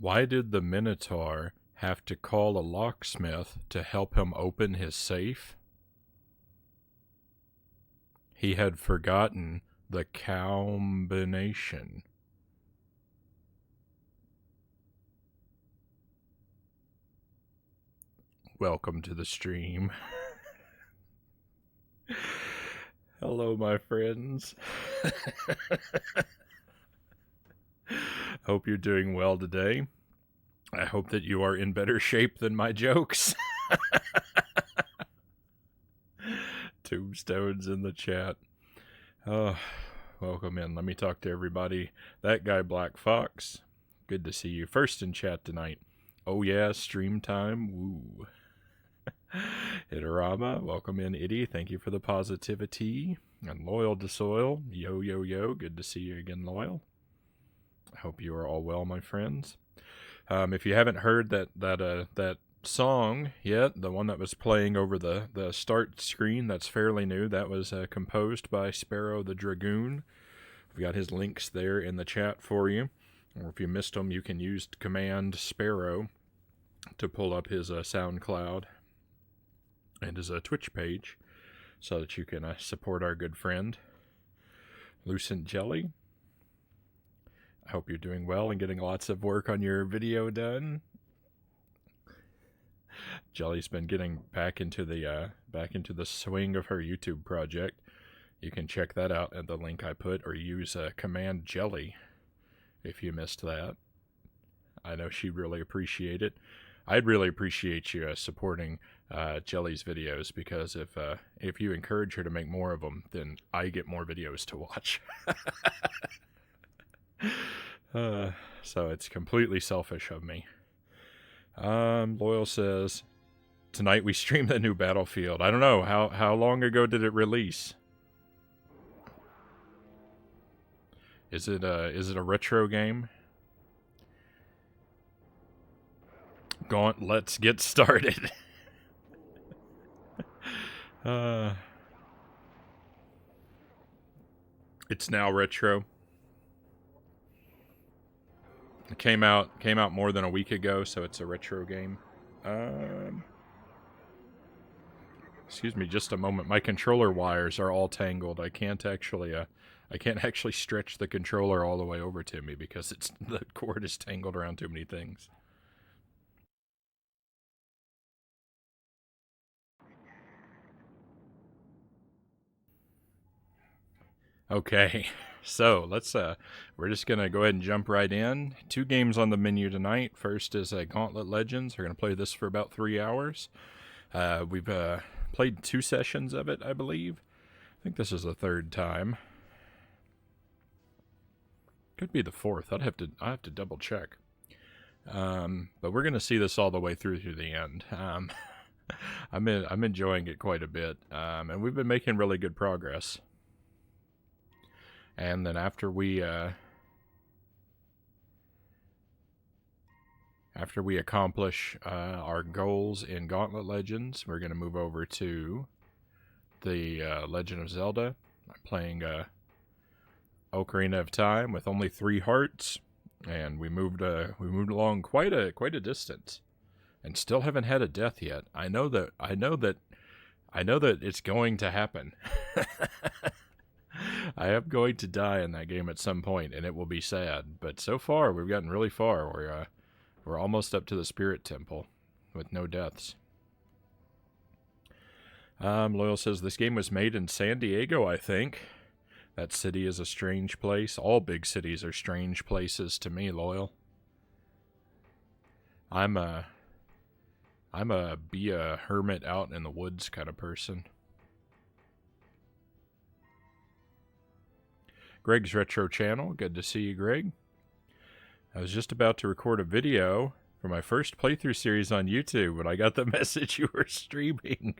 Why did the Minotaur have to call a locksmith to help him open his safe? He had forgotten the combination. Welcome to the stream. Hello, my friends. Hope you're doing well today. I hope that you are in better shape than my jokes. Tombstones in the chat. Oh, welcome in. Let me talk to everybody. That guy, Black Fox. Good to see you. First in chat tonight. Oh yeah, stream time. Woo. Itarama, welcome in, Itty. Thank you for the positivity. And Loyal to Soil. Yo, yo, yo. Good to see you again, Loyal. I hope you are all well, my friends. If you haven't heard that song yet, the one that was playing over the start screen, that's fairly new. That was composed by Sparrow the Dragoon. We've got his links there in the chat for you. Or if you missed them, you can use Command Sparrow to pull up his SoundCloud and his Twitch page so that you can support our good friend, Lucent Jelly. I hope you're doing well and getting lots of work on your video done. Jelly's been getting back into the swing of her YouTube project. You can check that out at the link I put, or use Command Jelly if you missed that. I know she'd really appreciate it. I'd really appreciate you supporting Jelly's videos, because if you encourage her to make more of them, then I get more videos to watch. So it's completely selfish of me. Loyal says, tonight we stream the new Battlefield. I don't know, how long ago did it release? Is it a retro game? Gauntlet, let's get started. It's now retro. It came out more than a week ago, so it's a retro game. Excuse me, just a moment. My controller wires are all tangled. I can't actually stretch the controller all the way over to me because the cord is tangled around too many things. Okay, so let's we're just gonna go ahead and jump right in. 2 games on the menu tonight. First is Gauntlet Legends. We're gonna play this for about 3 hours. We've played 2 sessions of it, I believe. I think this is the 3rd time. Could be the 4th. I have to double check. But we're gonna see this all the way through the end. I'm enjoying it quite a bit, and we've been making really good progress. And then after we accomplish our goals in Gauntlet Legends, we're going to move over to the Legend of Zelda. I'm playing Ocarina of Time with only 3 hearts, and we moved along quite a distance, and still haven't had a death yet. I know that it's going to happen. I am going to die in that game at some point, and it will be sad. But so far, we've gotten really far. We're almost up to the Spirit Temple with no deaths. Loyal says, this game was made in San Diego, I think. That city is a strange place. All big cities are strange places to me, Loyal. I'm a be a hermit out in the woods kind of person. Greg's Retro Channel. Good to see you, Greg. I was just about to record a video for my first playthrough series on YouTube when I got the message you were streaming.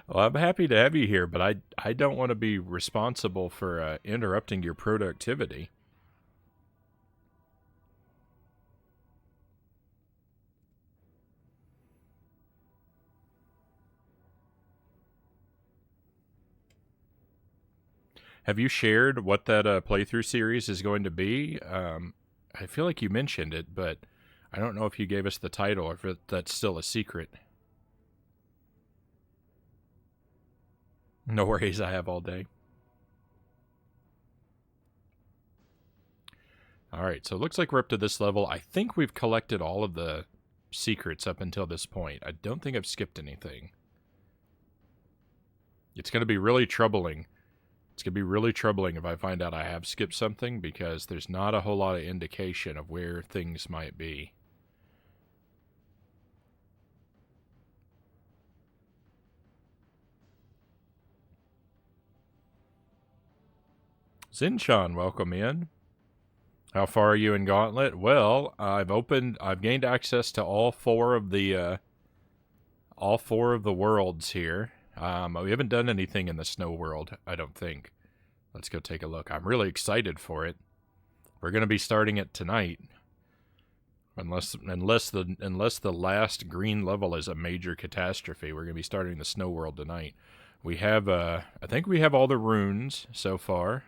Well, I'm happy to have you here, but I don't want to be responsible for interrupting your productivity. Have you shared what that playthrough series is going to be? I feel like you mentioned it, but I don't know if you gave us the title or if that's still a secret. No worries, I have all day. Alright, so it looks like we're up to this level. I think we've collected all of the secrets up until this point. I don't think I've skipped anything. It's going to be really troubling. It's going to be really troubling if I find out I have skipped something, because there's not a whole lot of indication of where things might be. Zinchan, welcome in. How far are you in Gauntlet? Well, I've gained access to all four of the worlds here. We haven't done anything in the snow world, I don't think. Let's go take a look. I'm really excited for it. We're going to be starting it tonight. Unless the last green level is a major catastrophe, we're going to be starting the snow world tonight. We have, I think we have all the runes so far.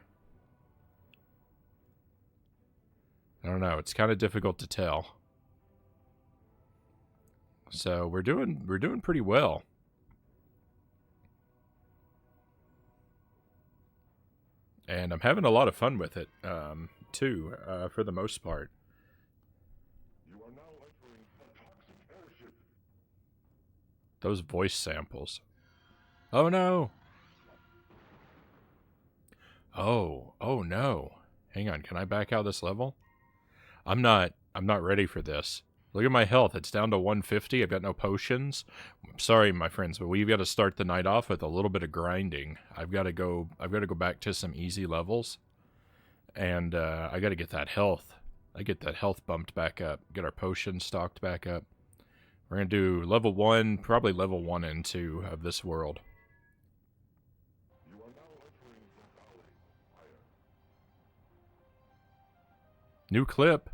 I don't know. It's kind of difficult to tell. So we're doing pretty well. And I'm having a lot of fun with it, too, for the most part. You are now entering a toxic airship. Those voice samples. Oh no! Oh no. Hang on, can I back out this level? I'm not ready for this. Look at my health. It's down to 150. I've got no potions. I'm sorry, my friends, but we've got to start the night off with a little bit of grinding. I've got to go back to some easy levels. And I got to get that health. I get that health bumped back up. Get our potions stocked back up. We're going to do level 1, probably level 1 and 2 of this world. You are now entering the valley. New clip.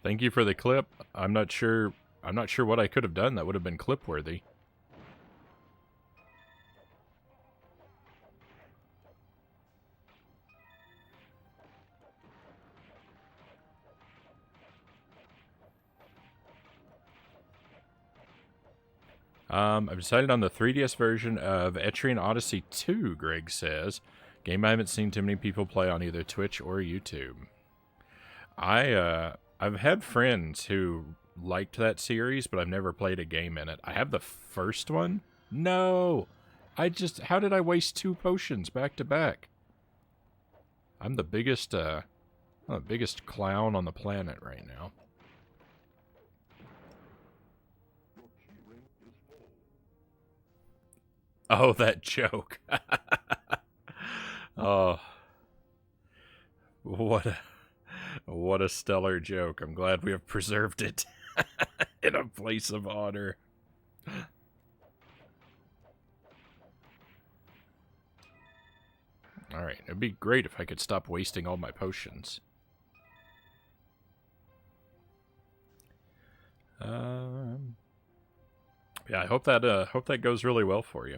Thank you for the clip. I'm not sure what I could have done that would have been clip worthy. I've decided on the 3DS version of Etrian Odyssey 2, Greg says. Game I haven't seen too many people play on either Twitch or YouTube. I've had friends who liked that series, but I've never played a game in it. I have the first one. No! How did I waste 2 potions back to back? I'm the biggest clown on the planet right now. Oh, that joke. Oh. What a stellar joke. I'm glad we have preserved it in a place of honor. Alright, it'd be great if I could stop wasting all my potions. Yeah, I hope that goes really well for you.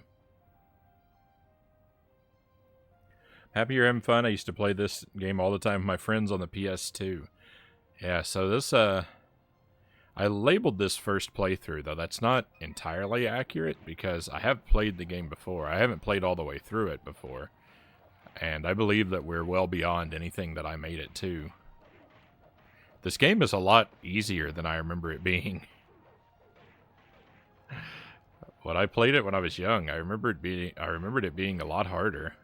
Happy you're having fun. I used to play this game all the time with my friends on the PS2. Yeah, so this, I labeled this first playthrough, though. That's not entirely accurate, because I have played the game before. I haven't played all the way through it before. And I believe that we're well beyond anything that I made it to. This game is a lot easier than I remember it being. When I played it when I was young, I remembered it being a lot harder.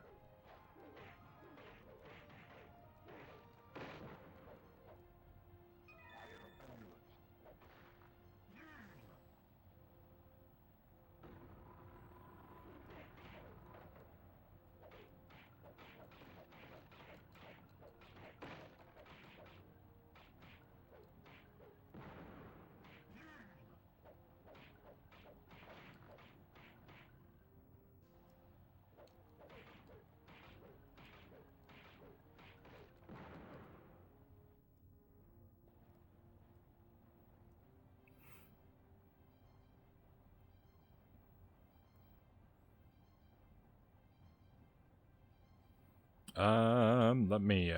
Let me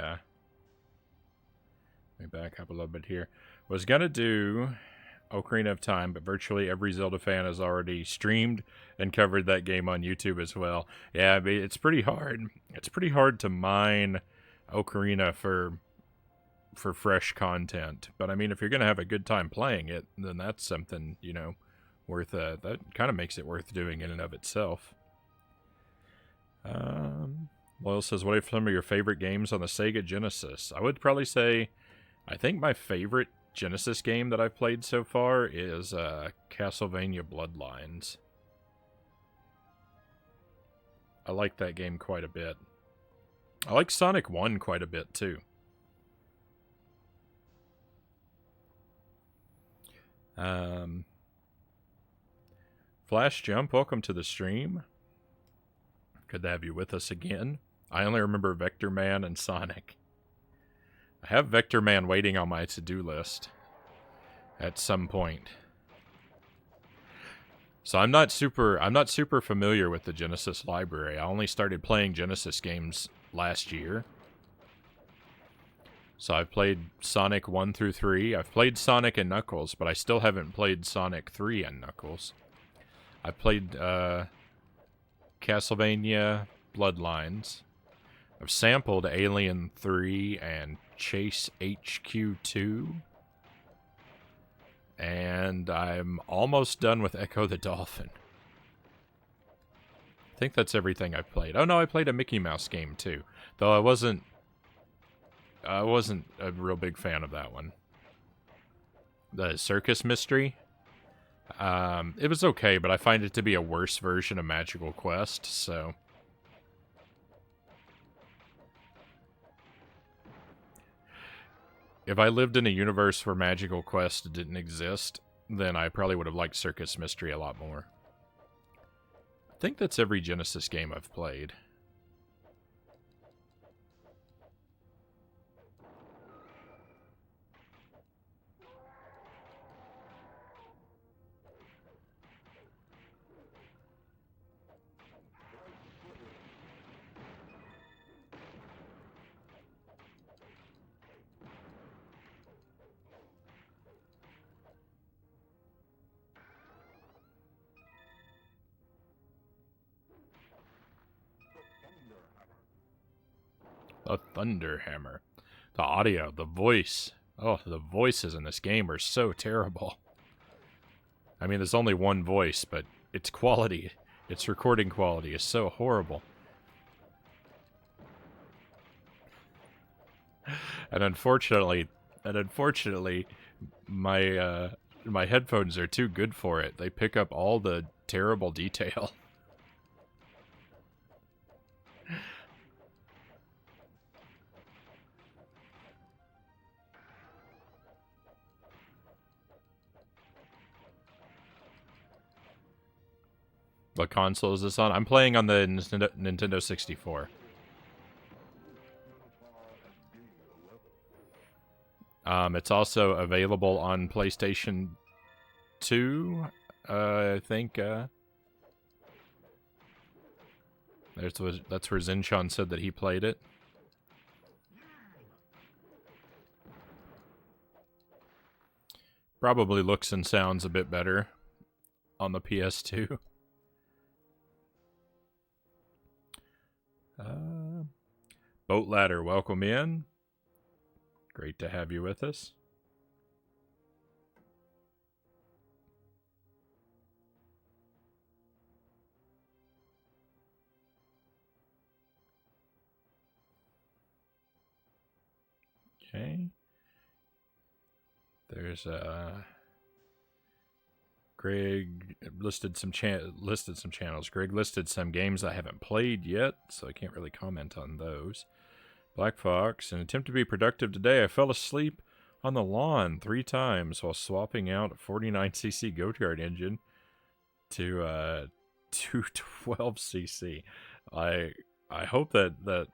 back up a little bit here. Was gonna do Ocarina of Time, but virtually every Zelda fan has already streamed and covered that game on YouTube as well. Yeah, I mean, it's pretty hard. It's pretty hard to mine Ocarina for fresh content. But I mean, if you're gonna have a good time playing it, then that's something, you know, worth that kind of makes it worth doing in and of itself. Loyal says, what are some of your favorite games on the Sega Genesis? I would probably say, I think my favorite Genesis game that I've played so far is Castlevania Bloodlines. I like that game quite a bit. I like Sonic 1 quite a bit, too. Flash Jump, welcome to the stream. Good to have you with us again. I only remember Vector Man and Sonic. I have Vector Man waiting on my to-do list at some point. So I'm not super familiar with the Genesis library. I only started playing Genesis games last year. So I've played Sonic 1 through 3. I've played Sonic and Knuckles, but I still haven't played Sonic 3 and Knuckles. I've played Castlevania Bloodlines. I've sampled Alien 3 and Chase HQ2. And I'm almost done with Echo the Dolphin. I think that's everything I've played. Oh no, I played a Mickey Mouse game too. Though I wasn't a real big fan of that one. The Circus Mystery. It was okay, but I find it to be a worse version of Magical Quest, so... If I lived in a universe where Magical Quest didn't exist, then I probably would have liked Circus Mystery a lot more. I think that's every Genesis game I've played. The Thunderhammer. The audio, the voice. Oh, the voices in this game are so terrible. I mean, there's only one voice, but its quality, its recording quality is so horrible. And unfortunately, my my headphones are too good for it. They pick up all the terrible detail. What console is this on? I'm playing on the Nintendo 64. It's also available on PlayStation 2. I think. That's where Zinchon said that he played it. Probably looks and sounds a bit better on the PS2. Boat Ladder, welcome in. Great to have you with us. Okay. There's Greg listed some channels. Greg listed some games I haven't played yet, so I can't really comment on those. Black Fox, in an attempt to be productive today, I fell asleep on the lawn 3 times while swapping out a 49cc Goatyard engine to 212cc. I hope that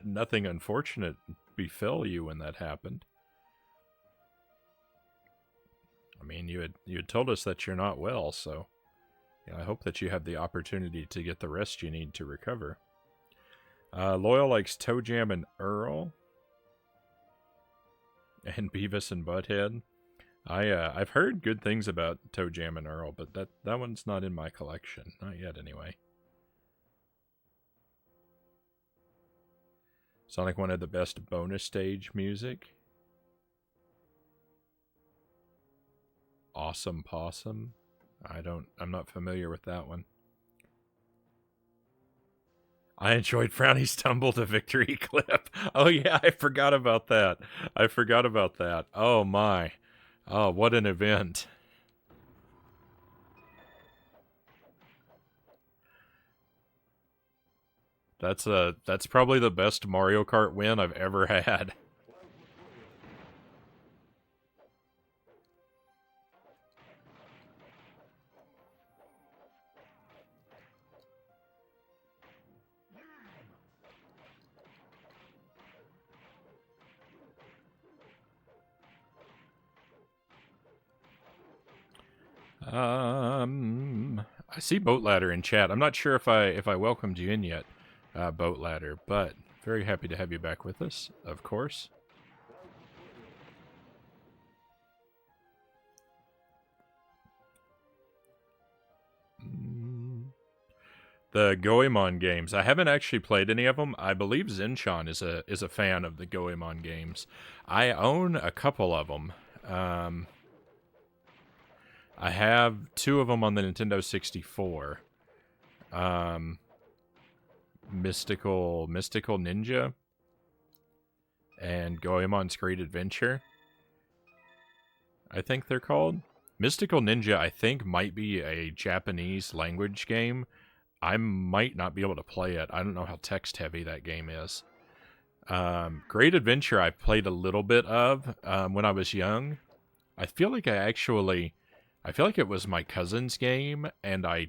nothing unfortunate befell you when that happened. I mean, you had told us that you're not well, so I hope that you have the opportunity to get the rest you need to recover. Loyal likes Toe Jam and Earl. And Beavis and Butthead. I've heard good things about Toe Jam and Earl, but that one's not in my collection. Not yet, anyway. Sonic one had the best bonus stage music. Awesome Possum. I'm not familiar with that one. I enjoyed Frownie's tumble to victory clip. Oh yeah, I forgot about that. Oh my. Oh, what an event. That's probably the best Mario Kart win I've ever had. I see Boat Ladder in chat. I'm not sure if I welcomed you in yet, Boat Ladder, but very happy to have you back with us, of course. The Goemon games. I haven't actually played any of them. I believe Zenchan is a fan of the Goemon games. I own a couple of them. I have two of them on the Nintendo 64. Mystical Ninja and Goemon's Great Adventure, I think they're called. Mystical Ninja, I think, might be a Japanese language game. I might not be able to play it. I don't know how text heavy that game is. Great Adventure I played a little bit of when I was young. I feel like it was my cousin's game, and I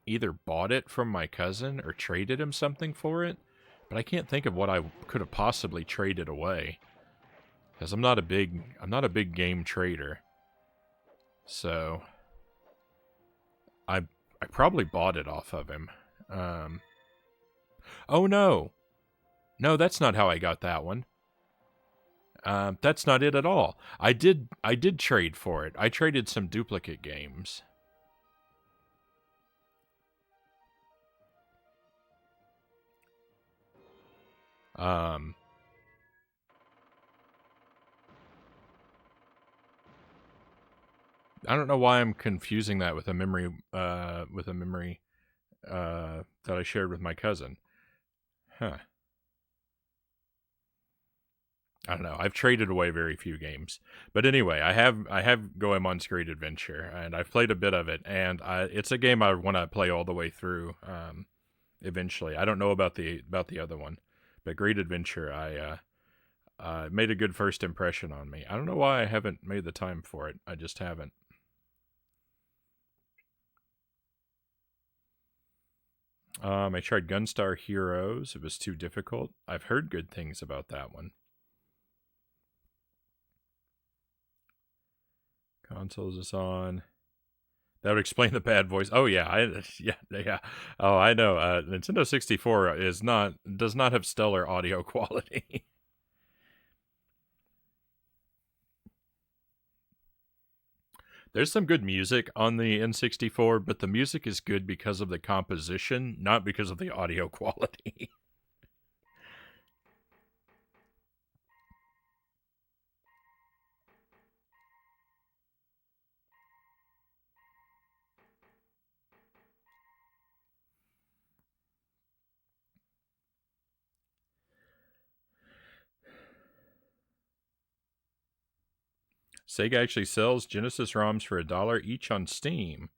either bought it from my cousin or traded him something for it, but I can't think of what I could have possibly traded away, because I'm not a big game trader. So I probably bought it off of him. Oh no, that's not how I got that one. That's not it at all. I did trade for it. I traded some duplicate games. I don't know why I'm confusing that with a memory that I shared with my cousin. Huh. I don't know. I've traded away very few games, but anyway, I have Goemon's Great Adventure, and I've played a bit of it, and it's a game I want to play all the way through. Eventually, I don't know about the other one, but Great Adventure, made a good first impression on me. I don't know why I haven't made the time for it. I just haven't. I tried Gunstar Heroes. It was too difficult. I've heard good things about that one. Consoles is on. That would explain the bad voice. Oh yeah, yeah. Oh, I know. Nintendo 64 does not have stellar audio quality. There's some good music on the N64, but the music is good because of the composition, not because of the audio quality. Sega actually sells Genesis ROMs for $1 each on Steam.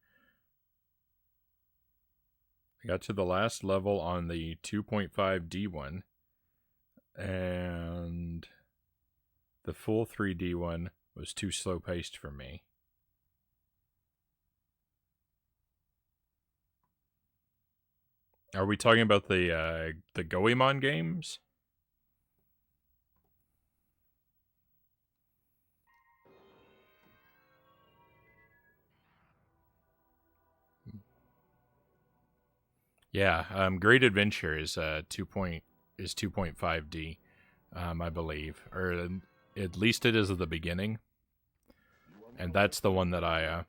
I got to the last level on the 2.5D one, and the full 3D one was too slow paced for me. Are we talking about the Goemon games? Yeah, Great Adventure is 2.5D, I believe, or at least it is at the beginning, and that's the one that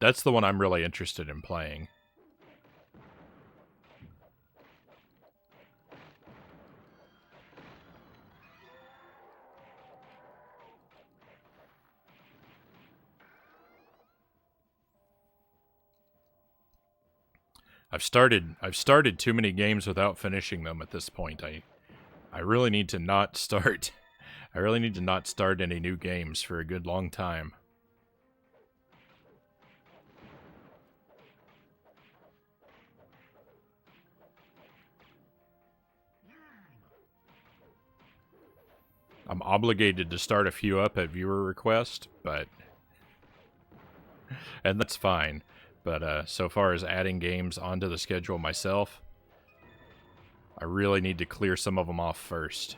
that's the one I'm really interested in playing. I've started too many games without finishing them at this point. I really need to not start. I really need to not start any new games for a good long time. I'm obligated to start a few up at viewer request, and that's fine. But so far as adding games onto the schedule myself, I really need to clear some of them off first.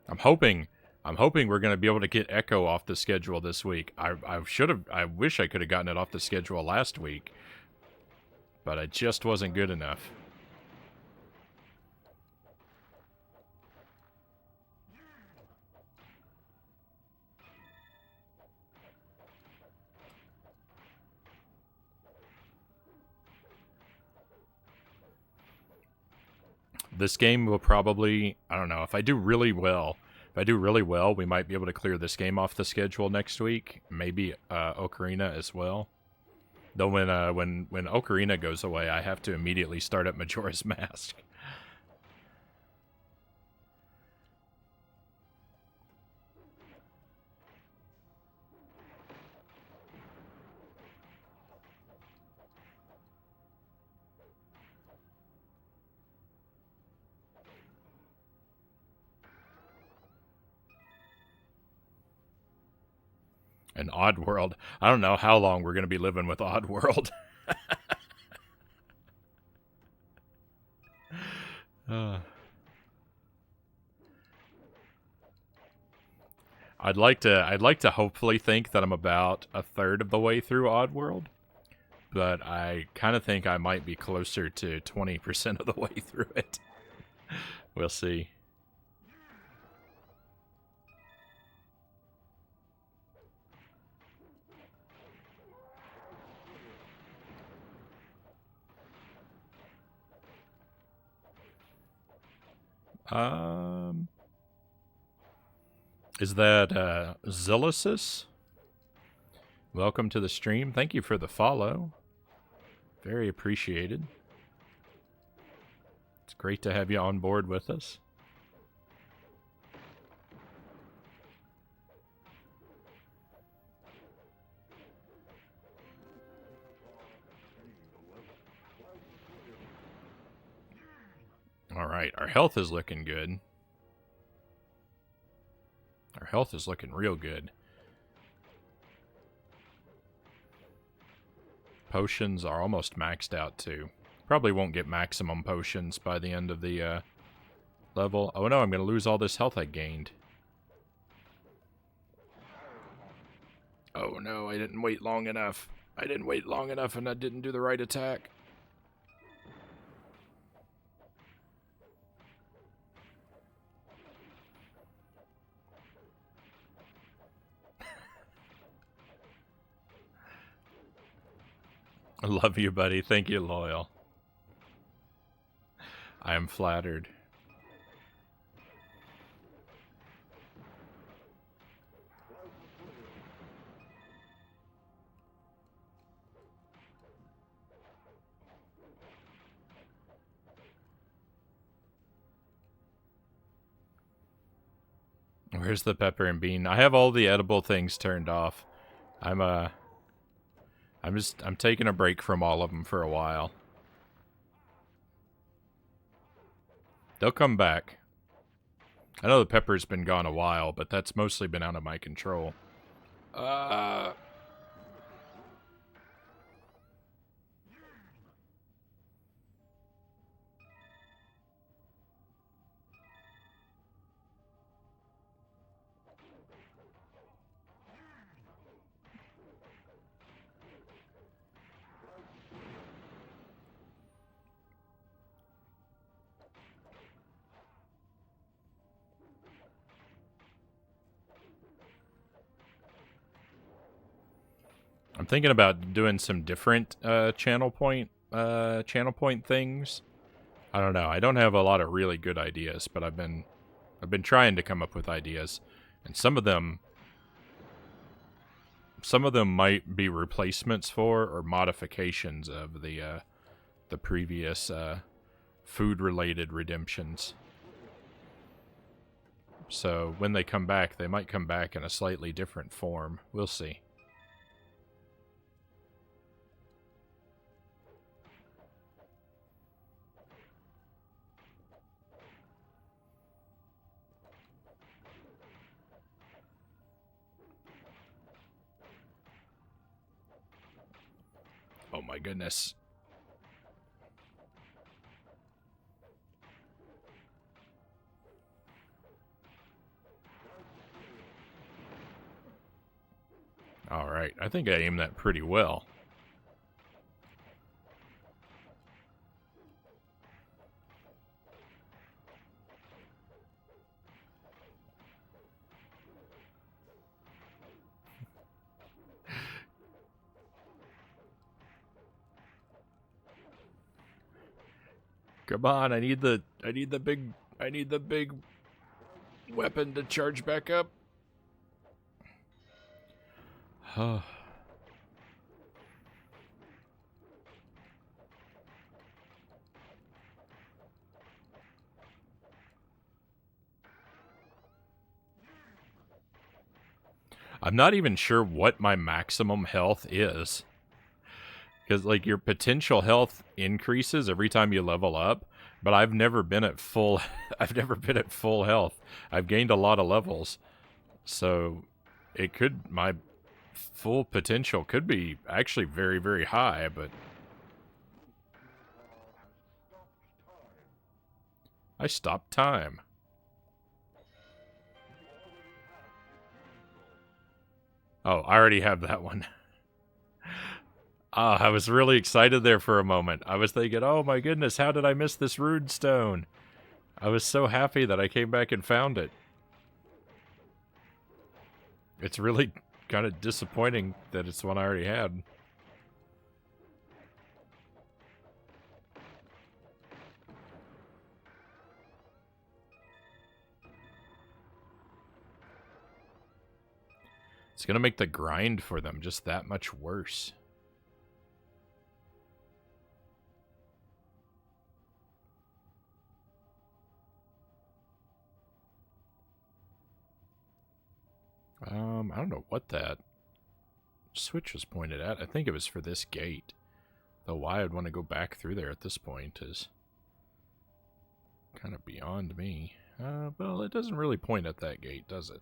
I'm hoping we're going to be able to get Echo off the schedule this week. I wish I could have gotten it off the schedule last week, but it just wasn't good enough. This game will probably, I don't know, if I do really well, we might be able to clear this game off the schedule next week. Maybe Ocarina as well. Though when Ocarina goes away, I have to immediately start up Majora's Mask. An Oddworld. I don't know how long we're going to be living with Oddworld. I'd like to hopefully think that I'm about a third of the way through Oddworld, but I kind of think I might be closer to 20% of the way through it. We'll see. Is that Zillisis? Welcome to the stream. Thank you for the follow. Very appreciated. It's great to have you on board with us. All right, our health is looking good. Our health is looking real good. Potions are almost maxed out too. Probably won't get maximum potions by the end of the level. Oh no, I'm going to lose all this health I gained. Oh no, I didn't wait long enough. I didn't wait long enough and I didn't do the right attack. I love you, buddy. Thank you, Loyal. I am flattered. Where's the pepper and bean? I have all the edible things turned off. I'm taking a break from all of them for a while. They'll come back. I know the pepper's been gone a while, but that's mostly been out of my control. I'm thinking about doing some different channel point things. I don't know. I don't have a lot of really good ideas, but I've been trying to come up with ideas, and some of them might be replacements for or modifications of the previous food-related redemptions. So when they come back, they might come back in a slightly different form. We'll see. Oh my goodness. Alright, I think I aimed that pretty well. Come on, I need the big weapon to charge back up. I'm not even sure what my maximum health is. Because, like, your potential health increases every time you level up, but I've never been at full I've never been at full health. I've gained a lot of levels. So it could, my full potential could be actually very, very high, but I stopped time. Oh, I already have that one. I was really excited there for a moment. I was thinking, oh my goodness, how did I miss this Rune Stone? I was so happy that I came back and found it. It's really kind of disappointing that it's one I already had. It's going to make the grind for them just that much worse. I don't know what that switch was pointed at. I think it was for this gate. Though why I'd want to go back through there at this point is kind of beyond me. Well, it doesn't really point at that gate, does it?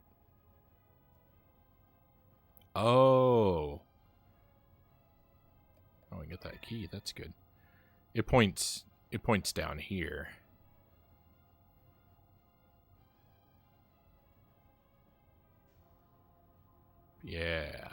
Oh. Oh, I get that key. That's good. It points down here. Yeah.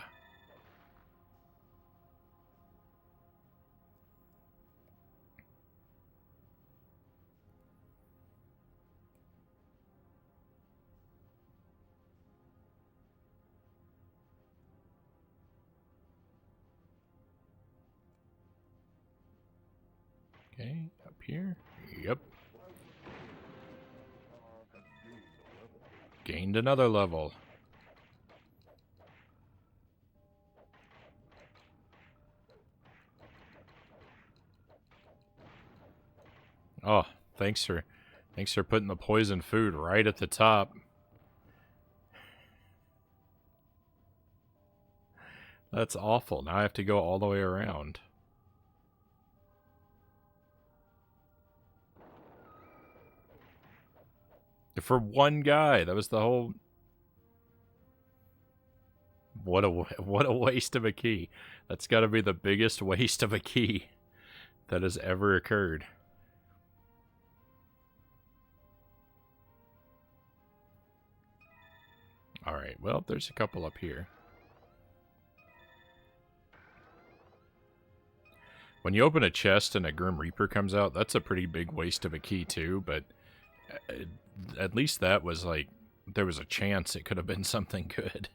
Okay, up here. Yep. Gained another level. Oh, thanks for putting the poison food right at the top. That's awful. Now I have to go all the way around. For one guy, that was the whole... What a waste of a key. That's got to be the biggest waste of a key that has ever occurred. Alright, well, there's a couple up here. When you open a chest and a Grim Reaper comes out, that's a pretty big waste of a key too, but at least that was like, there was a chance it could have been something good.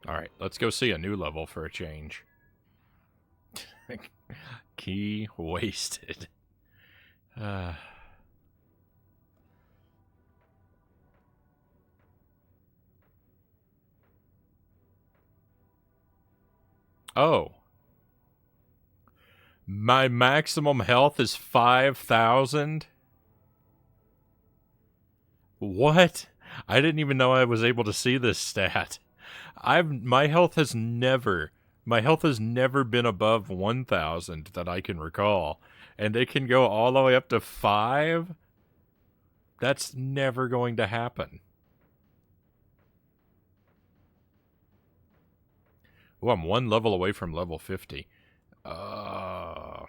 Alright, let's go see a new level for a change. Key wasted. Oh. My maximum health is 5,000? What? I didn't even know I was able to see this stat. My health has never been above 1,000 that I can recall. And it can go all the way up to 5? That's never going to happen. Oh, I'm one level away from level 50. Now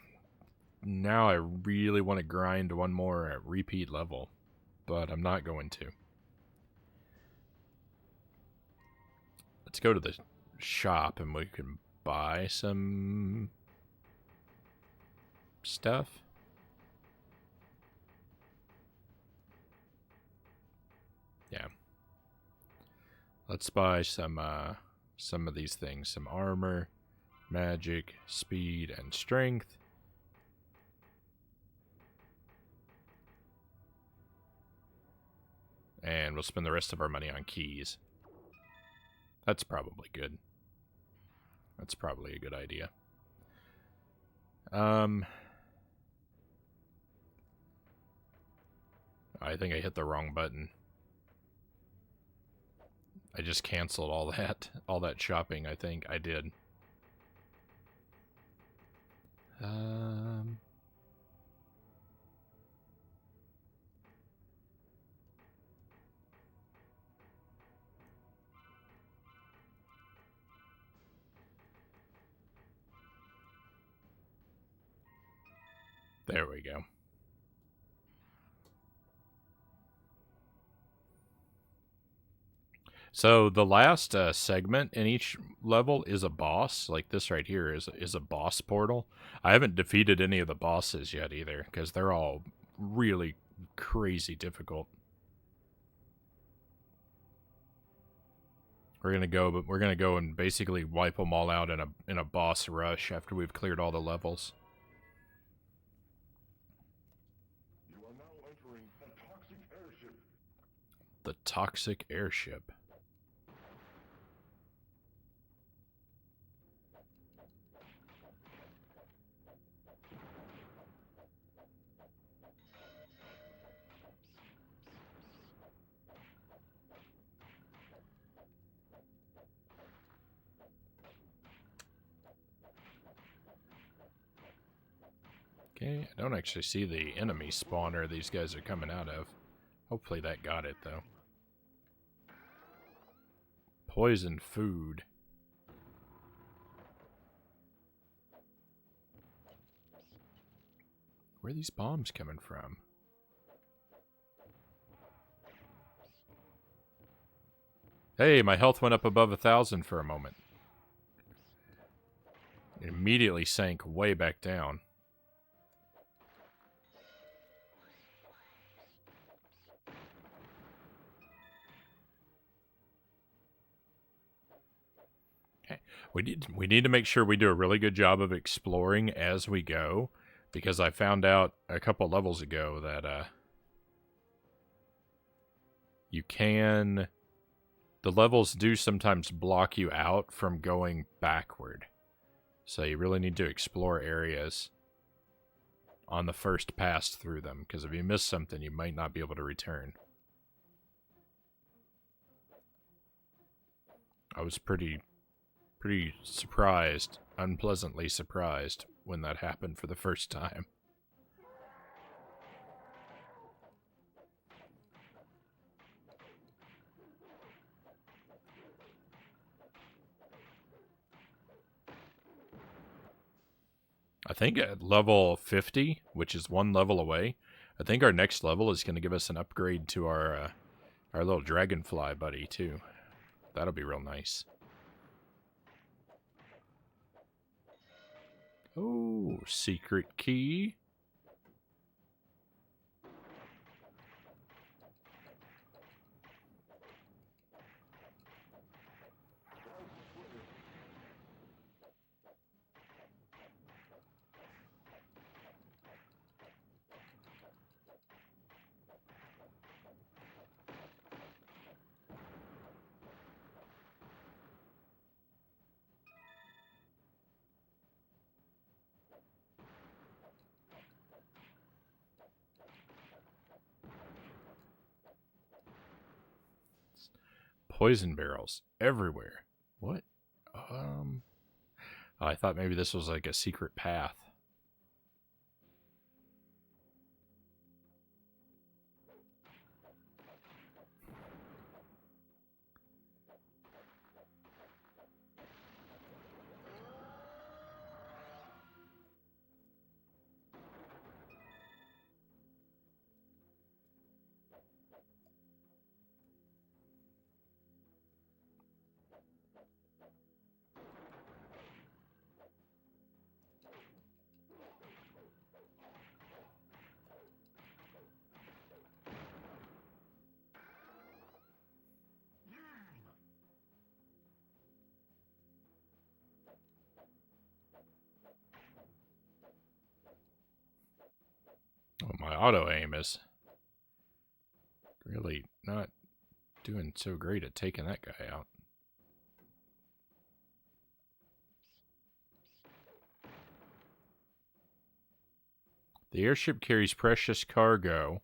I really want to grind one more repeat level, but I'm not going to. Let's go to the shop and we can buy some stuff. Yeah. Let's buy some of these things. Some armor, magic, speed, and strength. And we'll spend the rest of our money on keys. That's probably good. That's probably a good idea. I think I hit the wrong button. I just canceled all that shopping, I think. I did. There we go. So the last segment in each level is a boss. Like this right here is a boss portal. I haven't defeated any of the bosses yet either, because they're all really crazy difficult. We're gonna go and basically wipe them all out in a boss rush after we've cleared all the levels. You are now entering the toxic airship. The toxic airship. Okay, I don't actually see the enemy spawner these guys are coming out of. Hopefully that got it, though. Poison food. Where are these bombs coming from? Hey, my health went up above 1,000 for a moment. It immediately sank way back down. Okay. We need to make sure we do a really good job of exploring as we go, because I found out a couple levels ago that the levels do sometimes block you out from going backward. So you really need to explore areas on the first pass through them, because if you miss something, you might not be able to return. I was pretty surprised, unpleasantly surprised, when that happened for the first time. I think at level 50, which is one level away, I think our next level is going to give us an upgrade to our little dragonfly buddy, too. That'll be real nice. Oh, secret key. poison barrels everywhere. What? I thought maybe this was like a secret path. Oh, my auto aim is really not doing so great at taking that guy out. The airship carries precious cargo,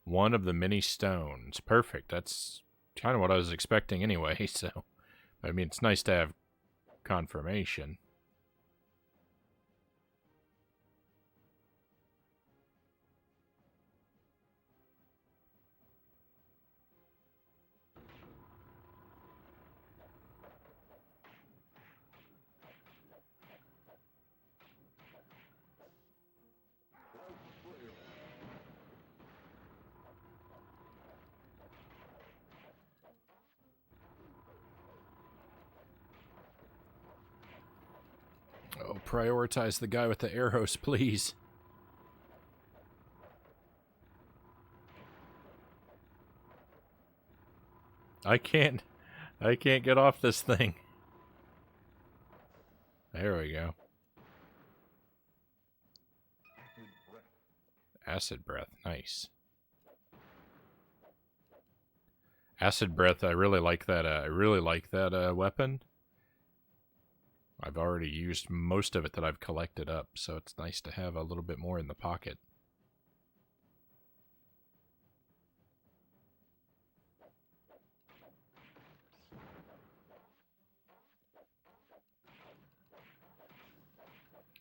one of the many stones. Perfect. That's kind of what I was expecting anyway, so... I mean, it's nice to have confirmation. Oh, prioritize the guy with the arrows, please. I can't get off this thing. There we go. Acid breath, nice. Acid breath, I really like that. Weapon. I've already used most of it that I've collected up, so it's nice to have a little bit more in the pocket.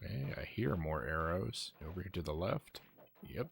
Okay, I hear more arrows. Over here to the left. Yep.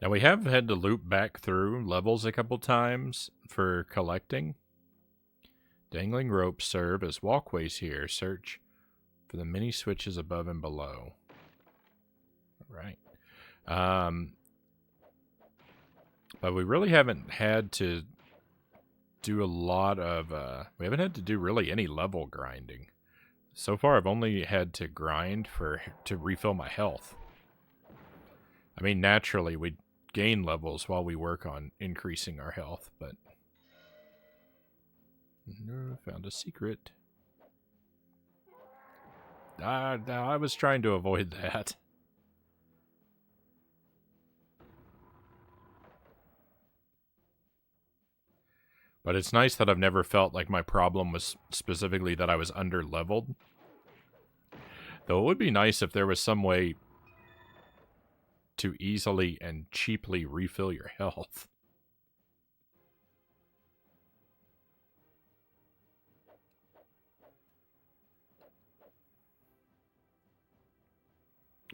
Now we have had to loop back through levels a couple times for collecting. Dangling ropes serve as walkways here. Search for the many switches above and below. All right. But we really haven't had to do a lot of... we haven't had to do really any level grinding. So far, I've only had to grind to refill my health. I mean, naturally, we gain levels while we work on increasing our health, but... Found a secret. I was trying to avoid that. But it's nice that I've never felt like my problem was specifically that I was under-leveled. Though it would be nice if there was some way to easily and cheaply refill your health.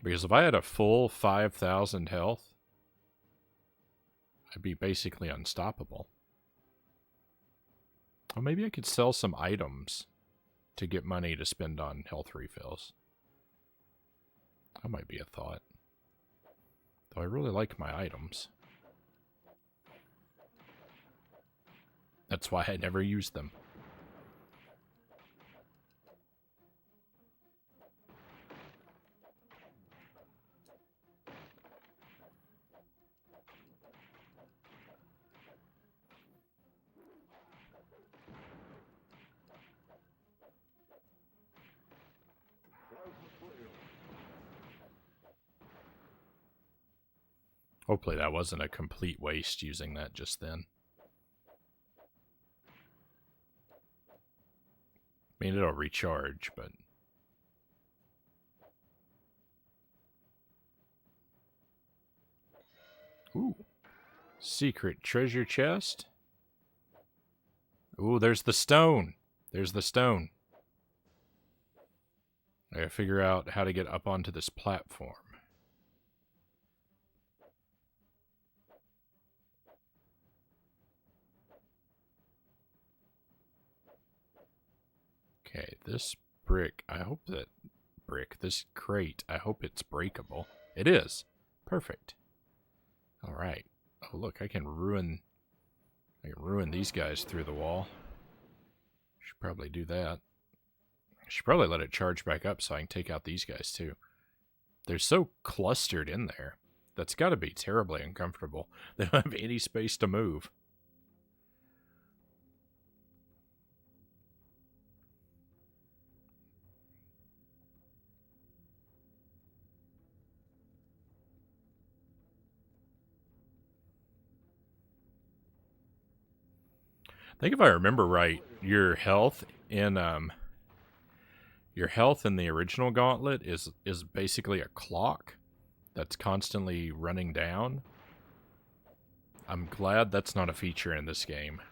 Because if I had a full 5,000 health, I'd be basically unstoppable. Well, maybe I could sell some items to get money to spend on health refills. That might be a thought. Though I really like my items. That's why I never use them. Hopefully that wasn't a complete waste using that just then. I mean, it'll recharge, but... Ooh. Secret treasure chest. Ooh, there's the stone. There's the stone. I gotta figure out how to get up onto this platform. Okay, this brick, I hope that this crate, I hope it's breakable. It is. Perfect. Alright. Oh, look, I can ruin these guys through the wall. Should probably do that. I should probably let it charge back up so I can take out these guys too. They're so clustered in there. That's got to be terribly uncomfortable. They don't have any space to move. I think if I remember right, your health in the original Gauntlet is basically a clock that's constantly running down. I'm glad that's not a feature in this game.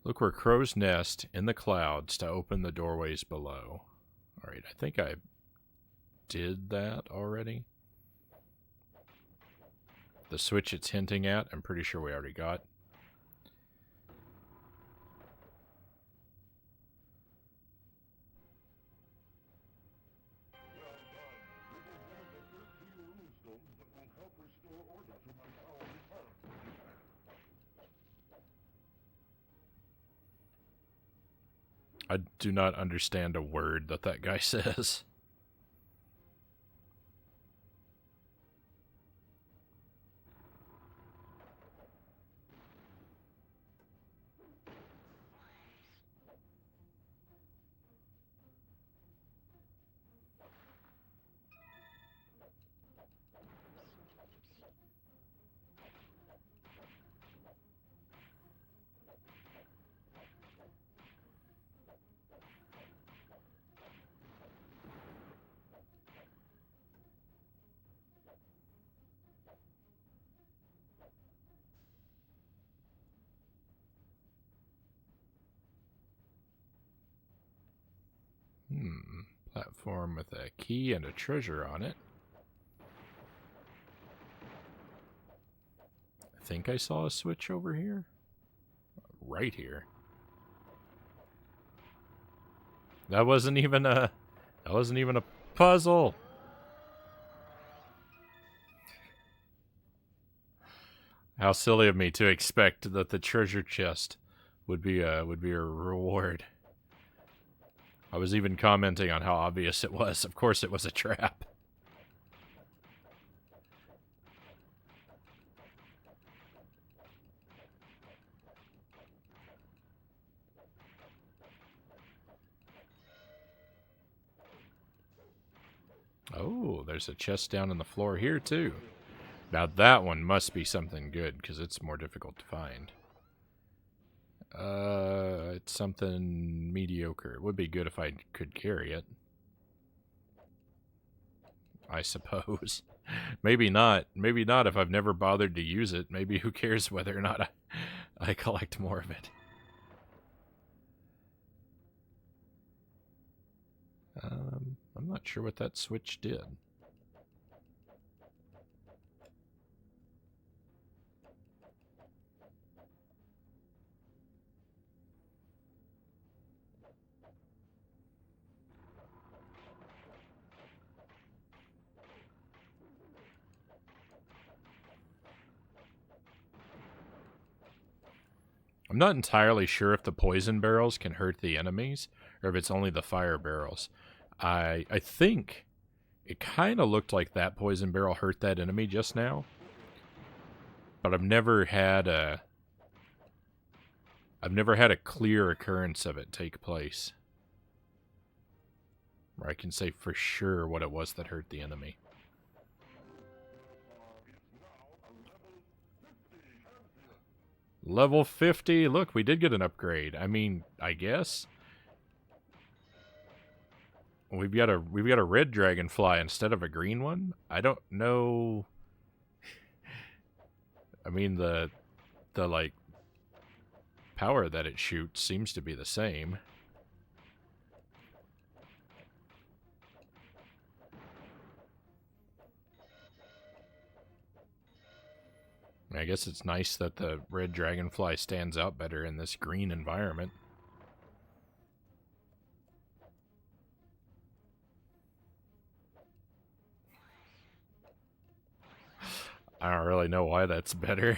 Look where crows nest in the clouds to open the doorways below. Alright, I think I did that already. The switch it's hinting at, I'm pretty sure we already got. I do not understand a word that guy says. Platform with a key and a treasure on it. I think I saw a switch over here. Right here. That wasn't even a puzzle. How silly of me to expect that the treasure chest would be a reward. I was even commenting on how obvious it was. Of course it was a trap. Oh, there's a chest down on the floor here too. Now that one must be something good, because it's more difficult to find. It's something mediocre. It would be good if I could carry it. I suppose. Maybe not. Maybe not if I've never bothered to use it. Maybe who cares whether or not I collect more of it. I'm not sure what that switch did. I'm not entirely sure if the poison barrels can hurt the enemies, or if it's only the fire barrels. I think it kind of looked like that poison barrel hurt that enemy just now, but I've never had a clear occurrence of it take place. Where I can say for sure what it was that hurt the enemy. Level 50. Look, we did get an upgrade. I mean, I guess we've got a red dragonfly instead of a green one. I don't know. I mean, the like power that it shoots seems to be the same. I guess it's nice that the red dragonfly stands out better in this green environment. I don't really know why that's better.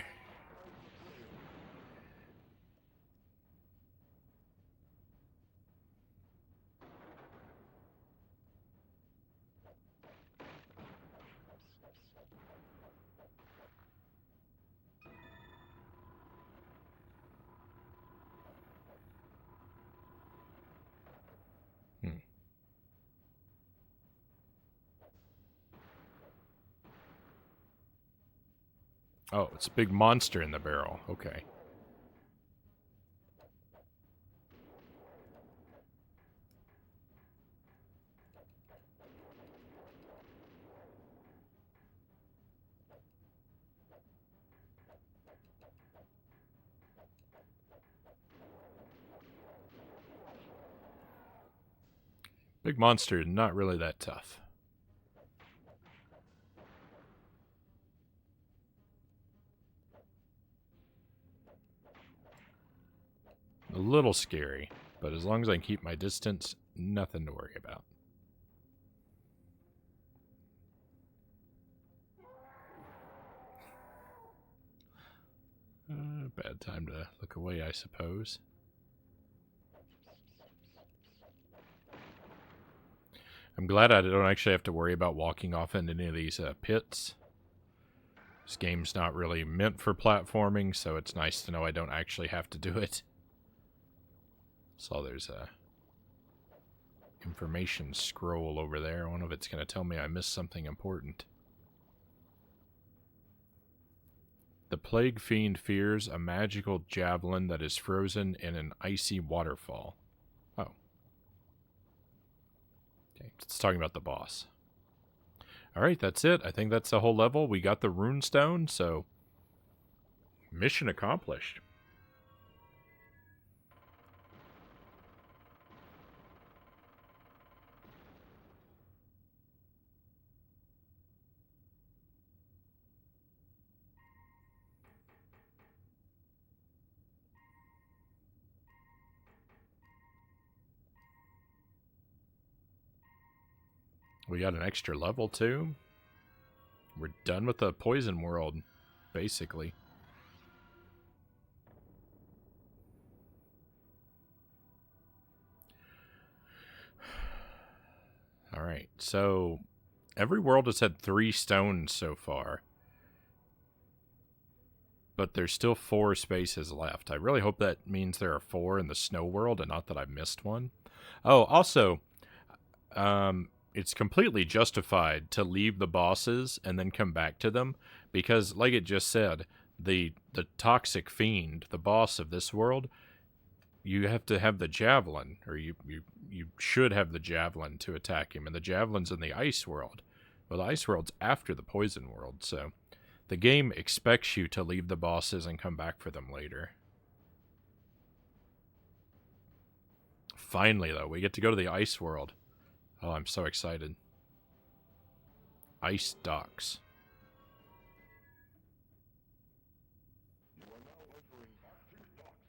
Oh, it's a big monster in the barrel. Okay. Big monster, not really that tough. A little scary, but as long as I can keep my distance, nothing to worry about. Bad time to look away, I suppose. I'm glad I don't actually have to worry about walking off into any of these pits. This game's not really meant for platforming, so it's nice to know I don't actually have to do it. Saw there's a information scroll over there. I wonder if it's going to tell me I missed something important. The Plague Fiend fears a magical javelin that is frozen in an icy waterfall. Oh. Okay, it's talking about the boss. Alright, that's it. I think that's the whole level. We got the Rune Stone, so mission accomplished. We got an extra level, too. We're done with the poison world, basically. Alright, so every world has had 3 stones so far. But there's still 4 spaces left. I really hope that means there are 4 in the snow world and not that I missed one. Oh, also, it's completely justified to leave the bosses and then come back to them because, like it just said, the toxic fiend, the boss of this world, you have to have the javelin, or you should have the javelin to attack him, and the javelin's in the ice world. Well, the ice world's after the poison world, so the game expects you to leave the bosses and come back for them later. Finally, though, we get to go to the ice world. Oh, I'm so excited. Ice docks. You are now entering Arctic docks.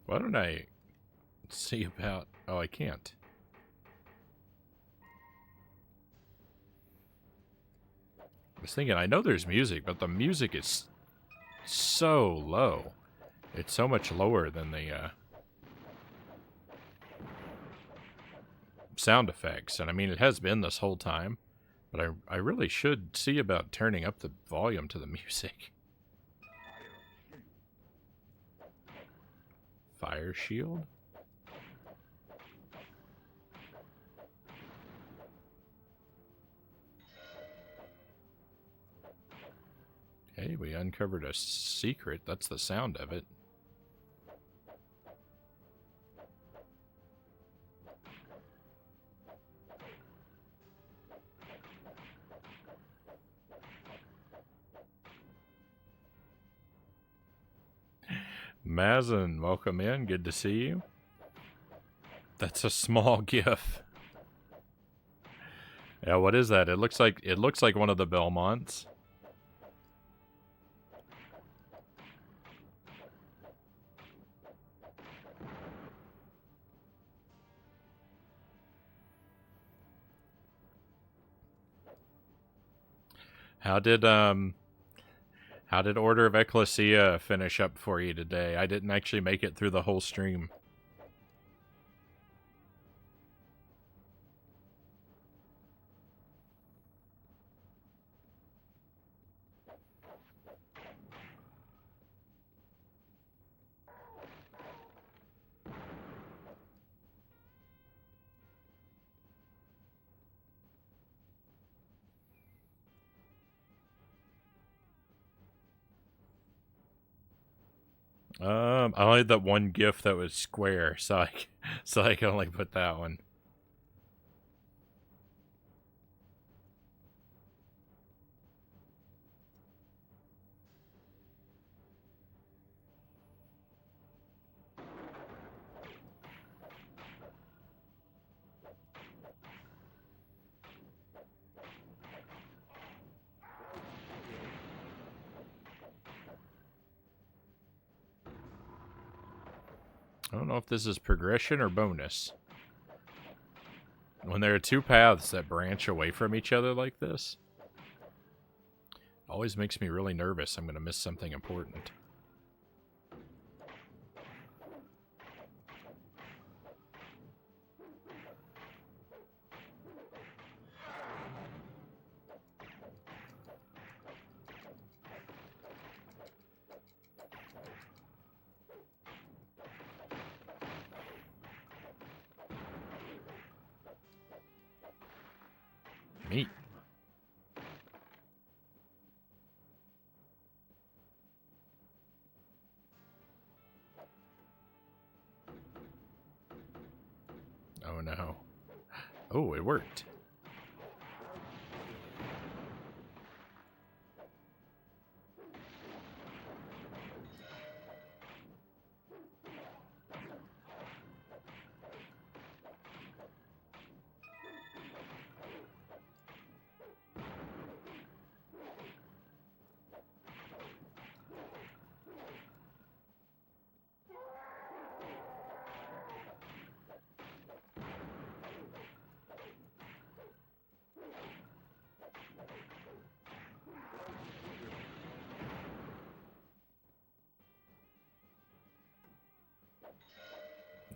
Why don't I see about... Oh, I can't. I was thinking, I know there's music, but the music is so low. It's so much lower than the sound effects, and I mean, it has been this whole time, but I really should see about turning up the volume to the music. Fire shield? Okay, we uncovered a secret. That's the sound of it. Mazin, welcome in. Good to see you. That's a small GIF. Yeah, what is that? It looks like one of the Belmonts. How did Order of Ecclesia finish up for you today? I didn't actually make it through the whole stream. I only had that one GIF that was square, so I can only put that one. I don't know if this is progression or bonus. When there are two paths that branch away from each other like this, it always makes me really nervous I'm going to miss something important. Neat. Oh no. Oh, it worked.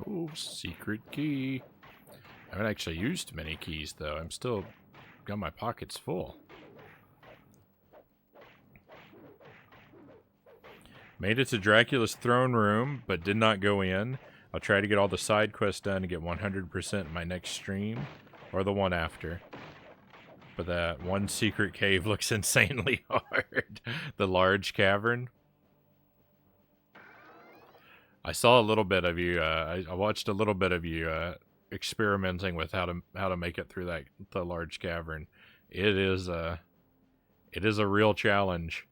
Oh, secret key. I haven't actually used many keys, though. I'm still got my pockets full. Made it to Dracula's throne room, but did not go in. I'll try to get all the side quests done to get 100% in my next stream, or the one after. But that one secret cave looks insanely hard. The large cavern. I saw a little bit of you. I watched a little bit of you experimenting with how to make it through the large cavern. It is a real challenge.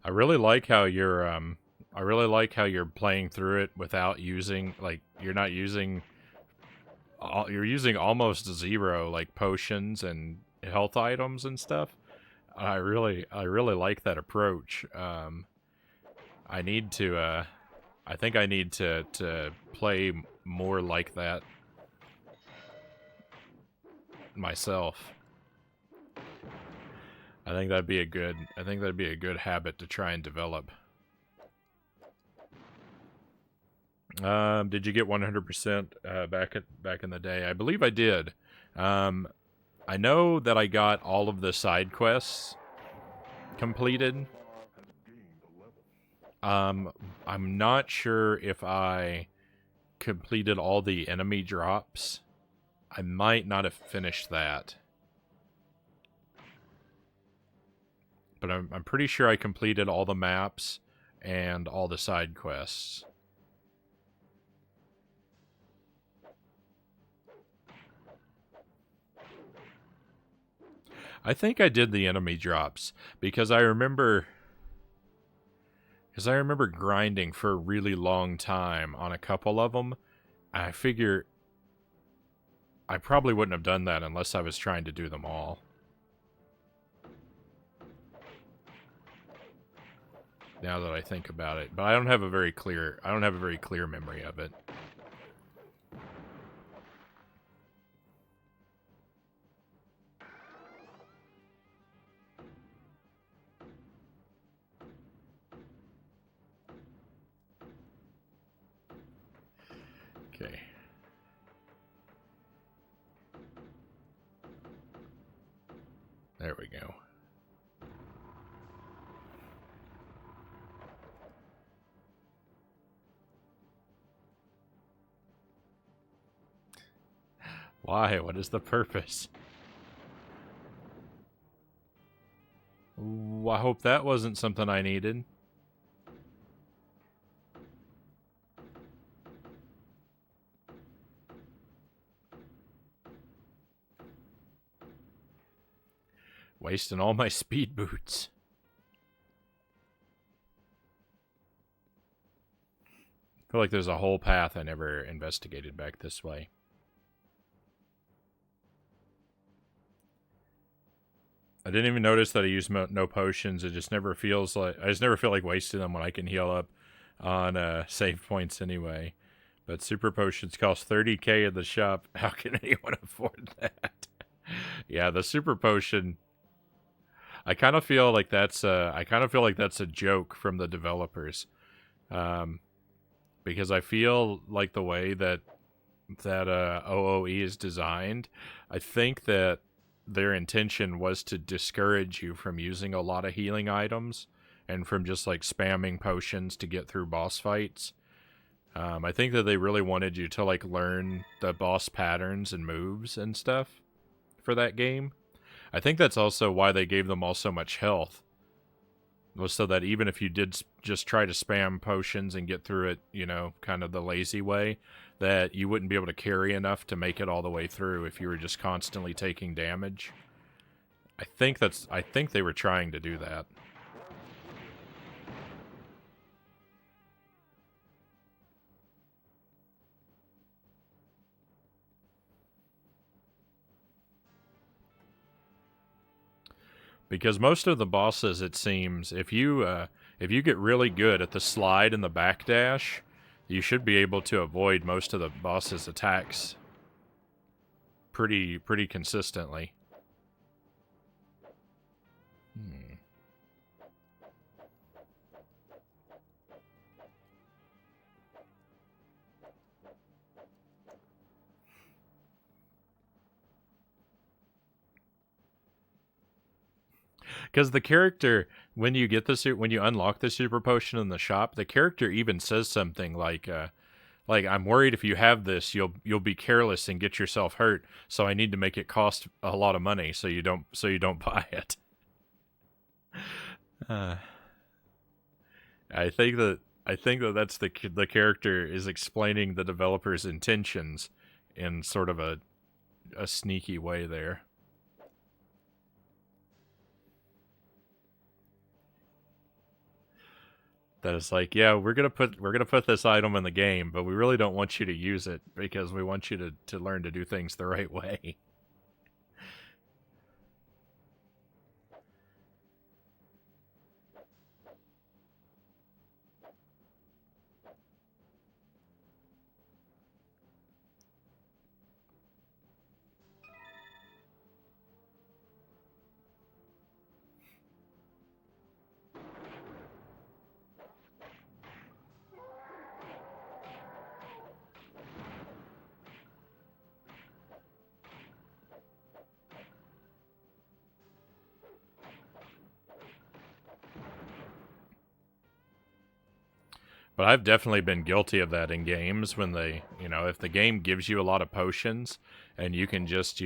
I really like how you're I really like how you're playing through it without using like you're not using you're using almost zero like potions and health items and stuff. I really like that approach. I need to I think I need to play more like that myself. I think that'd be a good habit to try and develop. Did you get 100% back in the day? I believe I did. I know that I got all of the side quests completed. I'm not sure if I completed all the enemy drops. I might not have finished that. But I'm pretty sure I completed all the maps and all the side quests. I think I did the enemy drops because I remember grinding for a really long time on a couple of them. I figure I probably wouldn't have done that unless I was trying to do them all. Now that I think about it, but I don't have a very clear memory of it. Okay. There we go. Why? What is the purpose? Ooh, I hope that wasn't something I needed. Wasting all my speed boots. I feel like there's a whole path I never investigated back this way. I didn't even notice that I used no potions. It just never feels like I just never feel like wasting them when I can heal up on save points anyway. But super potions cost 30k at the shop. How can anyone afford that? Yeah, the super potion. I kind of feel like that's a joke from the developers, because I feel like the way that OOE is designed, I think that their intention was to discourage you from using a lot of healing items and from just like spamming potions to get through boss fights. I think that they really wanted you to like learn the boss patterns and moves and stuff for that game. I think that's also why they gave them all so much health, was so that even if you did just try to spam potions and get through it, you know, kind of the lazy way, that you wouldn't be able to carry enough to make it all the way through if you were just constantly taking damage. I think they were trying to do that. Because most of the bosses, it seems, if you get really good at the slide and the backdash, you should be able to avoid most of the boss's attacks pretty consistently. Because the character, when you unlock the super potion in the shop, the character even says something like I'm worried if you have this, you'll be careless and get yourself hurt. So I need to make it cost a lot of money so you don't buy it. I think that that's the character is explaining the developer's intentions in sort of a sneaky way there. That is like, yeah, we're gonna put this item in the game, but we really don't want you to use it because we want you to learn to do things the right way. But I've definitely been guilty of that in games when they, if the game gives you a lot of potions and you can just,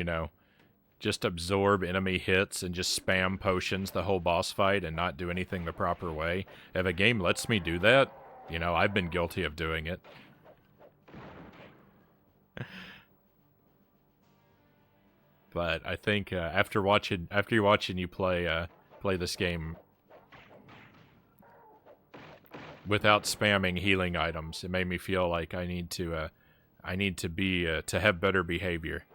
just absorb enemy hits and just spam potions the whole boss fight and not do anything the proper way. If a game lets me do that, I've been guilty of doing it. But I think after you're watching you play this game without spamming healing items, it made me feel like I need to to have better behavior.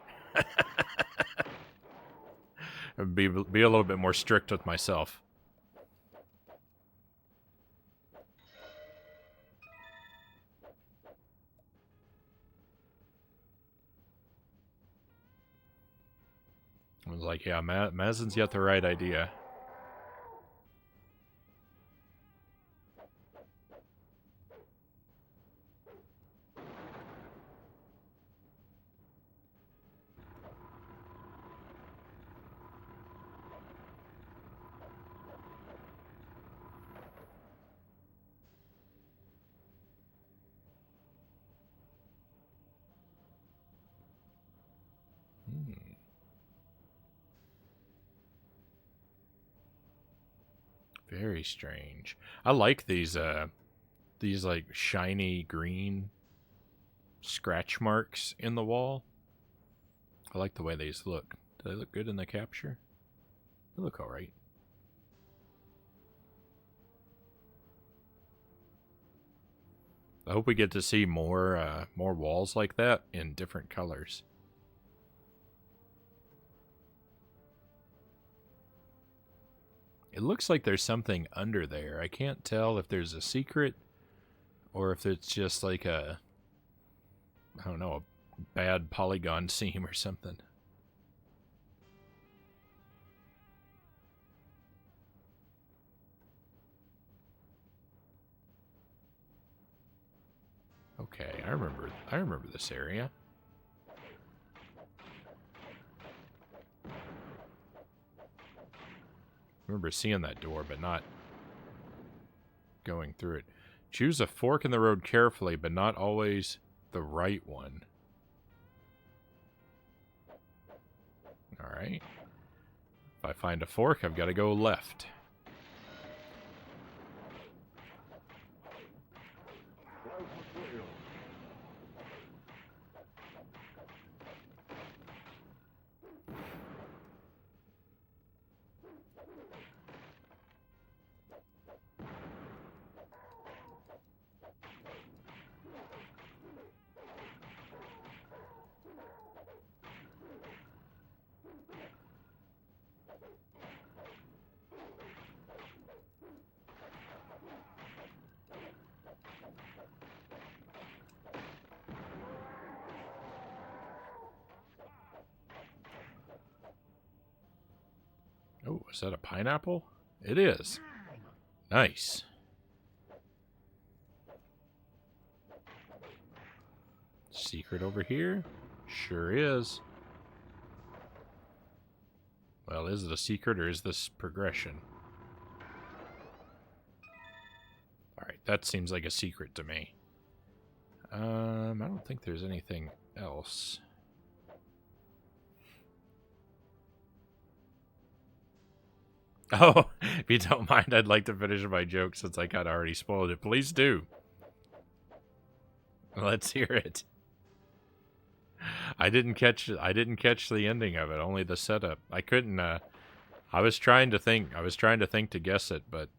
be a little bit more strict with myself. I was like, yeah, Mazen's got the right idea. Very strange. I like these like shiny green scratch marks in the wall. I like the way these look. Do they look good in the capture? They look alright. I hope we get to see more walls like that in different colors. It looks like there's something under there. I can't tell if there's a secret or if it's just like I don't know, a bad polygon seam or something. Okay, I remember this area. I remember seeing that door, but not going through it. Choose a fork in the road carefully, but not always the right one. Alright. If I find a fork, I've got to go left. Oh, is that a pineapple? It is. Nice. Secret over here? Sure is. Well, is it a secret or is this progression? Alright, that seems like a secret to me. I don't think there's anything else. Oh, if you don't mind, I'd like to finish my joke since I kind of already spoiled it. Please do. Let's hear it. I didn't catch the ending of it, only the setup. I couldn't I was trying to think to guess it, but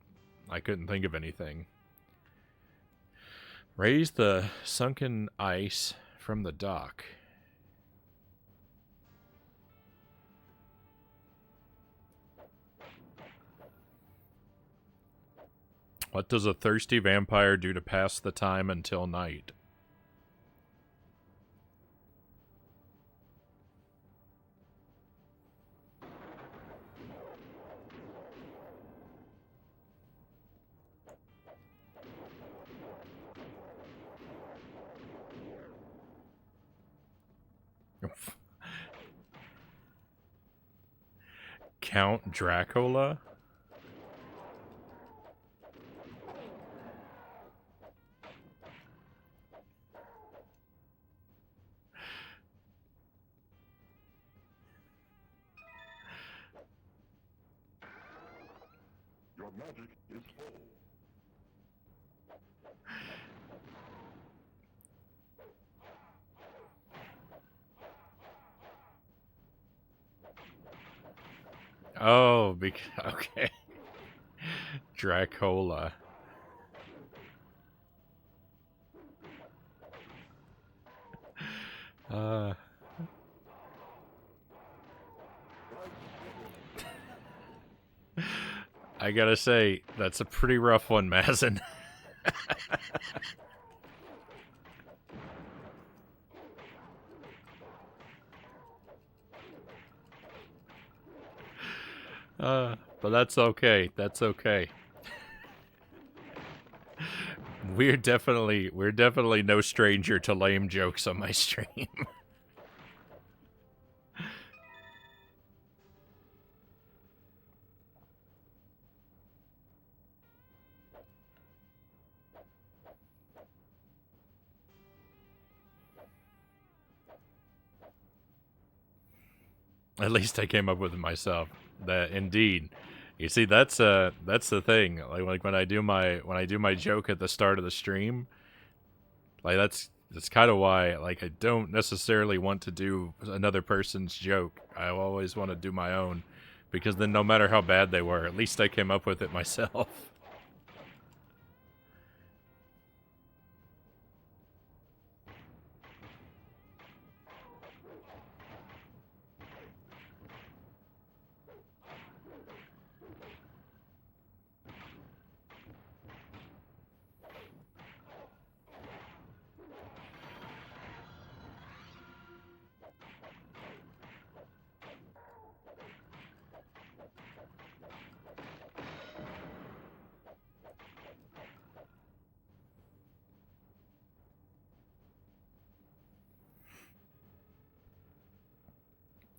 I couldn't think of anything. Raise the sunken ice from the dock. What does a thirsty vampire do to pass the time until night? Count Dracula? Your magic is full. Oh, okay. Dracula. I gotta say, that's a pretty rough one, Mazin. But that's okay. That's okay. We're definitely no stranger to lame jokes on my stream. At least I came up with it myself. That indeed. You see, that's the thing. Like when I do my joke at the start of the stream, like that's kind of why like I don't necessarily want to do another person's joke. I always want to do my own, because then no matter how bad they were, at least I came up with it myself.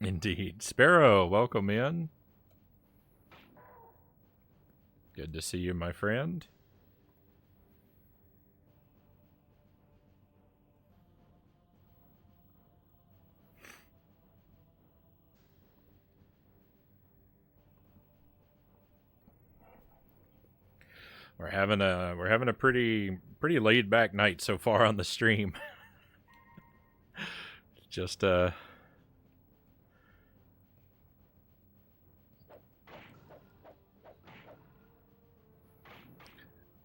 Indeed. Sparrow, welcome in. Good to see you, my friend. We're having a pretty laid back night so far on the stream. Just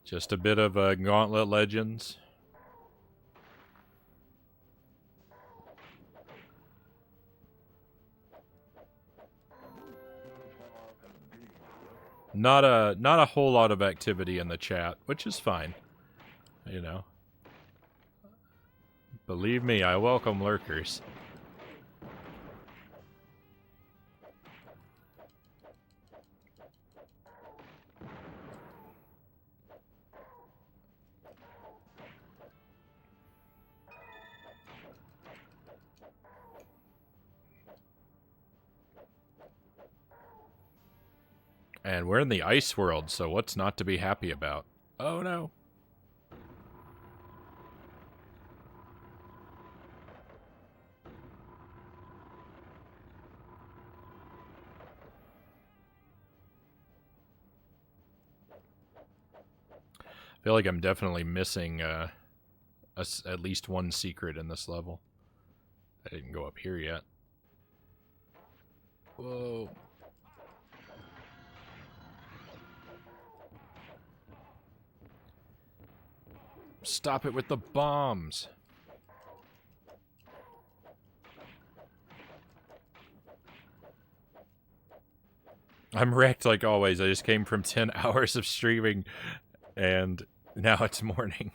just a bit of Gauntlet Legends. Not a whole lot of activity in the chat, which is fine. You know. Believe me, I welcome lurkers. And we're in the ice world, so what's not to be happy about? Oh no. I feel like I'm definitely missing at least one secret in this level. I didn't go up here yet. Whoa. Stop it with the bombs. I'm wrecked like always. I just came from 10 hours of streaming, and now it's morning.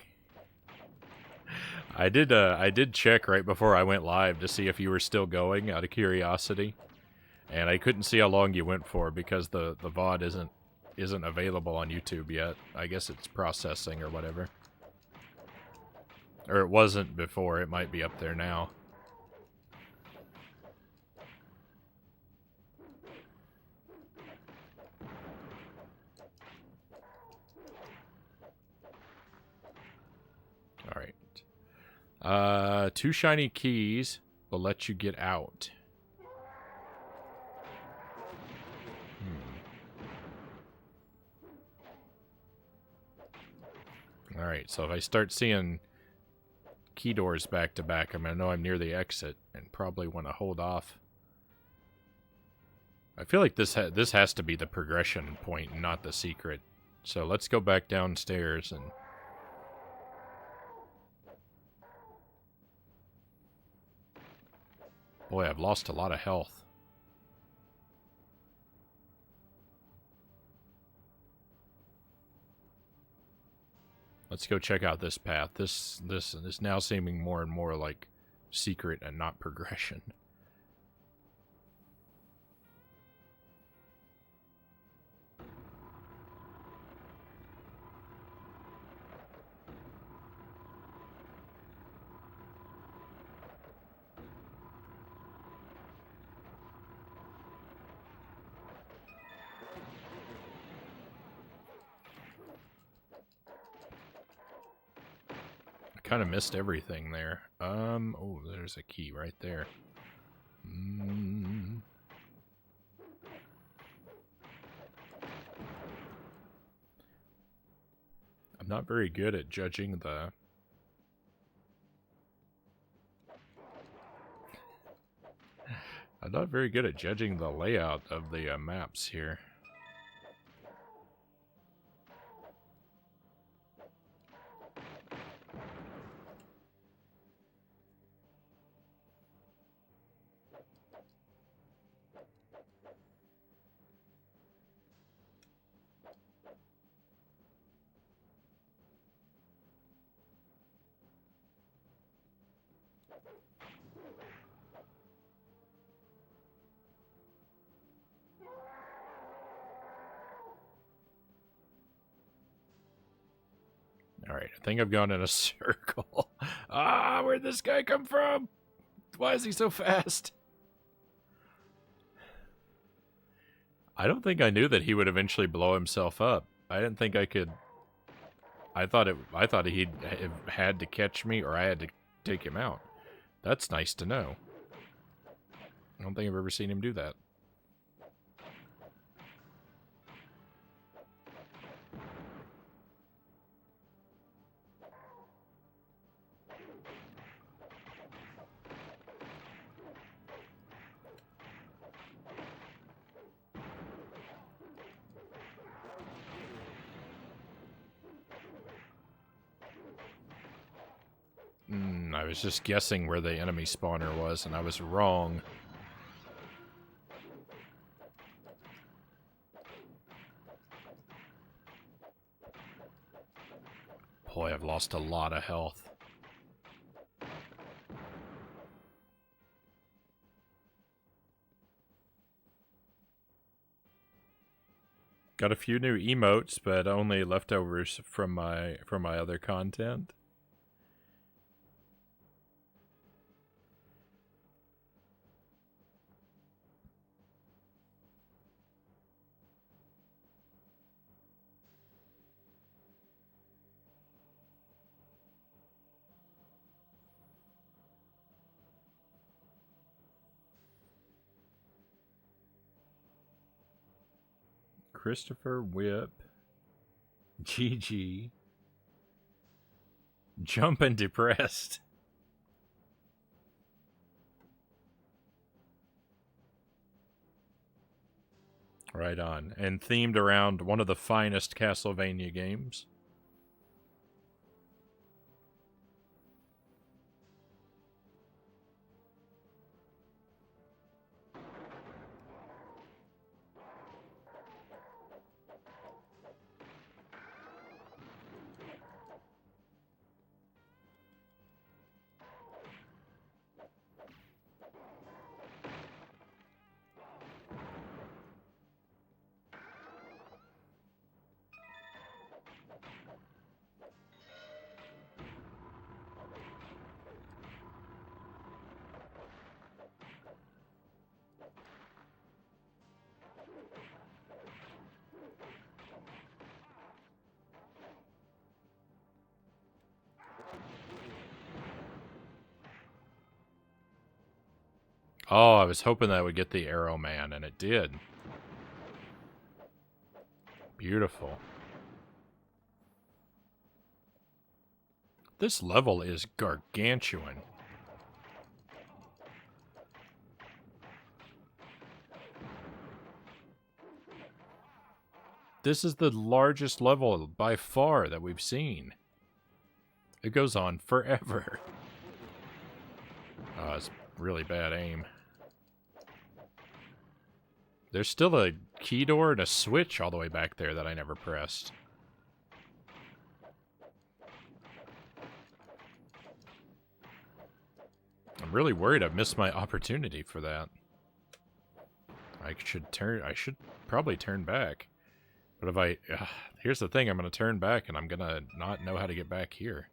I did check right before I went live to see if you were still going out of curiosity, and I couldn't see how long you went for because the VOD isn't available on YouTube yet. I guess it's processing or whatever. Or it wasn't before. It might be up there now. Alright. 2 shiny keys will let you get out. Alright, so if I start seeing key doors back to back, I'm going to know I'm near the exit and probably want to hold off. I feel like this has to be the progression point, not the secret. So let's go back downstairs and... Boy, I've lost a lot of health. Let's go check out this path. This is now seeming more and more like secret and not progression. Kind of missed everything there. Oh, there's a key right there. I'm not very good at judging the... I'm not very good at judging the layout of the maps here. Alright, I think I've gone in a circle. Ah, where'd this guy come from? Why is he so fast? I don't think I knew that he would eventually blow himself up. I didn't think I could... I thought he'd had to catch me or I had to take him out. That's nice to know. I don't think I've ever seen him do that. I was just guessing where the enemy spawner was, and I was wrong. Boy, I've lost a lot of health. Got a few new emotes, but only leftovers from my other content. Christopher Whip, GG, Jumpin' Depressed. Right on. And themed around one of the finest Castlevania games. Oh, I was hoping that would get the Arrow Man, and it did. Beautiful. This level is gargantuan. This is the largest level by far that we've seen. It goes on forever. Oh, it's really bad aim. There's still a key door and a switch all the way back there that I never pressed. I'm really worried I've missed my opportunity for that. I should probably turn back. But if I... here's the thing, I'm going to turn back and I'm going to not know how to get back here.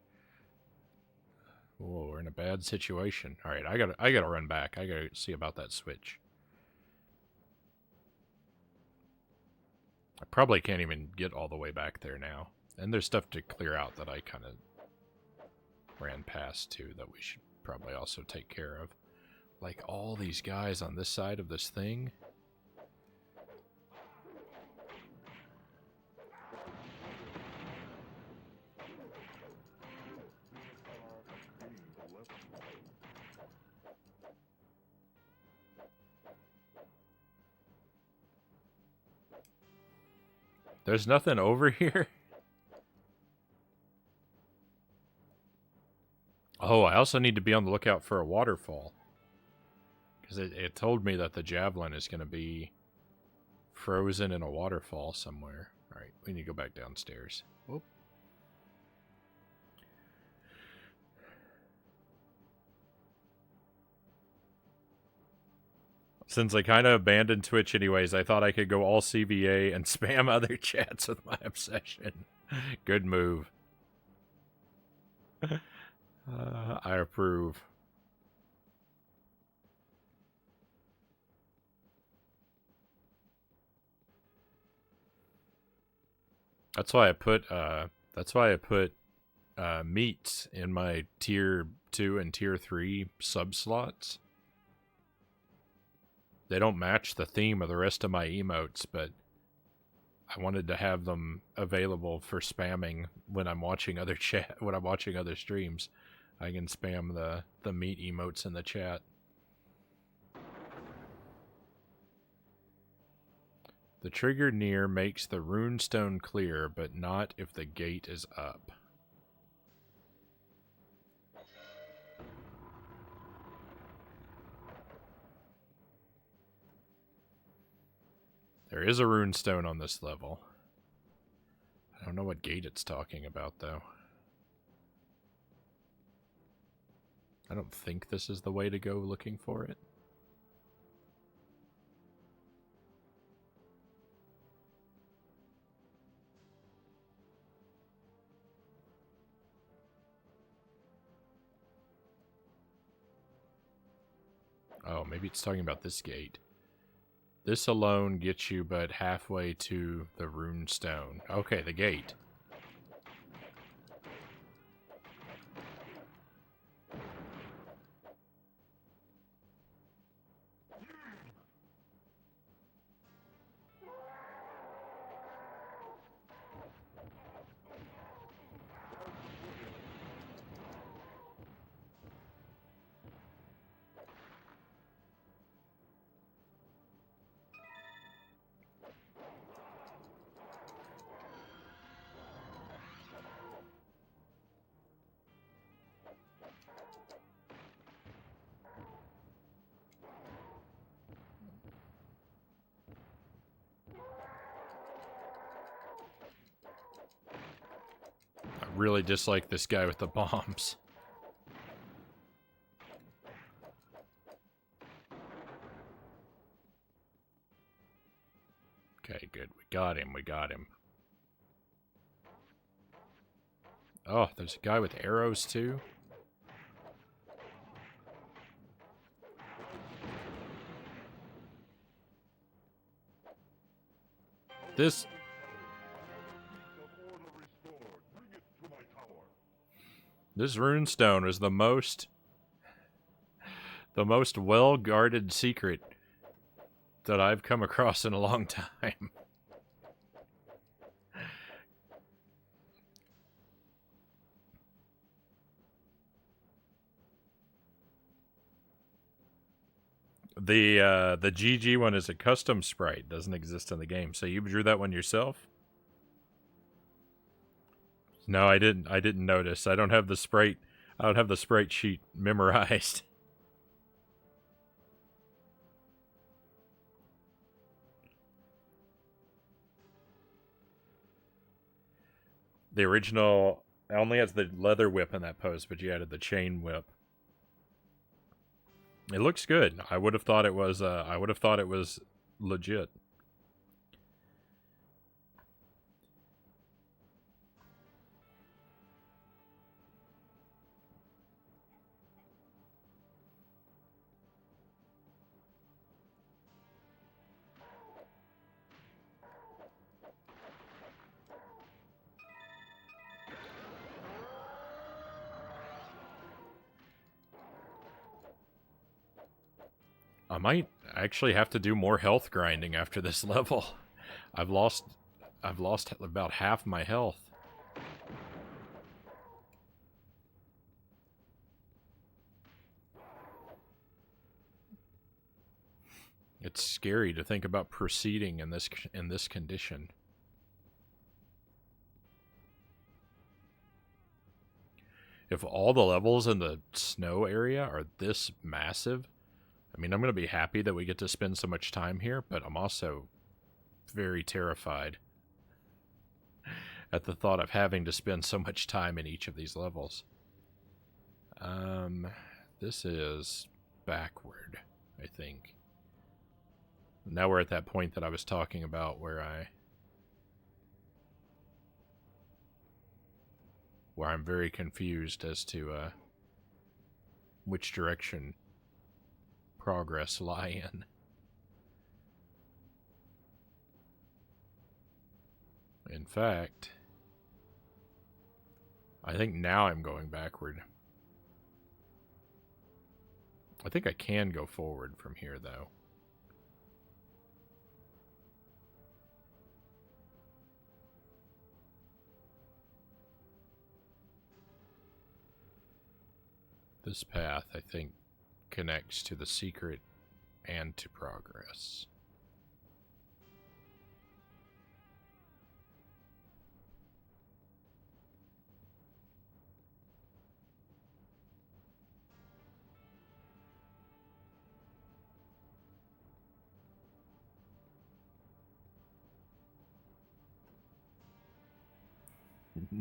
Whoa, we're in a bad situation. Alright, I gotta run back. I gotta see about that switch. I probably can't even get all the way back there now. And there's stuff to clear out that I kind of ran past too that we should probably also take care of. Like all these guys on this side of this thing. There's nothing over here. Oh, I also need to be on the lookout for a waterfall. Because it told me that the javelin is going to be frozen in a waterfall somewhere. Alright, we need to go back downstairs. Whoop. Since I kind of abandoned Twitch anyways, I thought I could go all CVA and spam other chats with my obsession. Good move. I approve. That's why I put meats in my tier 2 and tier 3 sub slots. They don't match the theme of the rest of my emotes, but I wanted to have them available for spamming when I'm watching other streams. I can spam the meat emotes in the chat. The trigger near makes the Rune Stone clear, but not if the gate is up. There is a Rune Stone on this level. I don't know what gate it's talking about, though. I don't think this is the way to go looking for it. Oh, maybe it's talking about this gate. This alone gets you but halfway to the Rune Stone. Okay, the gate. Really dislike this guy with the bombs. Okay, good. We got him. Oh, there's a guy with arrows too. This Rune Stone is the most The most well-guarded secret that I've come across in a long time. The GG one is a custom sprite, doesn't exist in the game. So you drew that one yourself? No, I didn't notice. I don't have the sprite sheet memorized. The original only has the leather whip in that pose, but you added the chain whip. It looks good. I would have thought it was legit. I might actually have to do more health grinding after this level. I've lost about half my health. It's scary to think about proceeding in this condition. If all the levels in the snow area are this massive, I mean, I'm going to be happy that we get to spend so much time here, but I'm also very terrified at the thought of having to spend so much time in each of these levels. This is backward, I think. Now we're at that point that I was talking about where I'm very confused as to which direction progress lie in. In fact, I think now I'm going backward. I think I can go forward from here, though. This path, I think, connects to the secret and to progress.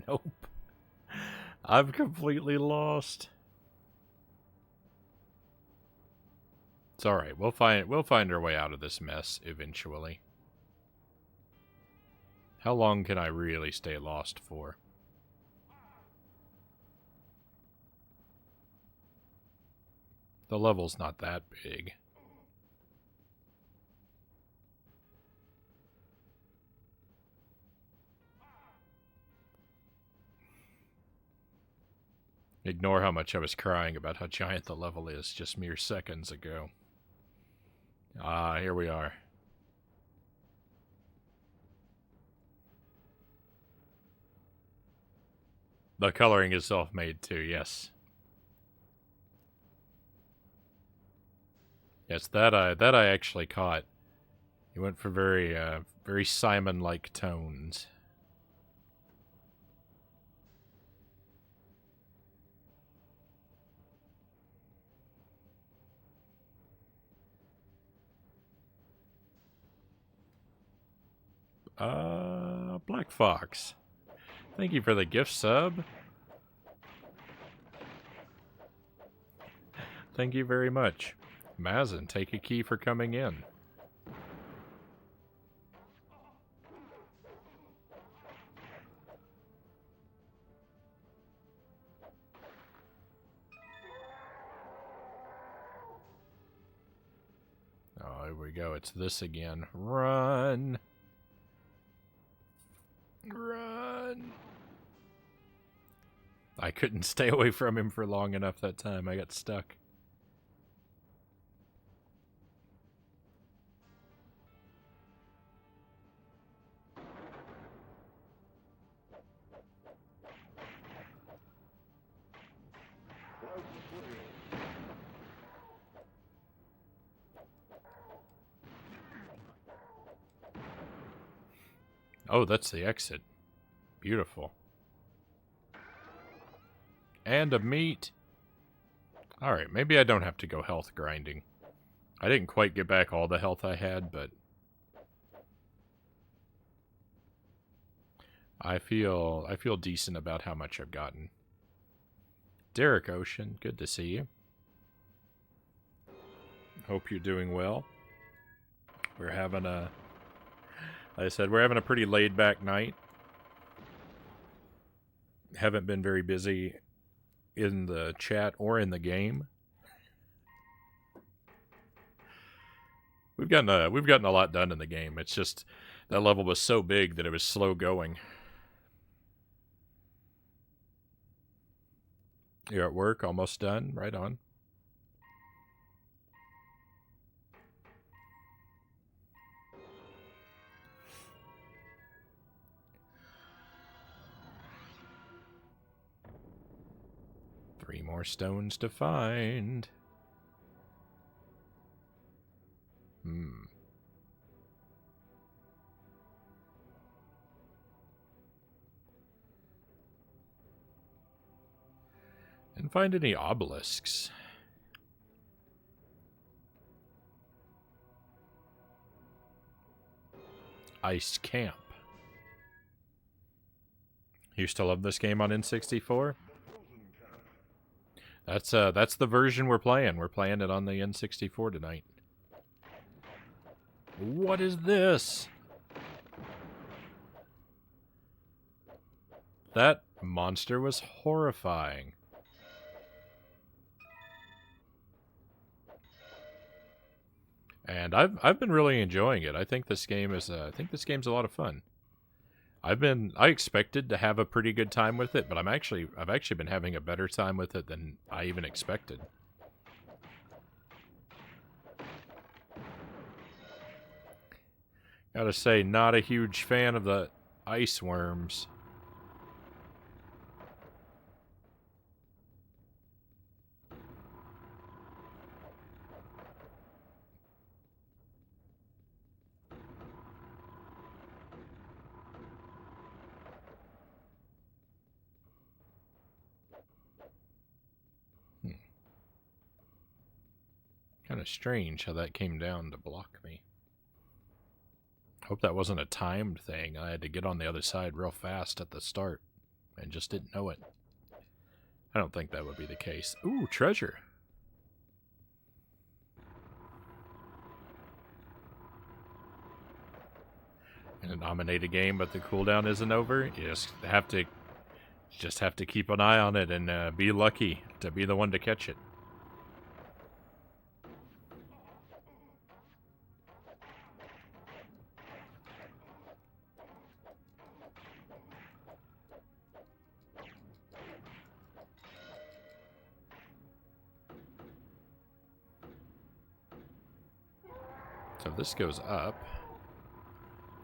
Nope. I'm completely lost. It's all right. We'll find our way out of this mess eventually. How long can I really stay lost for? The level's not that big. Ignore how much I was crying about how giant the level is just mere seconds ago. Ah, here we are. The coloring is self-made too, yes. Yes, that I actually caught. He went for very Simon-like tones. Black Fox. Thank you for the gift sub. Thank you very much. Mazin, take a key for coming in. Oh, here we go. It's this again. Run! Run! I couldn't stay away from him for long enough that time. I got stuck. Oh, that's the exit. Beautiful. And a meat. Alright, maybe I don't have to go health grinding. I didn't quite get back all the health I had, but I feel decent about how much I've gotten. Derek Ocean, good to see you. Hope you're doing well. We're having a, like I said, we're having a pretty laid-back night. Haven't been very busy in the chat or in the game. We've gotten a lot done in the game. It's just that level was so big that it was slow going. You're at work, almost done. Right on. Three more stones to find. Didn't find any obelisks. Ice Camp. Used to love this game on N64. That's the version we're playing. We're playing it on the N64 tonight. What is this? That monster was horrifying. And I've been really enjoying it. I think this game is this game's a lot of fun. I expected to have a pretty good time with it, but I've actually been having a better time with it than I even expected. Gotta say, not a huge fan of the ice worms. Kind of strange how that came down to block me. Hope that wasn't a timed thing. I had to get on the other side real fast at the start and just didn't know it. I don't think that would be the case. Ooh, treasure. In a nominated game, but the cooldown isn't over. You just have to keep an eye on it and be lucky to be the one to catch it. So this goes up.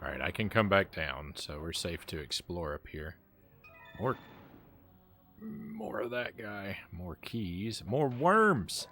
Alright, I can come back down, so we're safe to explore up here. More of that guy. More keys. More worms!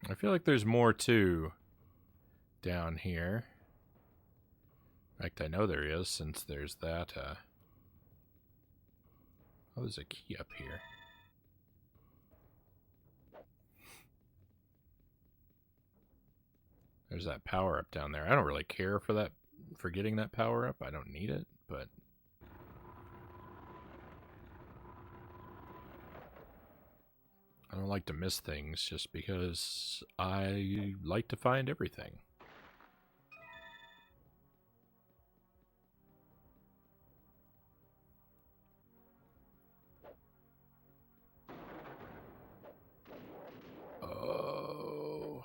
I feel like there's more too down here. In fact, I know there is, since there's that Oh, there's a key up here. There's that power up down there. I don't really care for that, for getting that power up. I don't need it, but I don't like to miss things just because I like to find everything. Oh.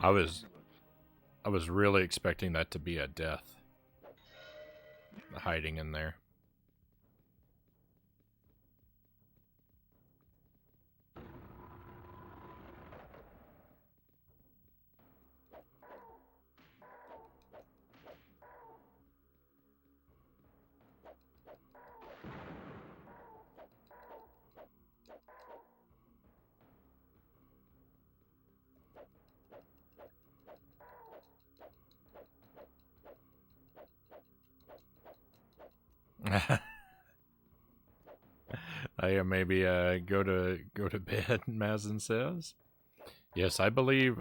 I was really expecting that to be a death hiding in there. I maybe go to bed, Mazin says. Yes, I believe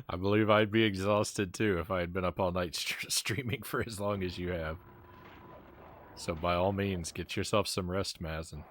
I believe I'd be exhausted too if I had been up all night streaming for as long as you have. So by all means, get yourself some rest, Mazin.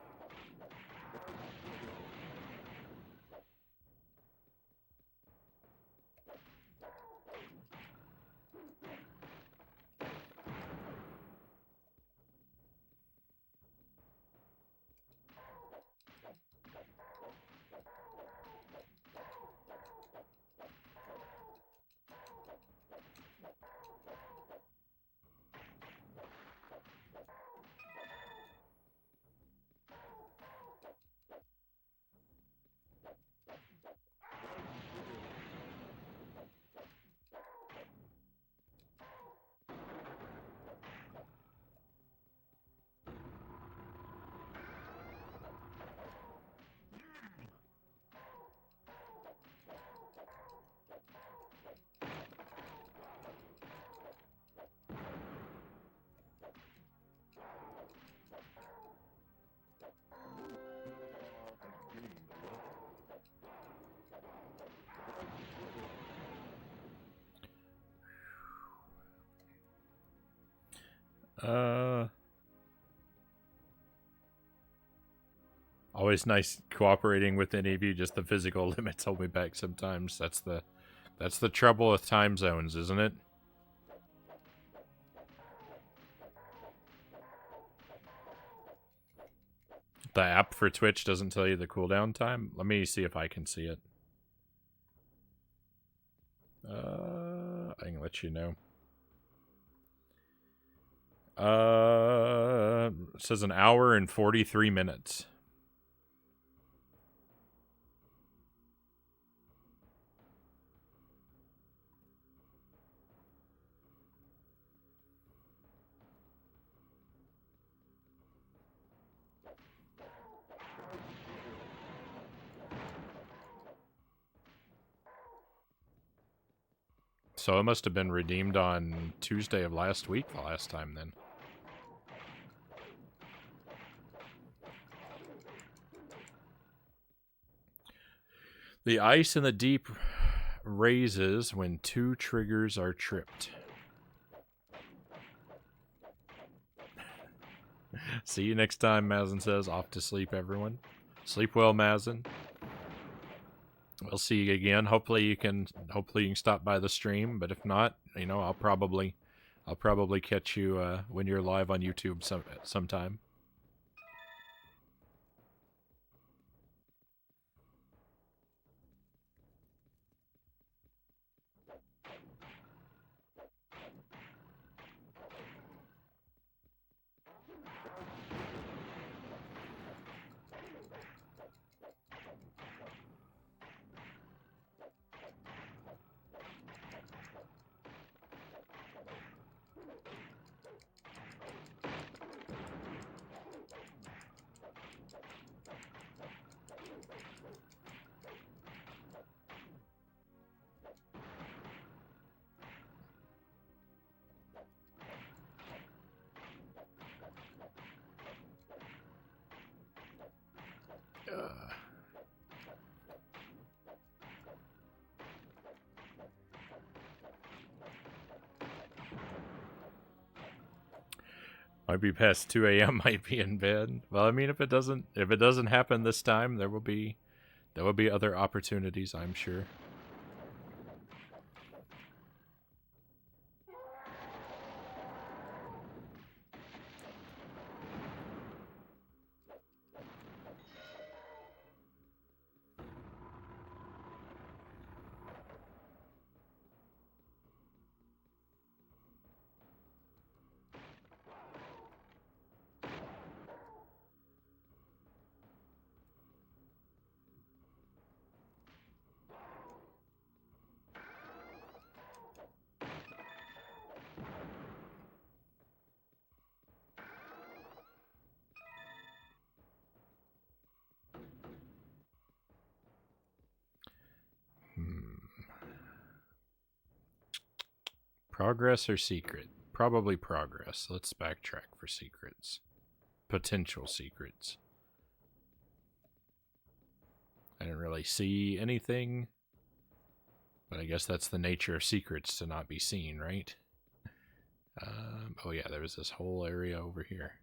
Always nice cooperating with any of you. Just the physical limits hold me back sometimes. That's the trouble with time zones, isn't it? The app for Twitch doesn't tell you the cooldown time. Let me see if I can see it. I can let you know. It says 1 hour and 43 minutes. So it must have been redeemed on Tuesday of last week, the last time then. The ice in the deep raises when 2 triggers are tripped. See you next time, Mazin says. Off to sleep, everyone. Sleep well, Mazin. We'll see you again. Hopefully you can stop by the stream, but if not, you know, I'll probably catch you when you're live on YouTube sometime. Might be past 2 a.m. Might be in bed. Well, I mean, if it doesn't happen this time, there will be other opportunities, I'm sure. Progress or secret? Probably progress. Let's backtrack for secrets. Potential secrets. I didn't really see anything, but I guess that's the nature of secrets, to not be seen, right? Oh yeah, there was this whole area over here.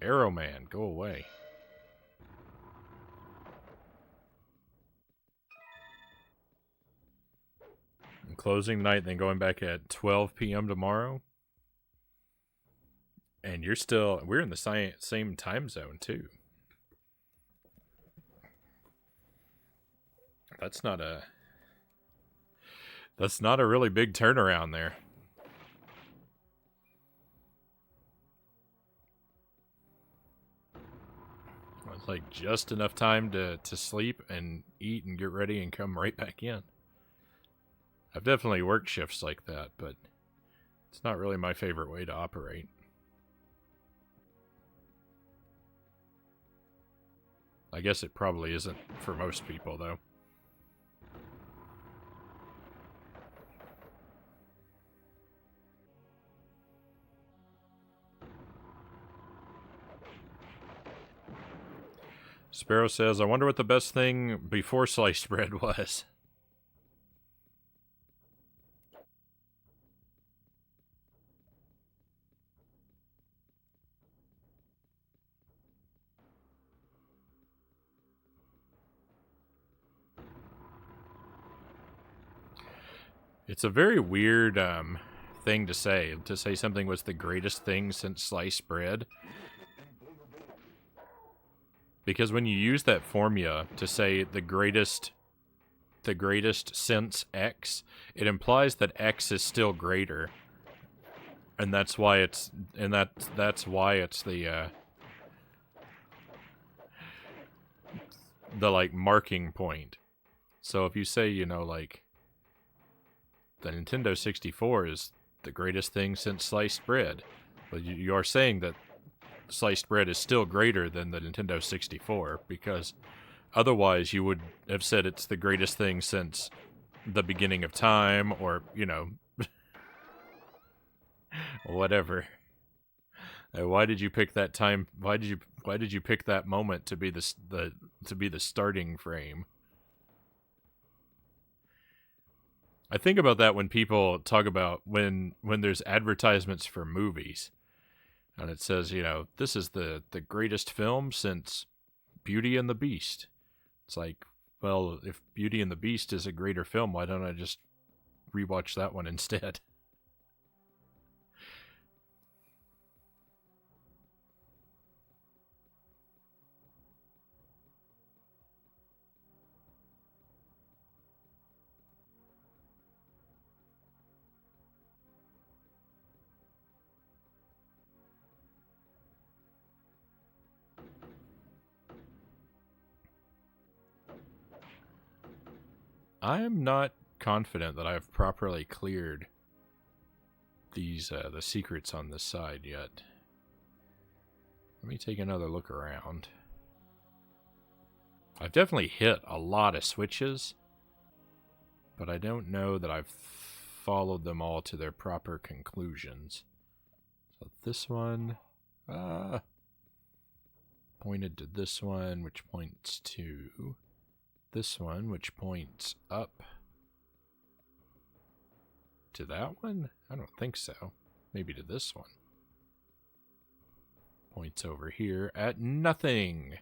Arrow Man, go away. And closing night, then going back at 12 p.m. tomorrow. And we're in the same time zone, too. That's not a really big turnaround there. It's like just enough time to sleep and eat and get ready and come right back in. I've definitely worked shifts like that, but it's not really my favorite way to operate. I guess it probably isn't for most people, though. Sparrow says, I wonder what the best thing before sliced bread was. It's a very weird thing to say something was the greatest thing since sliced bread. Because when you use that formula to say the greatest since X, it implies that X is still greater. And that's why it's the like marking point. So if you say, you know, like the Nintendo 64 is the greatest thing since sliced bread, but you are saying that sliced bread is still greater than the Nintendo 64, because otherwise you would have said it's the greatest thing since the beginning of time, or, you know, whatever. Why did you pick that time? Why did you pick that moment to be the starting frame? I think about that when people talk about when there's advertisements for movies, and it says, you know, this is the greatest film since Beauty and the Beast. It's like, well, if Beauty and the Beast is a greater film, why don't I just rewatch that one instead? I am not confident that I've properly cleared these the secrets on this side yet. Let me take another look around. I've definitely hit a lot of switches, but I don't know that I've followed them all to their proper conclusions. So this one pointed to this one, which points to this one, which points up To that one? I don't think so. Maybe to this one. Points over here at nothing.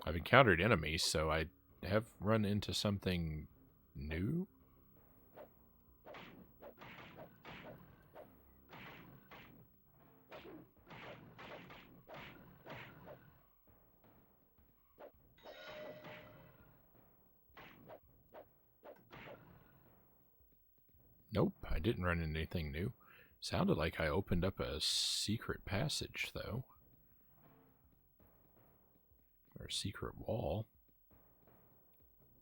I've encountered enemies, so I have run into something new. Nope, I didn't run into anything new. Sounded like I opened up a secret passage, though. Or a secret wall.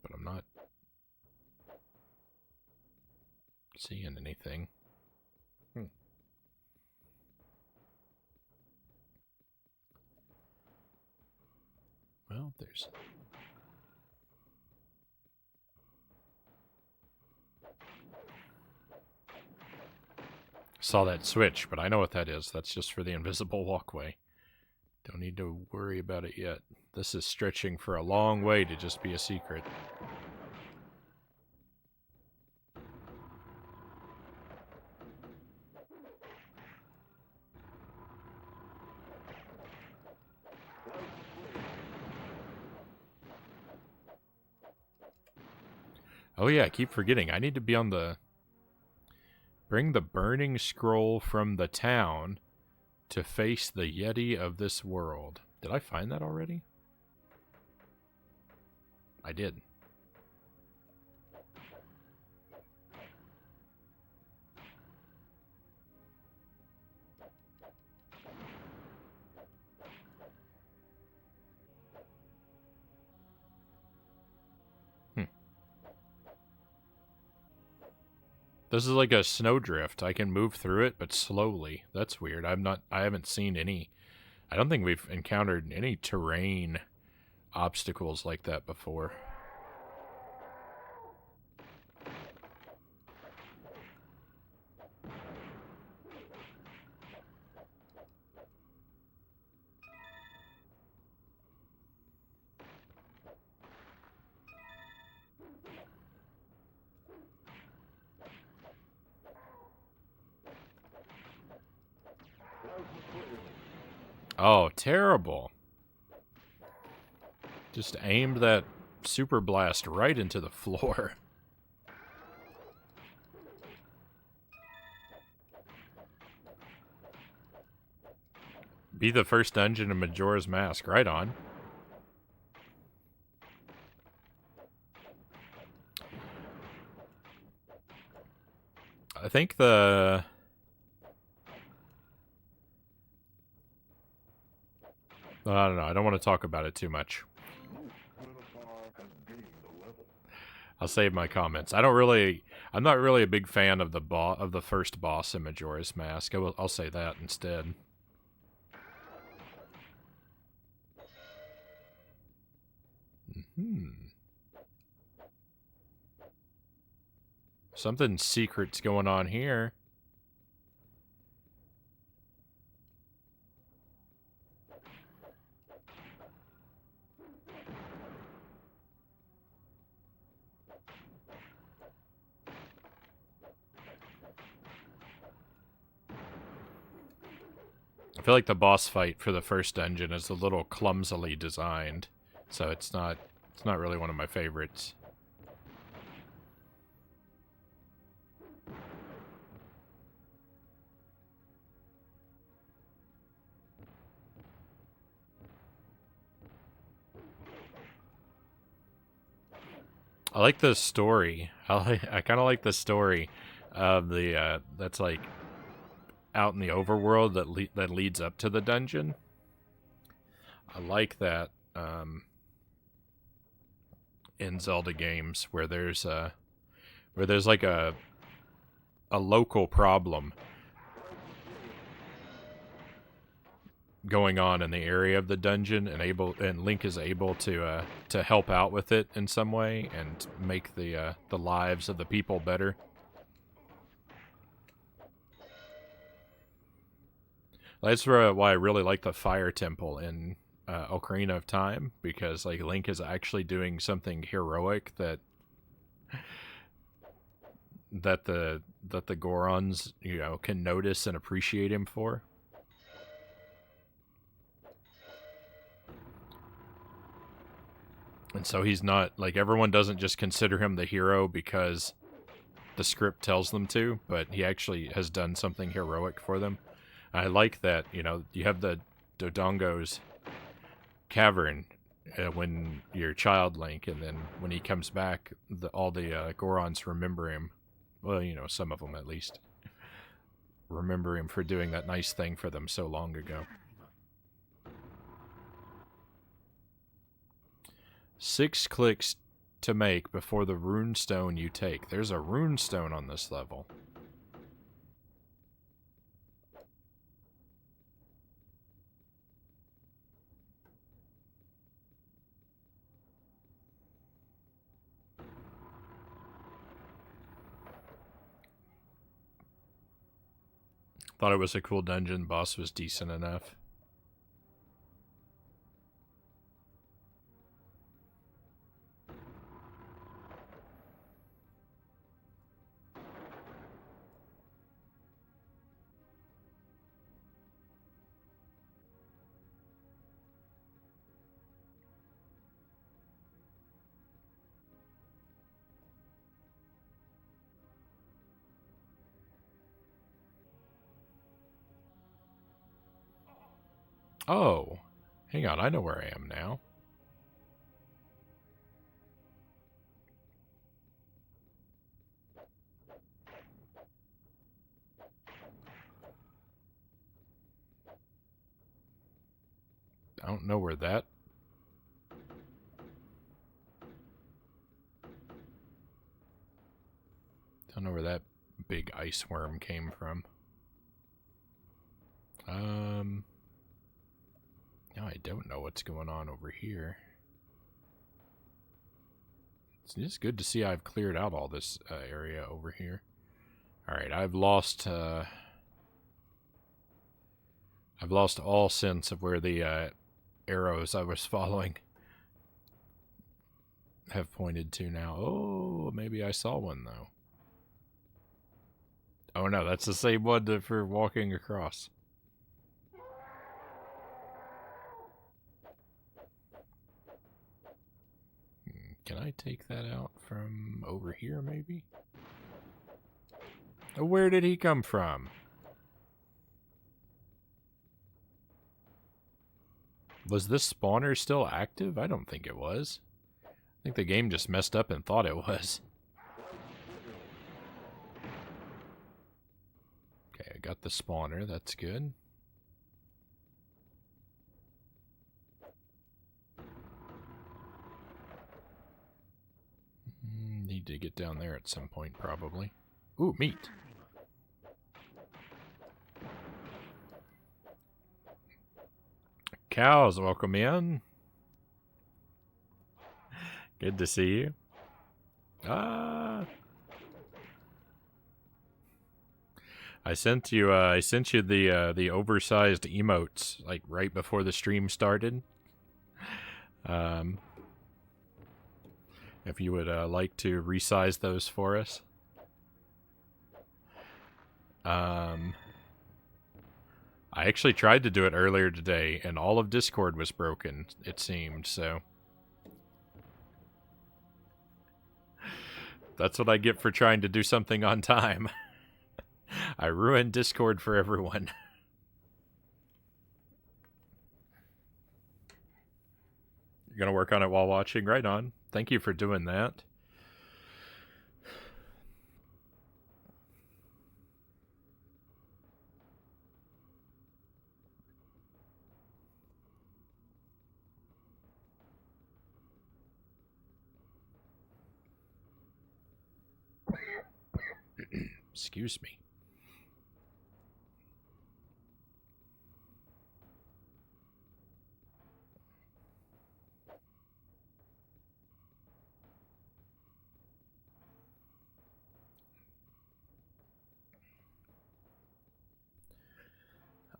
But I'm not seeing anything. Well, there's... Saw that switch, but I know what that is. That's just for the invisible walkway. Don't need to worry about it yet. This is stretching for a long way to just be a secret. Oh yeah, I keep forgetting. I need to be on the... Bring the burning scroll from the town to face the Yeti of this world. Did I find that already? I did. This is like a snowdrift. I can move through it, but slowly. That's weird. I haven't seen any. I don't think we've encountered any terrain obstacles like that before. Oh, terrible. Just aimed that super blast right into the floor. Be the first dungeon in Majora's Mask. Right on. I think the... I don't know. I don't want to talk about it too much. I'll save my comments. I'm not really a big fan of the first boss in Majora's Mask. I'll say that instead. Something secret's going on here. I feel like the boss fight for the first dungeon is a little clumsily designed, so it's not really one of my favorites. I like the story. I kind of like the story of the that's like out in the overworld that leads up to the dungeon. I like that in Zelda games where there's like a local problem going on in the area of the dungeon, and Link is able to help out with it in some way and make the lives of the people better. That's why I really like the Fire Temple in Ocarina of Time, because like Link is actually doing something heroic that that the Gorons, you know, can notice and appreciate him for. And so he's not, like, everyone doesn't just consider him the hero because the script tells them to, but he actually has done something heroic for them. I like that, you know, you have the Dodongo's cavern when you're Child Link, and then when he comes back, all the Gorons remember him. Well, you know, some of them at least. Remember him for doing that nice thing for them so long ago. 6 clicks to make before the Rune Stone you take. There's a Rune Stone on this level. Thought it was a cool dungeon. Boss was decent enough. Oh, hang on. I know where I am now. I don't know where that... Don't know where that big ice worm came from. Now I don't know what's going on over here. It's just good to see I've cleared out all this area over here. Alright, I've lost all sense of where the arrows I was following have pointed to now. Oh, maybe I saw one, though. Oh no, that's the same one for walking across. Can I take that out from over here, maybe? Where did he come from? Was this spawner still active? I don't think it was. I think the game just messed up and thought it was. Okay, I got the spawner. That's good. Need to get down there at some point, probably. Ooh, meat. Cows, welcome in. Good to see you. I sent you the oversized emotes like right before the stream started. If you would like to resize those for us. I actually tried to do it earlier today, and all of Discord was broken, it seemed, so... That's what I get for trying to do something on time. I ruined Discord for everyone. You're gonna work on it while watching? Right on. Thank you for doing that. Excuse me.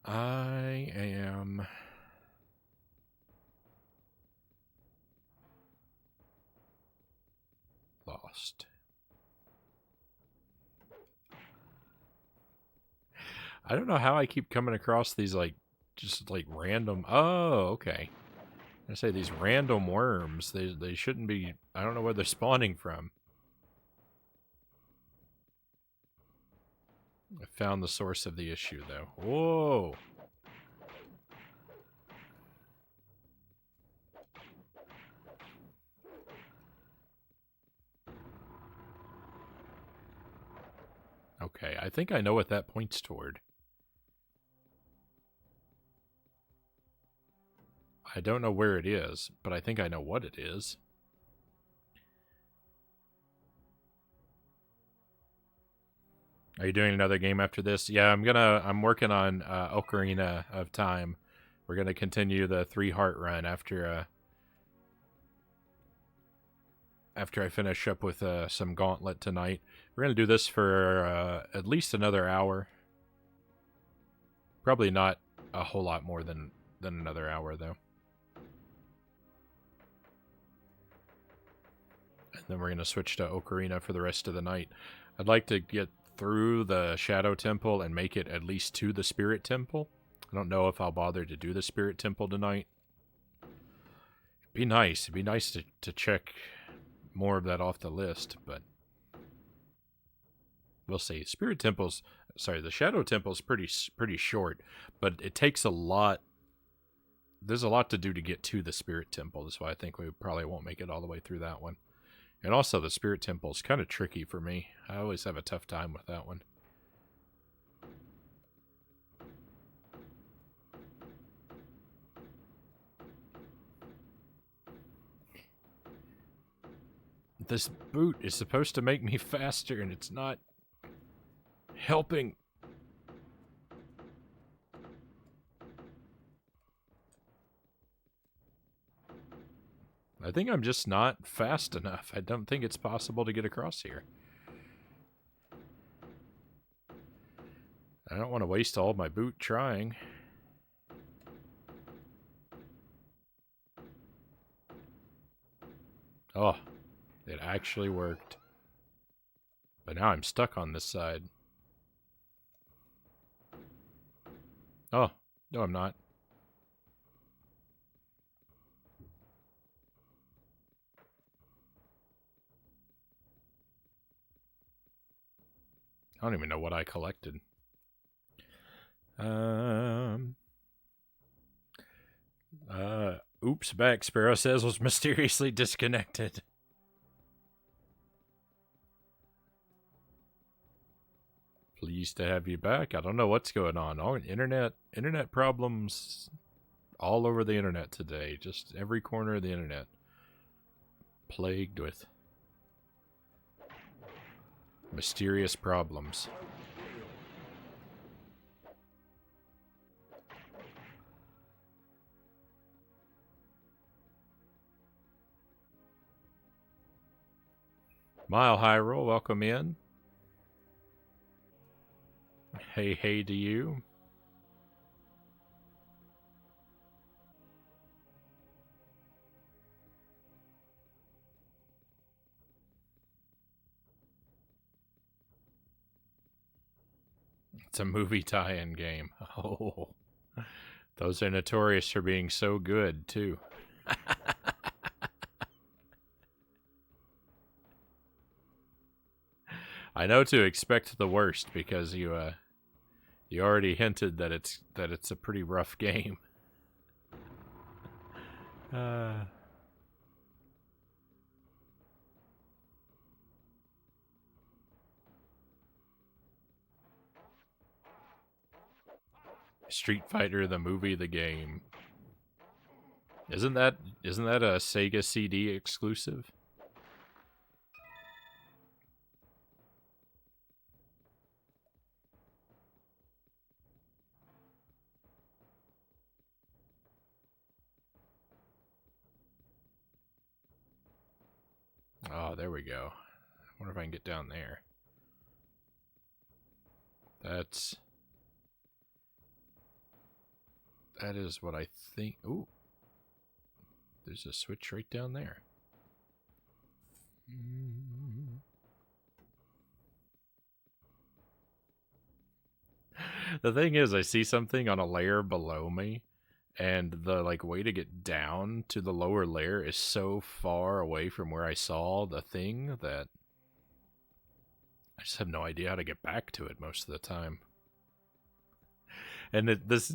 I am lost. I don't know how I keep coming across these, like, just, like, random... Oh, okay. I say these random worms. They shouldn't be... I don't know where they're spawning from. I found the source of the issue, though. Whoa! Okay, I think I know what that points toward. I don't know where it is, but I think I know what it is. Are you doing another game after this? Yeah, I'm working on Ocarina of Time. We're gonna continue the 3-heart run after I finish up with some Gauntlet tonight. We're gonna do this for at least another hour. Probably not a whole lot more than another hour, though. And then we're gonna switch to Ocarina for the rest of the night. I'd like to get through the Shadow Temple and make it at least to the Spirit Temple. I don't know if I'll bother to do the Spirit Temple tonight. It'd be nice. It'd be nice to check more of that off the list, but we'll see. The Shadow Temple's pretty short, but it takes a lot. There's a lot to do to get to the Spirit Temple. That's why I think we probably won't make it all the way through that one. And also, the Spirit Temple is kind of tricky for me. I always have a tough time with that one. This boot is supposed to make me faster, and it's not helping. I think I'm just not fast enough. I don't think it's possible to get across here. I don't want to waste all my boot trying. Oh, it actually worked. But now I'm stuck on this side. Oh, no I'm not. I don't even know what I collected. Oops, back, Sparrow says, was mysteriously disconnected. Pleased to have you back. I don't know what's going on. Oh, internet problems all over the internet today. Just every corner of the internet. Plagued with mysterious problems. Mile High Roll, welcome in. Hey to you. It's a movie tie-in game. Oh, those are notorious for being so good, too. I know to expect the worst because you already hinted that it's a pretty rough game. Street Fighter, the movie, the game. Isn't that a Sega CD exclusive? Oh, there we go. I wonder if I can get down there. That is what I think. Ooh. There's a switch right down there. The thing is, I see something on a layer below me, and the way to get down to the lower layer is so far away from where I saw the thing that I just have no idea how to get back to it most of the time. And this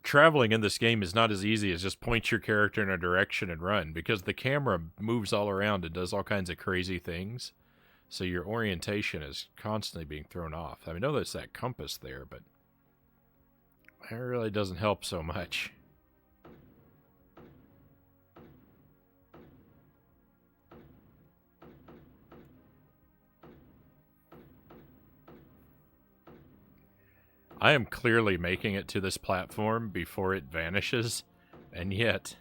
traveling in this game is not as easy as just point your character in a direction and run, because the camera moves all around and does all kinds of crazy things. So your orientation is constantly being thrown off. I know there's that compass there, but it really doesn't help so much. I am clearly making it to this platform before it vanishes, and yet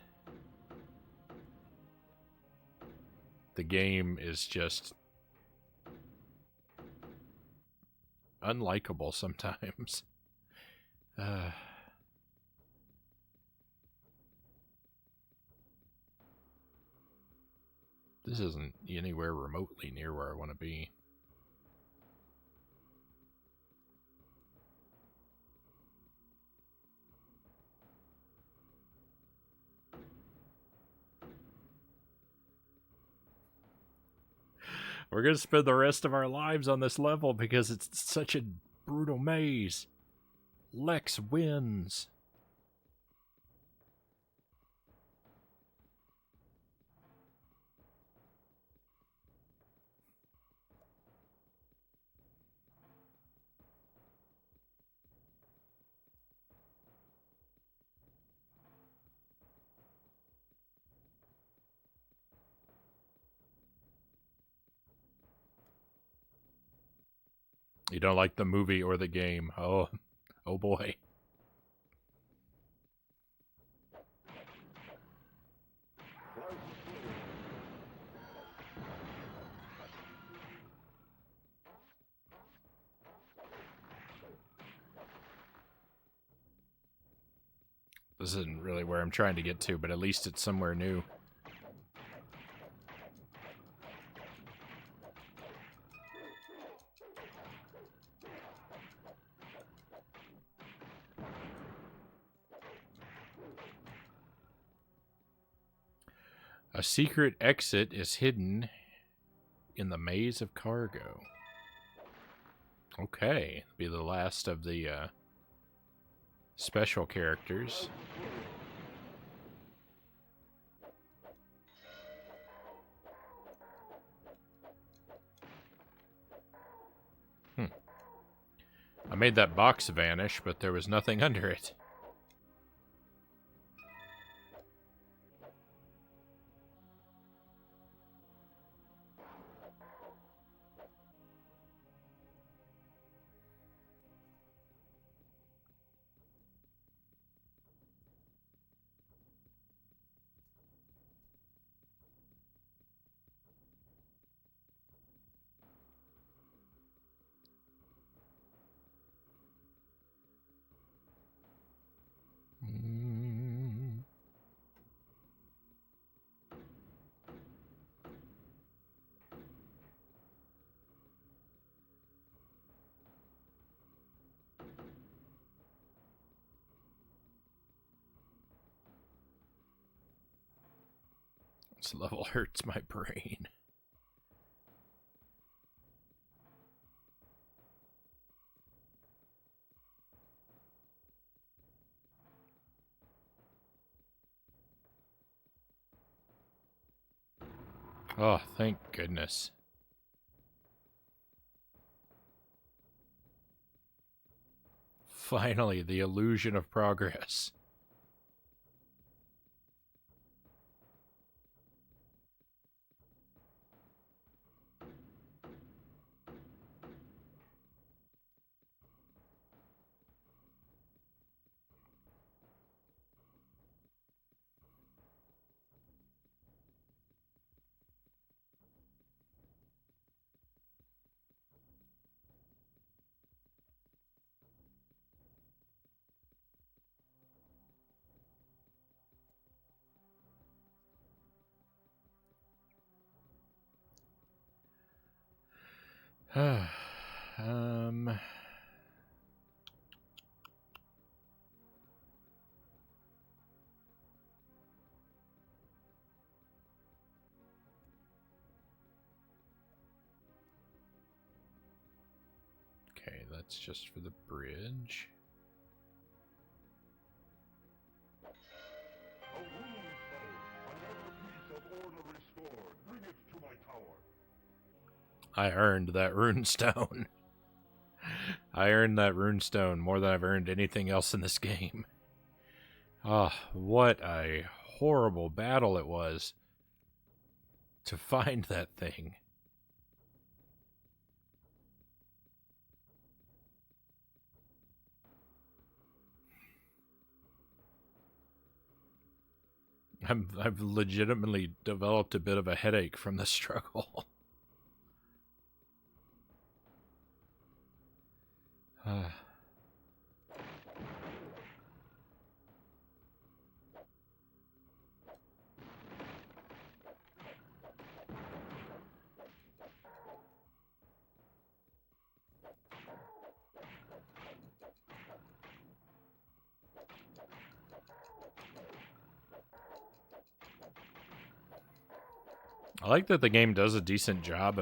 the game is just unlikable sometimes. This isn't anywhere remotely near where I want to be. We're going to spend the rest of our lives on this level because it's such a brutal maze. Lex wins. You don't like the movie or the game. Oh boy. This isn't really where I'm trying to get to, but at least it's somewhere new. A secret exit is hidden in the maze of cargo. Okay, be the last of the special characters. I made that box vanish, but there was nothing under it. This level hurts my brain. Oh, thank goodness. Finally, the illusion of progress. Um... Okay, that's just for the bridge. A Rune Stone. Another piece of order restored. Bring it to my tower. I earned that Rune Stone. I earned that Rune Stone more than I've earned anything else in this game. Ah, what a horrible battle it was to find that thing. I've legitimately developed a bit of a headache from the struggle. I like that the game does a decent job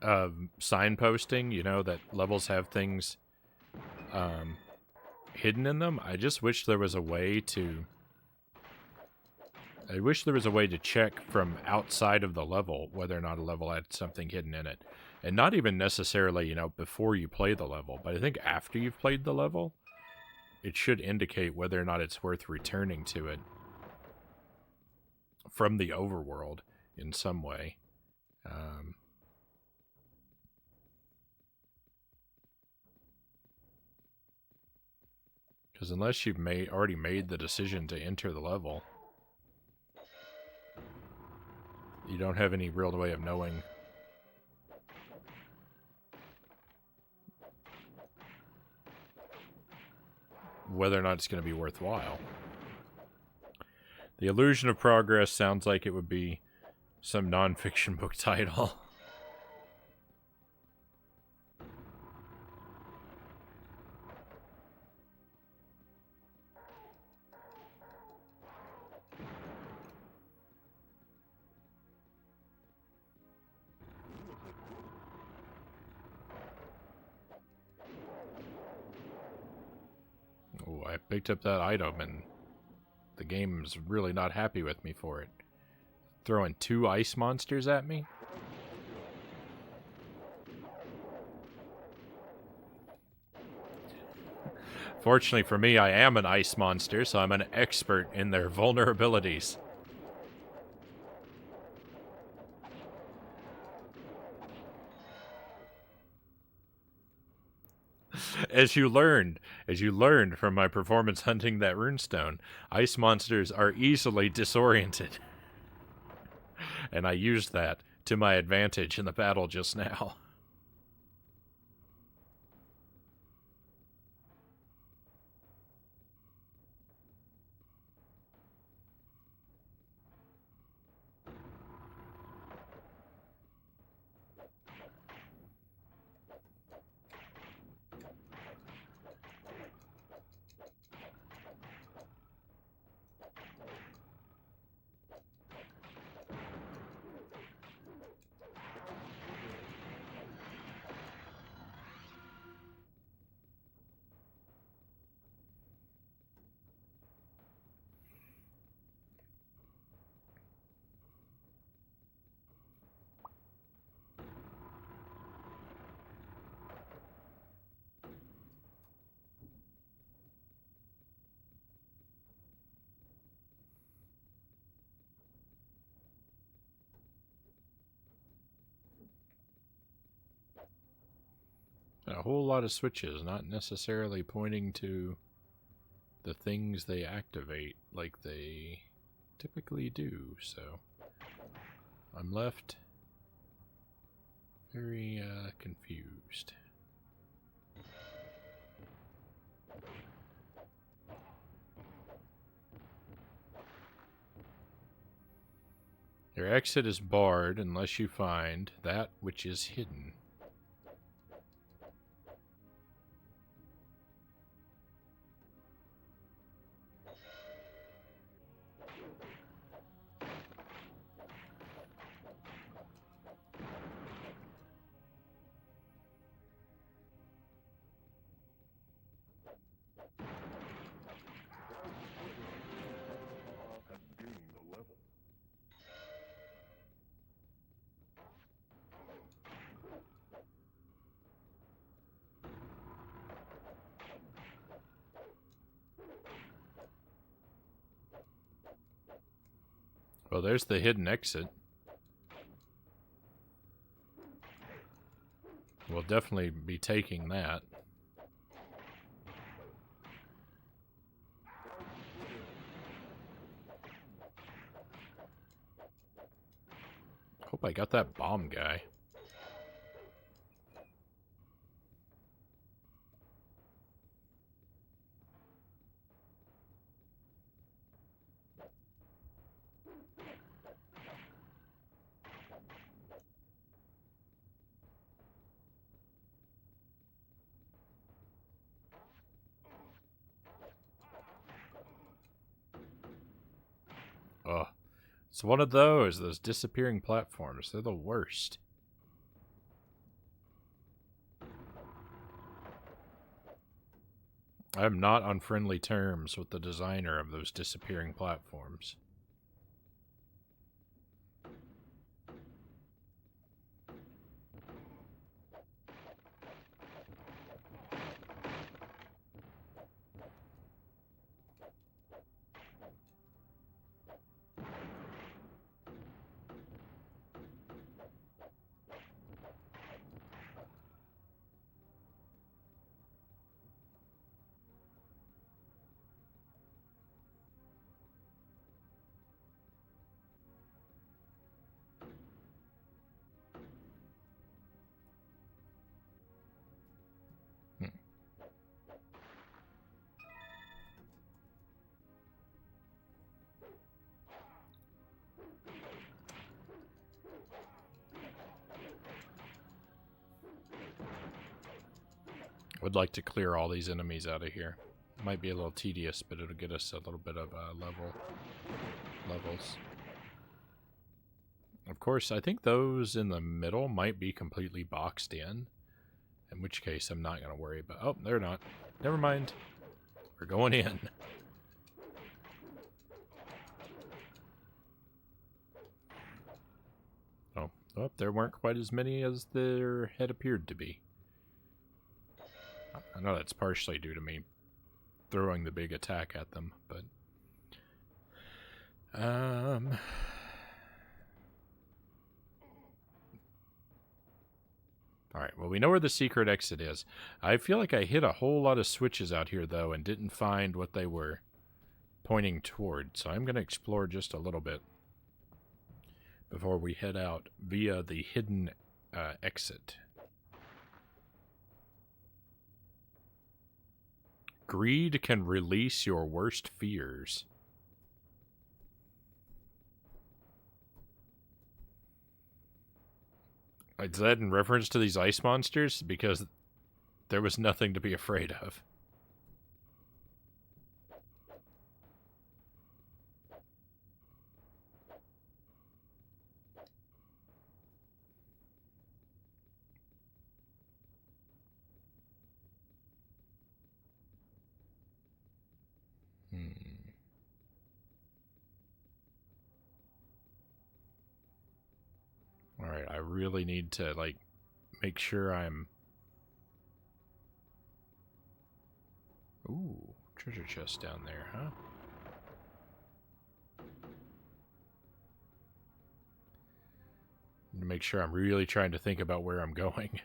of signposting, you know, that levels have things hidden in them. I just wish there was a way to... I wish there was a way to check from outside of the level whether or not a level had something hidden in it. And not even necessarily, you know, before you play the level, but I think after you've played the level, it should indicate whether or not it's worth returning to it from the overworld in some way. Because unless you've already made the decision to enter the level, you don't have any real way of knowing whether or not it's going to be worthwhile. The Illusion of Progress sounds like it would be some non-fiction book title. Oh, I picked up that item and the game's really not happy with me for it. Throwing 2 ice monsters at me? Fortunately for me, I am an ice monster, so I'm an expert in their vulnerabilities. As you learned from my performance hunting that Rune Stone, ice monsters are easily disoriented. And I used that to my advantage in the battle just now. A whole lot of switches, not necessarily pointing to the things they activate like they typically do, so I'm left very confused. Your exit is barred unless you find that which is hidden. Well, there's the hidden exit. We'll definitely be taking that. Hope I got that bomb guy. Oh, it's one of those disappearing platforms. They're the worst. I'm not on friendly terms with the designer of those disappearing platforms. Would like to clear all these enemies out of here. Might be a little tedious, but it'll get us a little bit of levels. Of course, I think those in the middle might be completely boxed in which case I'm not going to worry about... Oh, they're not. Never mind. We're going in. Oh, there weren't quite as many as there had appeared to be. I know that's partially due to me throwing the big attack at them, but... Alright, well, we know where the secret exit is. I feel like I hit a whole lot of switches out here, though, and didn't find what they were pointing toward, so I'm going to explore just a little bit before we head out via the hidden exit. Greed can release your worst fears. Is that in reference to these ice monsters? Because there was nothing to be afraid of. Alright, I really need to, like, make sure I'm... Ooh, treasure chest down there, huh? To make sure I'm really trying to think about where I'm going.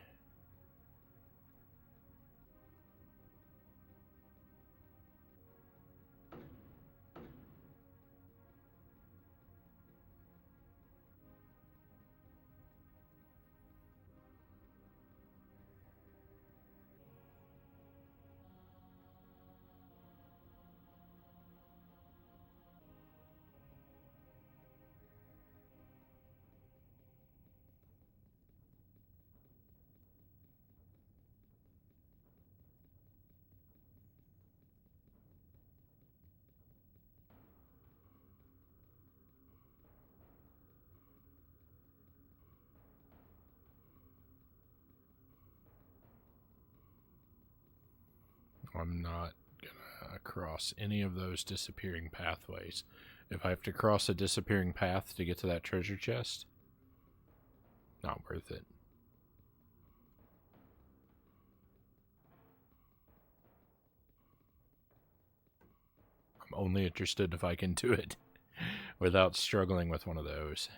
I'm not gonna cross any of those disappearing pathways. If I have to cross a disappearing path to get to that treasure chest, not worth it. I'm only interested if I can do it without struggling with one of those.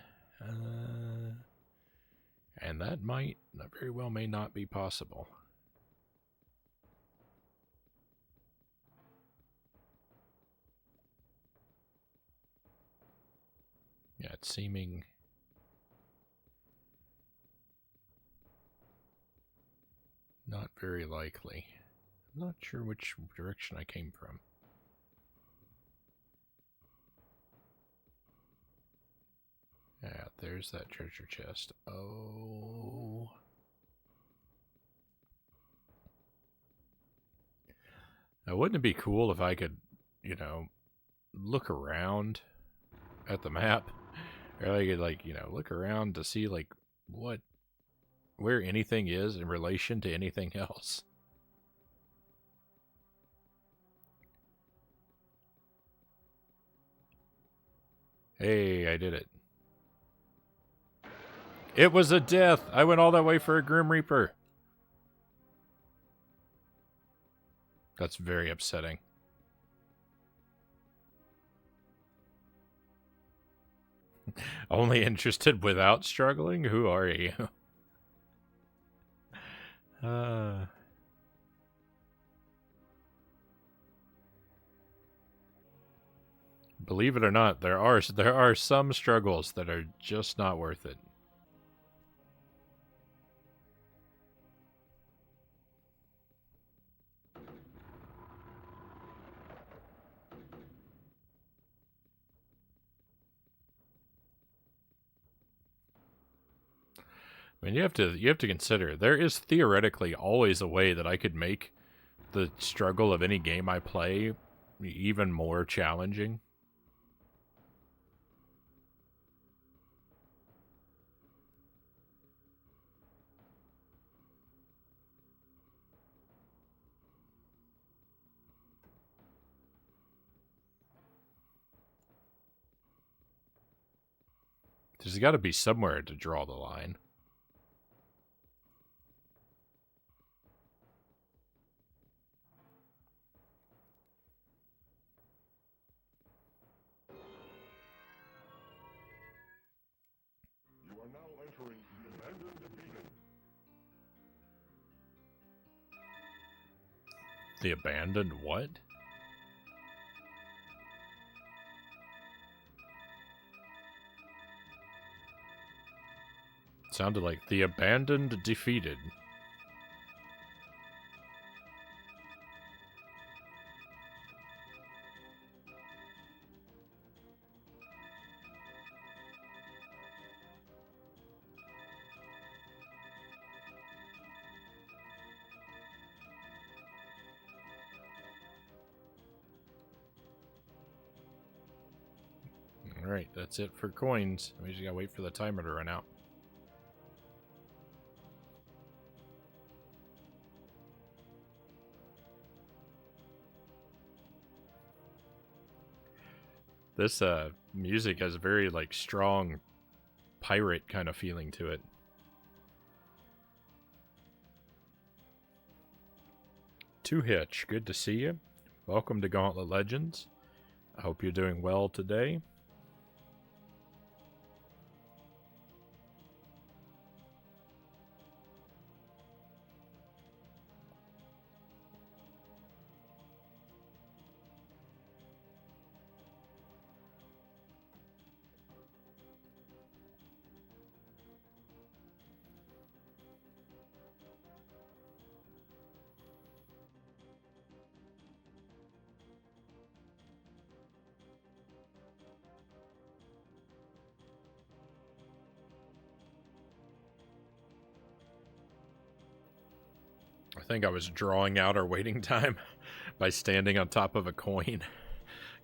And that very well may not be possible. Yeah, it's seeming not very likely. I'm not sure which direction I came from. Yeah, there's that treasure chest. Oh. Now, wouldn't it be cool if I could, you know, look around at the map? Or I could, like, you know, look around to see, like, where anything is in relation to anything else. Hey, I did it. It was a death! I went all that way for a Grim Reaper. That's very upsetting. Only interested without struggling? Who are you? Believe it or not, there are some struggles that are just not worth it. I mean, you have to consider there is theoretically always a way that I could make the struggle of any game I play even more challenging. There's got to be somewhere to draw the line. You are now entering the abandoned beacon. The abandoned what? Sounded like the abandoned defeated. Alright, that's it for coins. We just gotta wait for the timer to run out. This music has a very like strong pirate kind of feeling to it. Two Hitch, good to see you. Welcome to Gauntlet Legends. I hope you're doing well today. I think I was drawing out our waiting time by standing on top of a coin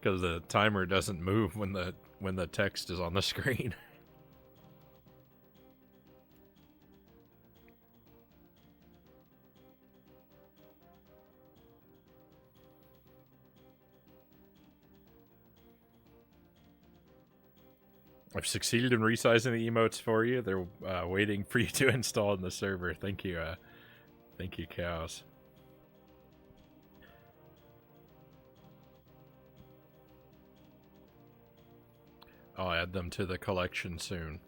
because the timer doesn't move when the text is on the screen. I've succeeded in resizing the emotes for you. They're waiting for you to install in the server. Thank you, Cows. I'll add them to the collection soon.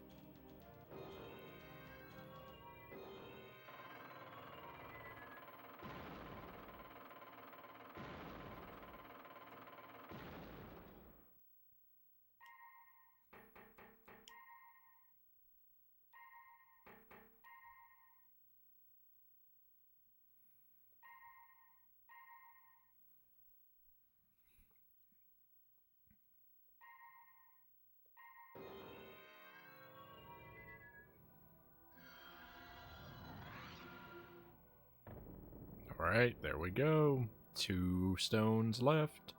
Alright, there we go. 2 stones left.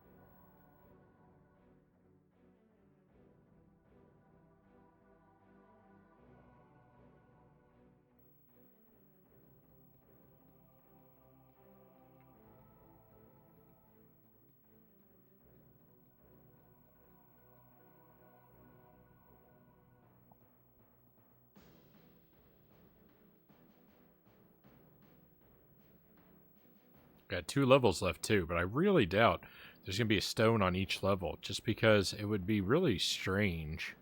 Got 2 levels left too, but I really doubt there's going to be a stone on each level, just because it would be really strange.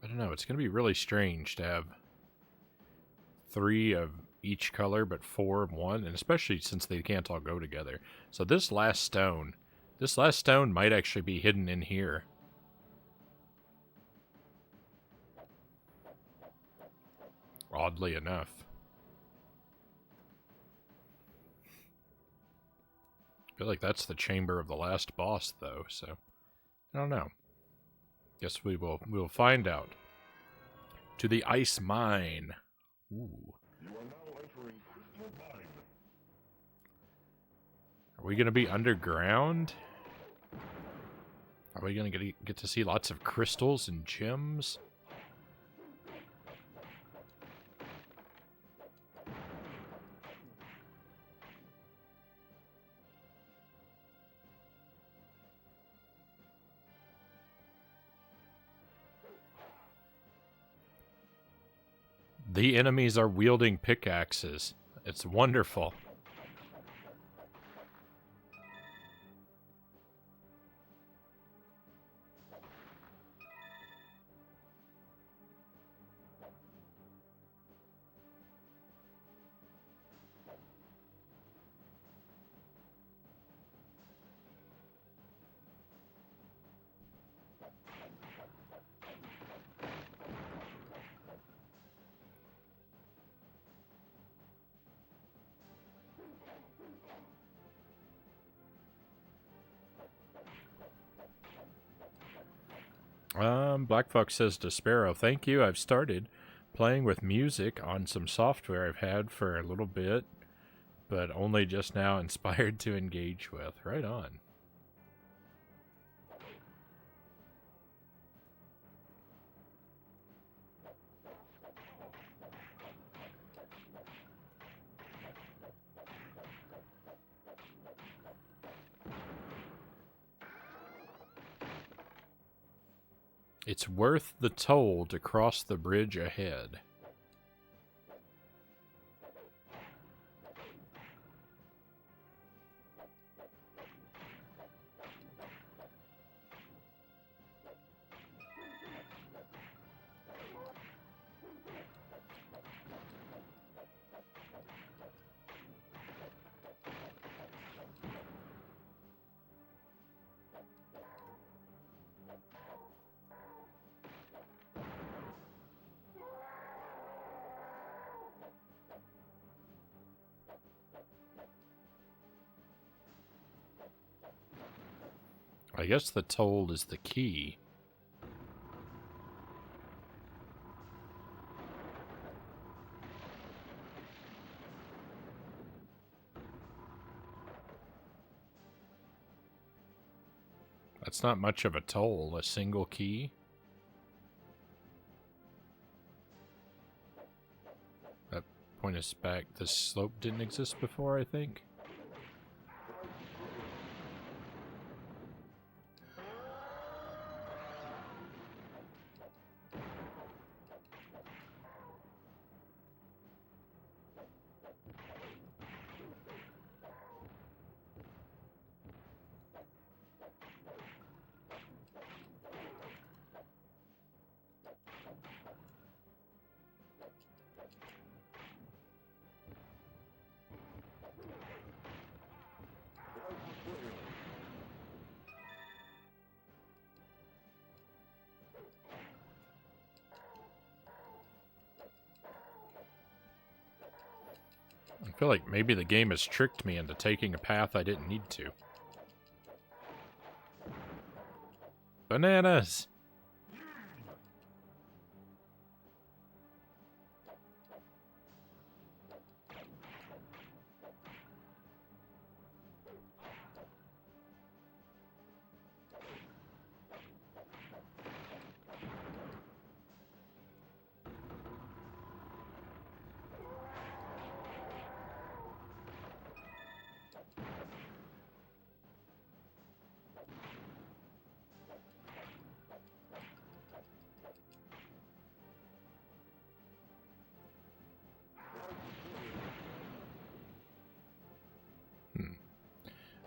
I don't know, it's going to be really strange to have 3 of each color, but 4 of one, and especially since they can't all go together. So this last stone might actually be hidden in here. Oddly enough. I feel like that's the chamber of the last boss, though, so I don't know. Guess we'll find out. To the ice mine. Ooh. You are now entering Crystal Mine. Are we gonna be underground? Are we gonna get to see lots of crystals and gems? The enemies are wielding pickaxes. It's wonderful. Black Fox says to Sparrow, thank you. I've started playing with music on some software I've had for a little bit, but only just now inspired to engage with. Right on. It's worth the toll to cross the bridge ahead. I guess the toll is the key. That's not much of a toll, a single key. That point us back. The slope didn't exist before, I think. I feel like maybe the game has tricked me into taking a path I didn't need to. Bananas!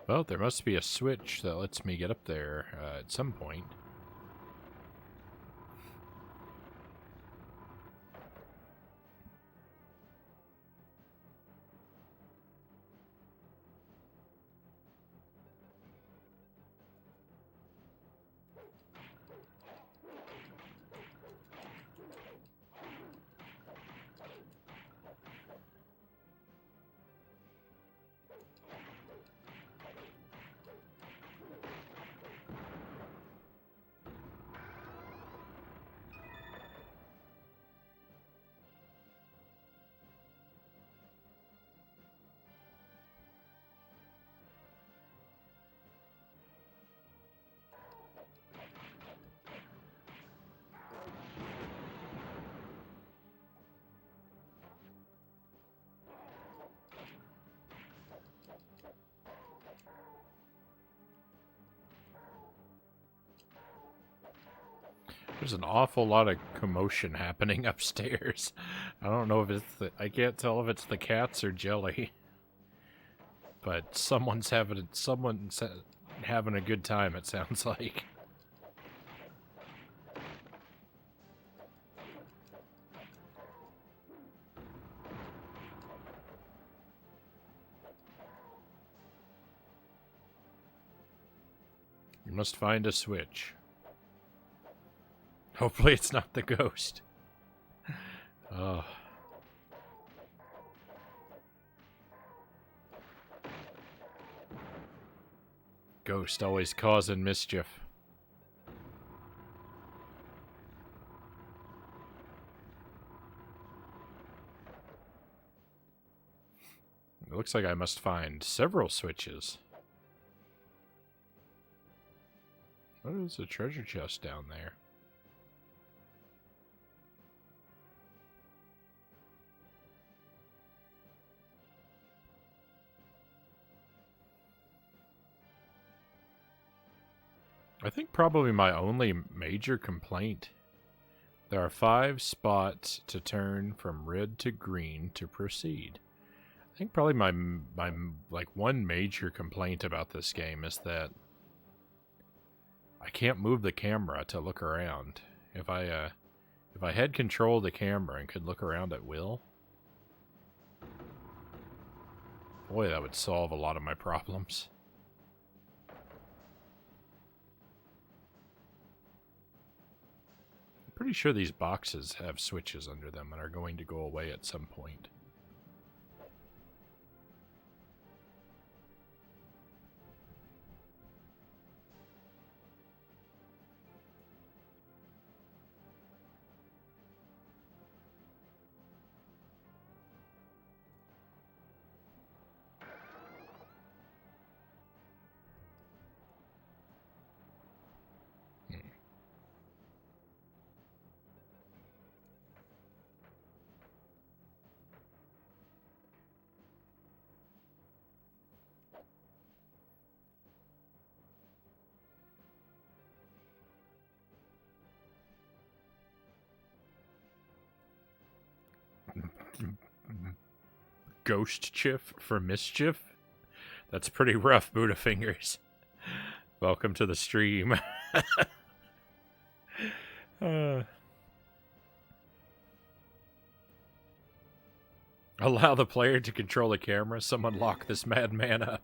Well, there must be a switch that lets me get up there at some point. There's an awful lot of commotion happening upstairs. I don't know if it's I can't tell if it's the cats or Jelly. But someone's having a good time, it sounds like. You must find a switch. Hopefully it's not the ghost. Oh. Ghost always causing mischief. It looks like I must find several switches. What is a treasure chest down there? I think probably my only major complaint. There are 5 spots to turn from red to green to proceed. I think probably my like one major complaint about this game is that I can't move the camera to look around. If I had control of the camera and could look around at will, boy, that would solve a lot of my problems. Pretty sure these boxes have switches under them and are going to go away at some point. Ghost Chiff for mischief? That's pretty rough, Buddha Fingers. Welcome to the stream. Allow the player to control the camera. Someone lock this madman up.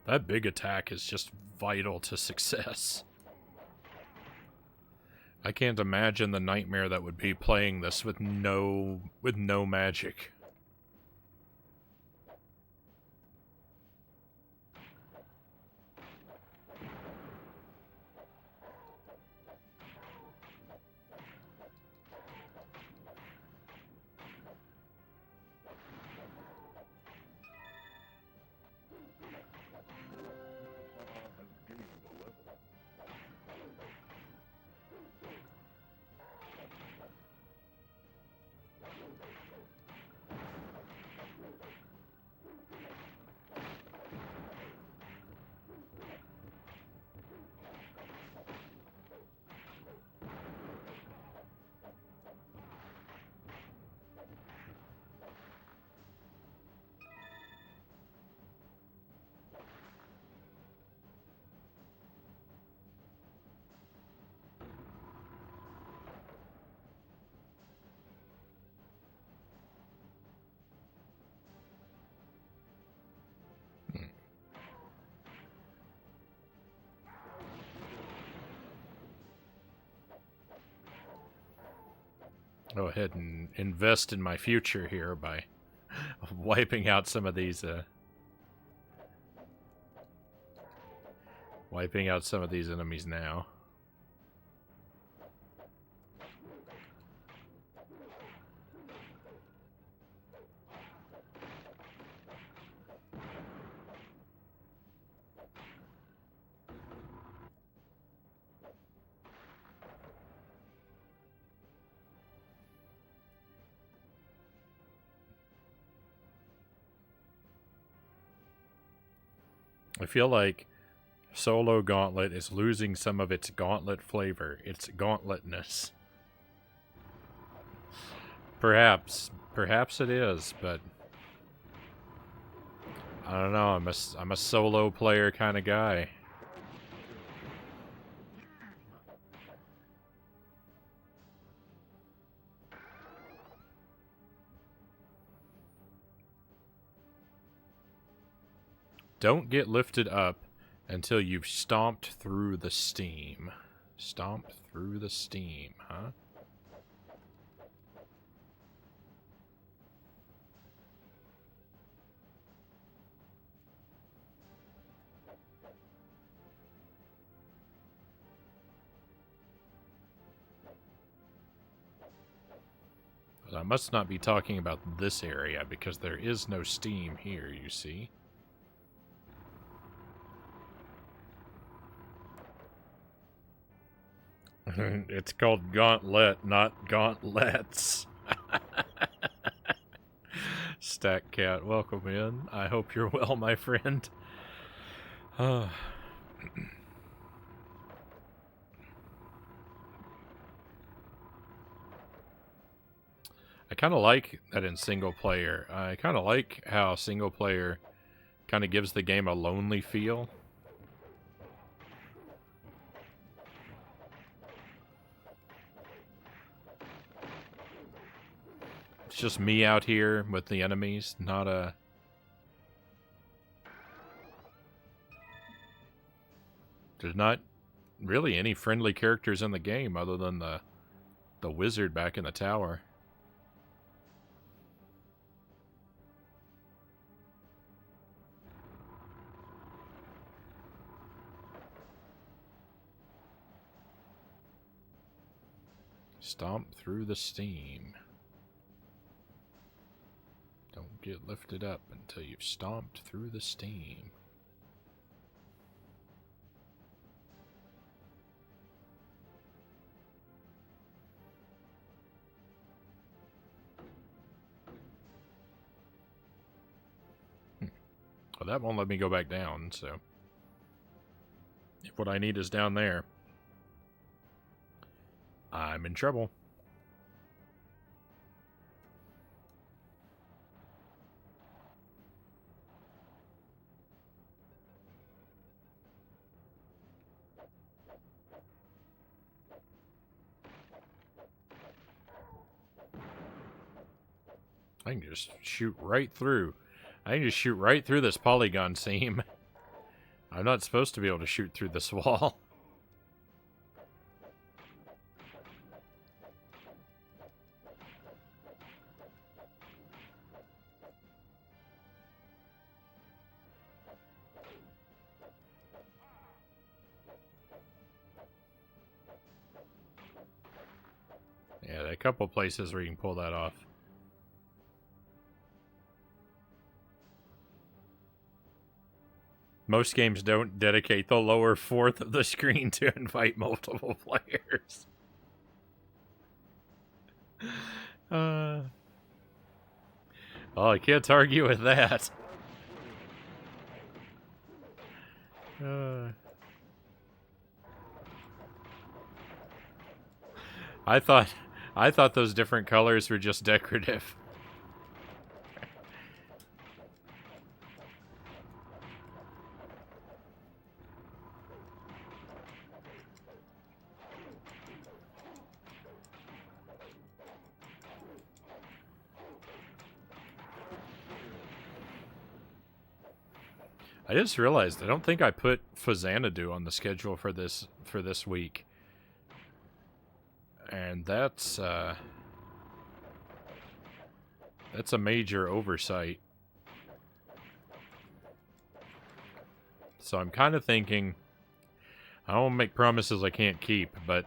That big attack is just vital to success. I can't imagine the nightmare that would be playing this with no magic. Go ahead and invest in my future here by wiping out some of these enemies now. I feel like Solo Gauntlet is losing some of its Gauntlet flavor, its gauntletness. Perhaps it is, but I don't know. I'm a solo player kind of guy. Don't get lifted up until you've stomped through the steam. Stomp through the steam, huh? But I must not be talking about this area because there is no steam here, you see. It's called Gauntlet, not Gauntlets. Stack Cat, welcome in. I hope you're well, my friend. I kind of like that in single player. I kind of like how single player kind of gives the game a lonely feel. It's just me out here with the enemies, not a... There's not really any friendly characters in the game other than the wizard back in the tower. Stomp through the steam. Don't get lifted up until you've stomped through the steam. Well, that won't let me go back down, so... If what I need is down there, I'm in trouble. I can just shoot right through. I can just shoot right through this polygon seam. I'm not supposed to be able to shoot through this wall. Yeah, there are a couple places where you can pull that off. Most games don't dedicate the lower fourth of the screen to invite multiple players. Well, I can't argue with that. I thought those different colors were just decorative. I just realized I don't think I put Xanadu on the schedule for this week. And that's a major oversight. So I'm kind of thinking, I don't want to make promises I can't keep, but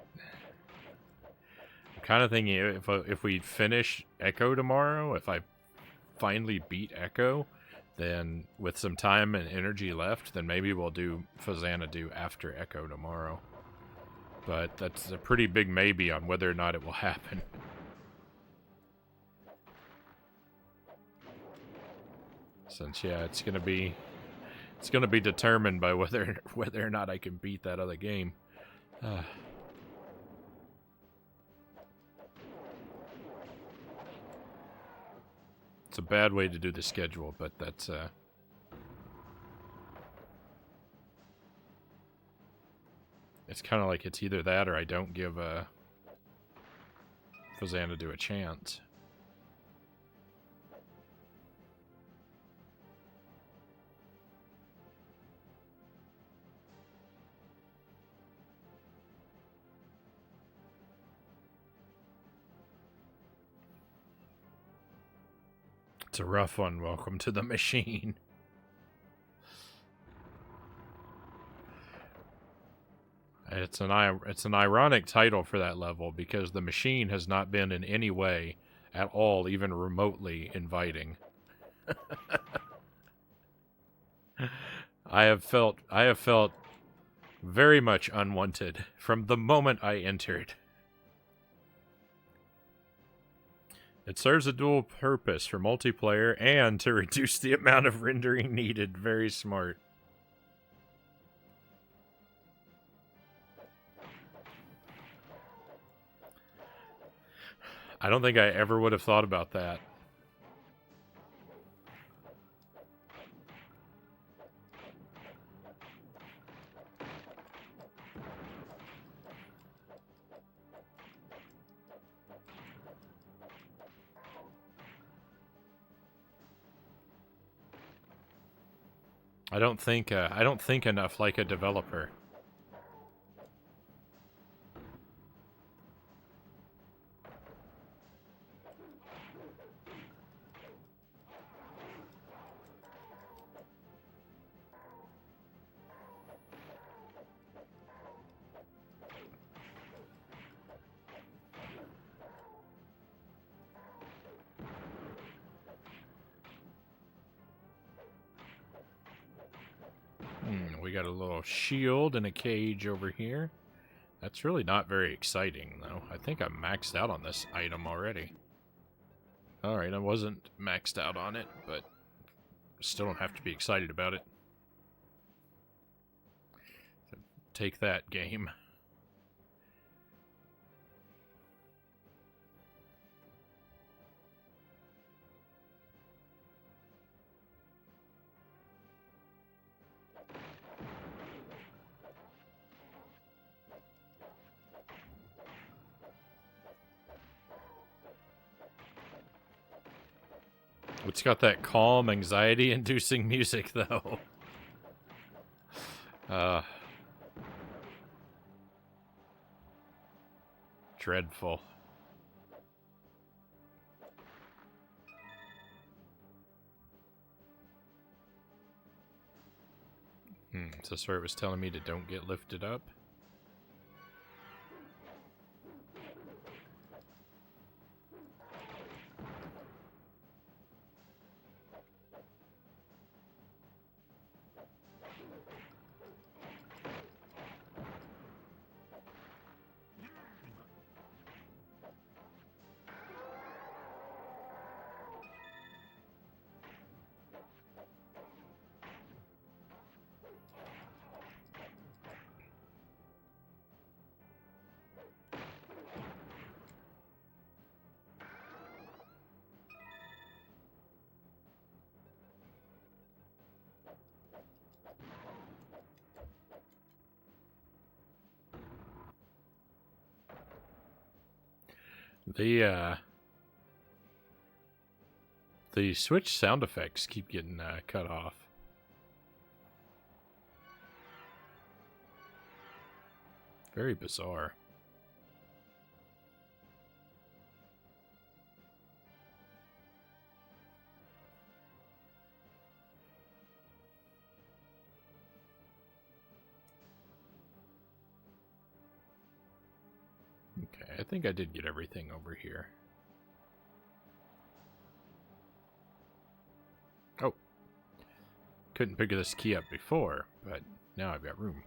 I'm kind of thinking if we finish Echo tomorrow, if I finally beat Echo, then with some time and energy left, then maybe we'll do Xanadu after Echo tomorrow. But that's a pretty big maybe on whether or not it will happen. Since yeah, it's gonna be determined by whether or not I can beat that other game. It's a bad way to do the schedule, but that's it's kind of like it's either that or I don't give Xanadu a chance. It's a rough one. Welcome to the machine. It's an ironic title for that level because the machine has not been in any way at all even remotely inviting. I have felt very much unwanted from the moment I entered. It serves a dual purpose for multiplayer and to reduce the amount of rendering needed. Very smart. I don't think I ever would have thought about that. I don't think enough like a developer. We got a little shield and a cage over here. That's really not very exciting, though. I think I'm maxed out on this item already. Alright, I wasn't maxed out on it, but still don't have to be excited about it. So take that, game. It's got that calm, anxiety-inducing music, though. dreadful. Is this where it was telling me to don't get lifted up? The Switch sound effects keep getting cut off. Very bizarre. Okay, I think I did get everything over here. Oh. Couldn't pick this key up before, but now I've got room.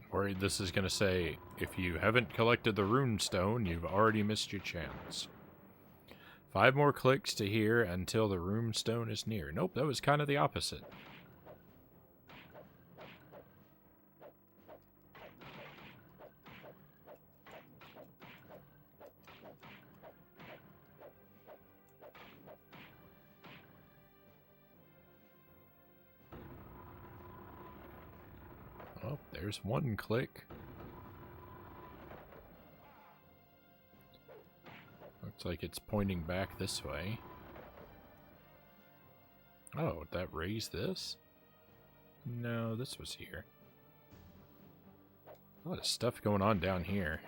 Worried this is going to say, if you haven't collected the Rune Stone, you've already missed your chance. 5 more clicks to here until the Rune Stone is near. Nope, that was kind of the opposite. Oh, there's 1 click. Looks like it's pointing back this way. Oh, did that raise this? No, this was here. A lot of stuff going on down here.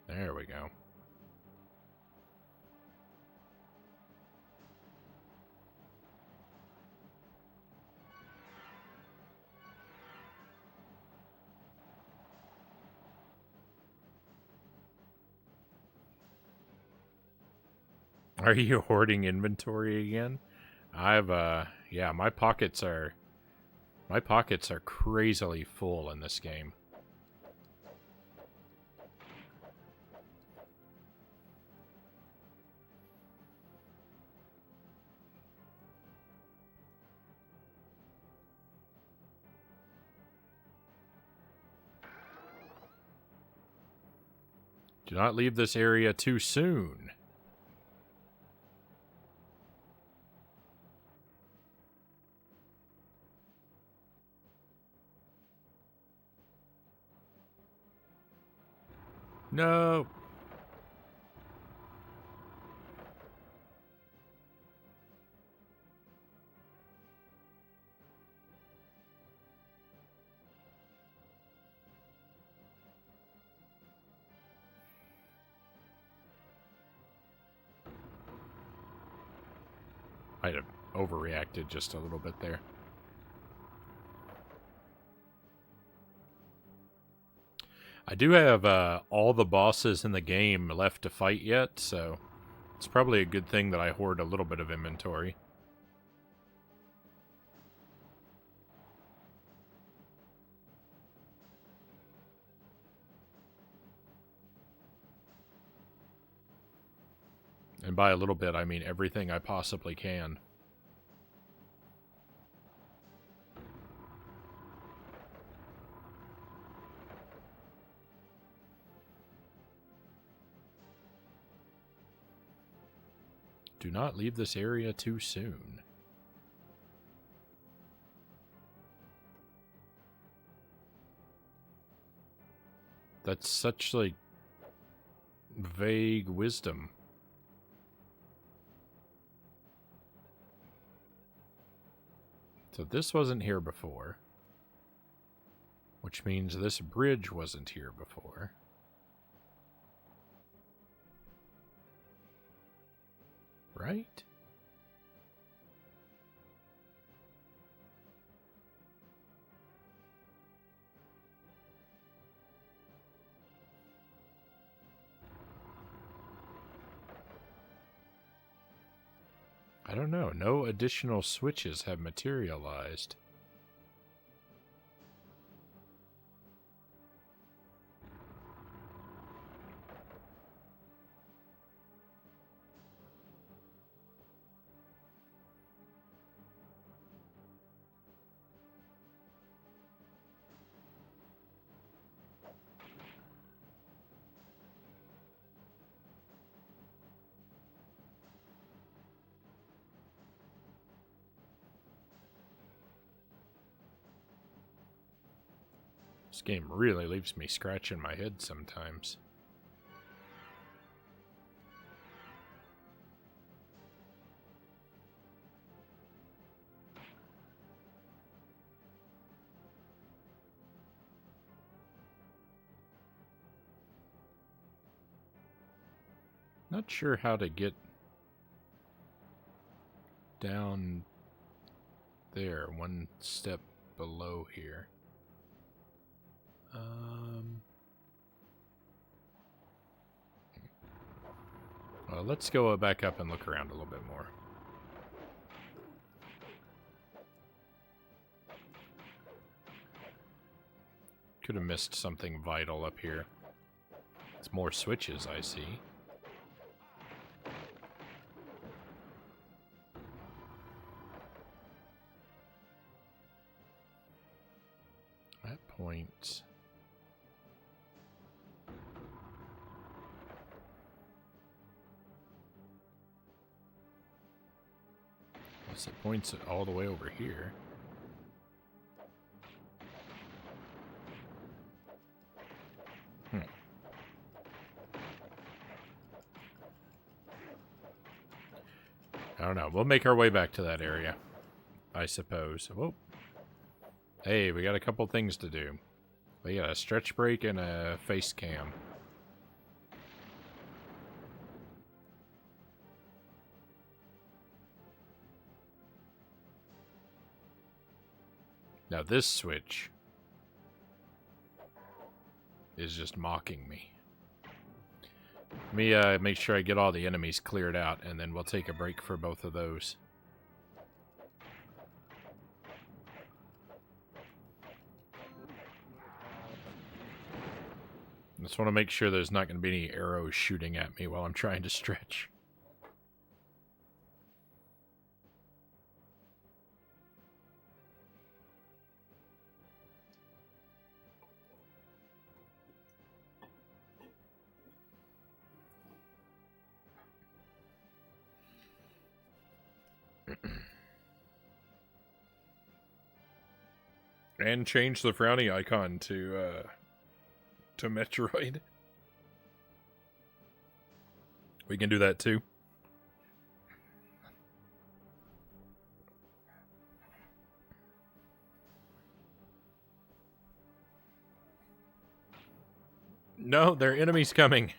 There we go. Are you hoarding inventory again? I've yeah, my pockets are crazily full in this game. Do not leave this area too soon. No. Might have overreacted just a little bit there. I do have all the bosses in the game left to fight yet, so it's probably a good thing that I hoard a little bit of inventory. And by a little bit, I mean everything I possibly can. Do not leave this area too soon. That's such, like, vague wisdom. So this wasn't here before. Which means this bridge wasn't here before. Right? I don't know. No additional switches have materialized. This game really leaves me scratching my head sometimes. Not sure how to get down there, one step below here. Well, let's go back up and look around a little bit more. Could have missed something vital up here. It's more switches, I see. That point... It points it all the way over here. I don't know. We'll make our way back to that area, I suppose. Whoa. Hey, we got a couple things to do. We got a stretch break and a face cam. Now this switch is just mocking me. Let me make sure I get all the enemies cleared out, and then we'll take a break for both of those. Just want to make sure there's not going to be any arrows shooting at me while I'm trying to stretch. And change the Frownie icon to Metroid. We can do that too. No, there are enemies coming.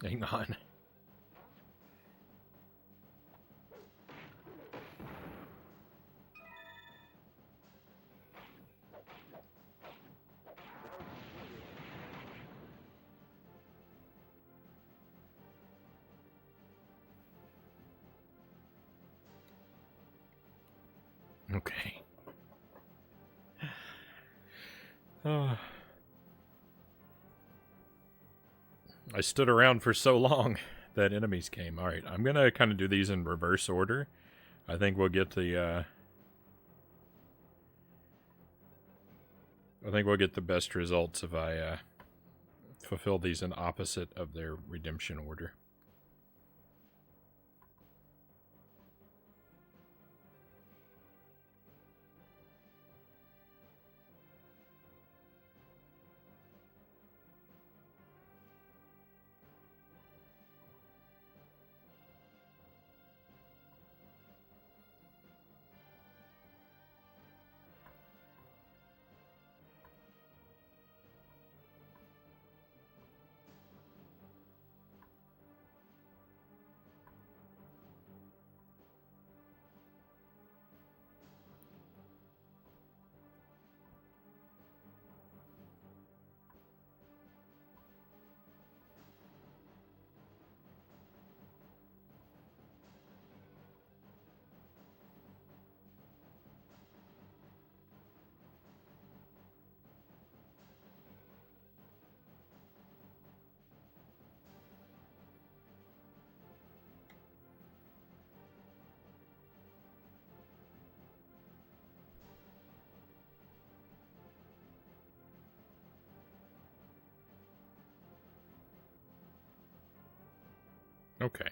Hang on. Okay. I stood around for so long that enemies came. Alright, I'm gonna kind of do these in reverse order. I think we'll get the, I think we'll get the best results if I, fulfill these in opposite of their redemption order. Okay.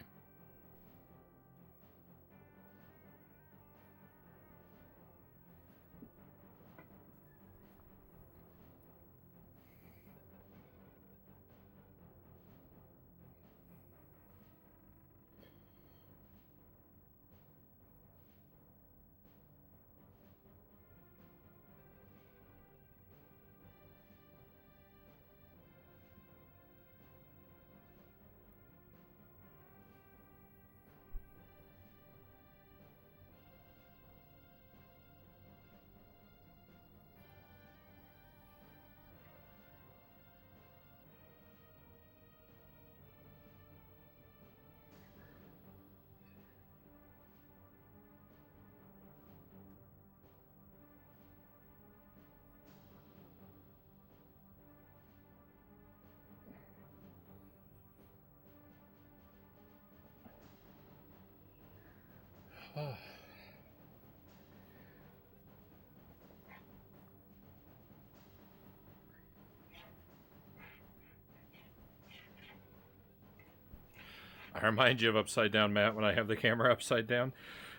I remind you of Upside Down Matt when I have the camera upside down.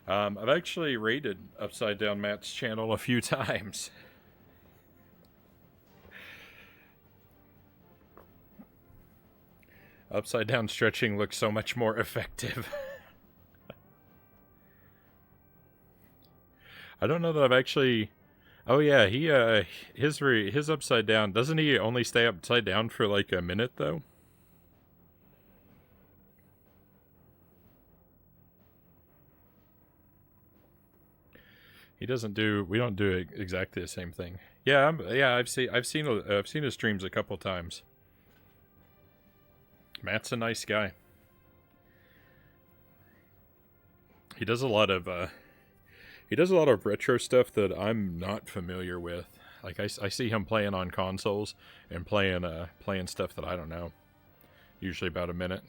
I've actually raided Upside Down Matt's channel a few times. Upside down stretching looks so much more effective. I don't know that I've actually... Oh yeah, his upside down, doesn't he only stay upside down for like a minute though? He doesn't do. We don't do exactly the same thing. Yeah, I've seen his streams a couple times. Matt's a nice guy. He does a lot of retro stuff that I'm not familiar with. Like I see him playing on consoles and playing stuff that I don't know. Usually about a minute.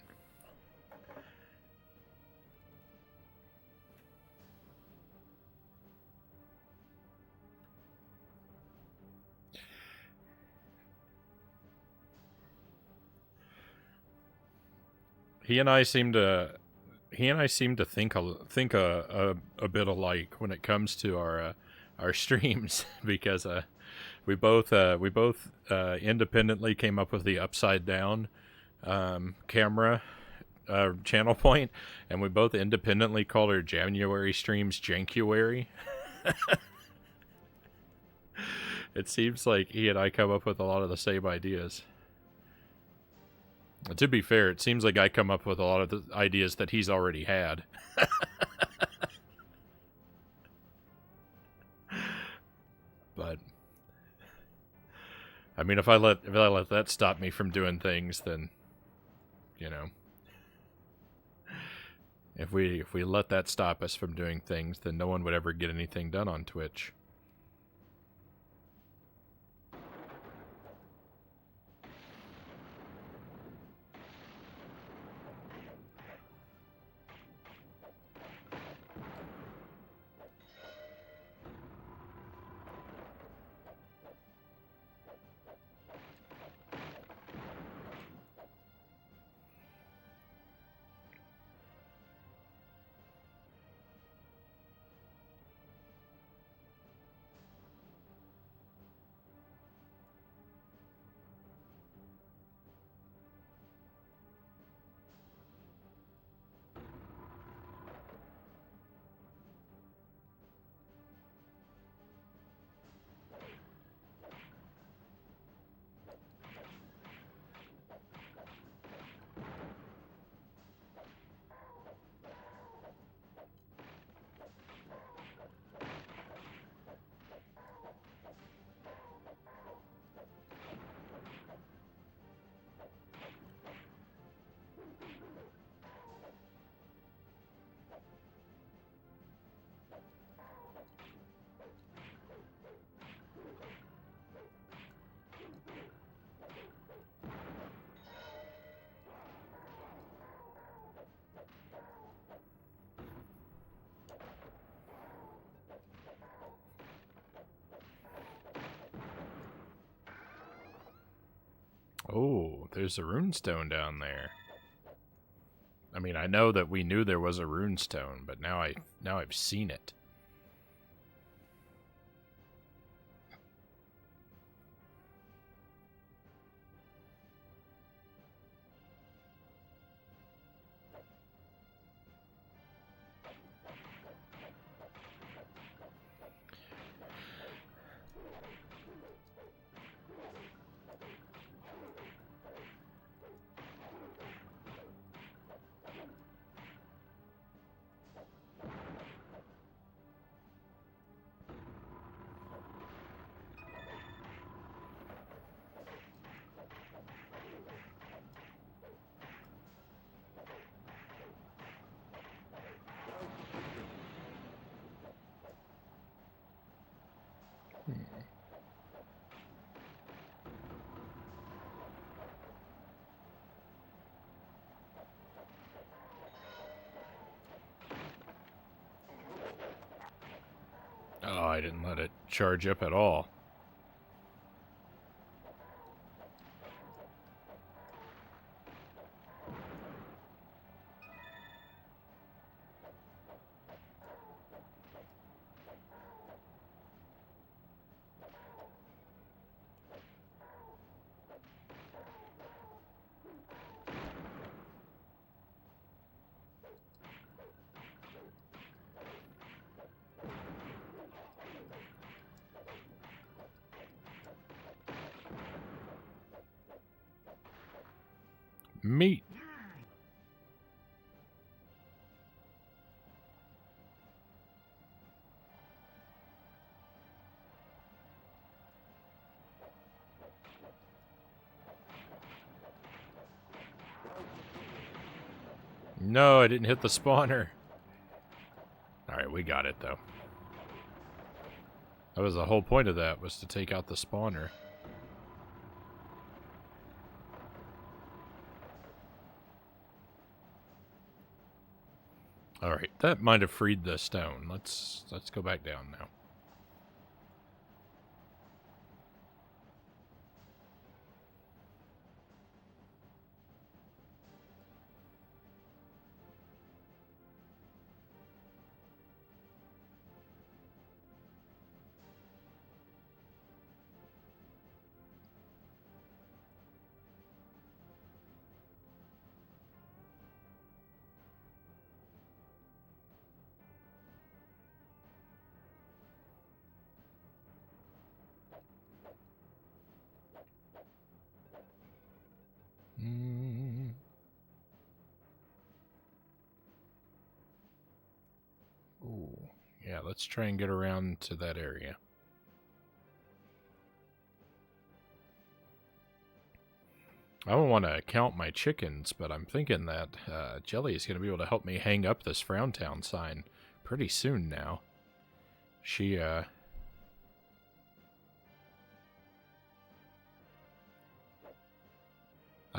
He and I seem to think a bit alike when it comes to our streams because we both independently came up with the upside down camera channel point, and we both independently called our January streams Jankuary. It seems like he and I come up with a lot of the same ideas. To be fair, it seems like I come up with a lot of the ideas that he's already had. But I mean, if I let that stop me from doing things, then you know, if we let that stop us from doing things, then no one would ever get anything done on Twitch. Oh, there's a Rune Stone down there. I mean, I know that we knew there was a Rune Stone, but now I've seen it. Oh, I didn't let it charge up at all. Meat. No, I didn't hit the spawner. Alright, we got it, though. That was the whole point of that, was to take out the spawner. Alright, that might have freed the stone. Let's go back down now. Ooh, yeah, let's try and get around to that area. I don't want to count my chickens, but I'm thinking that Jelly is going to be able to help me hang up this Frowntown sign pretty soon now. She, I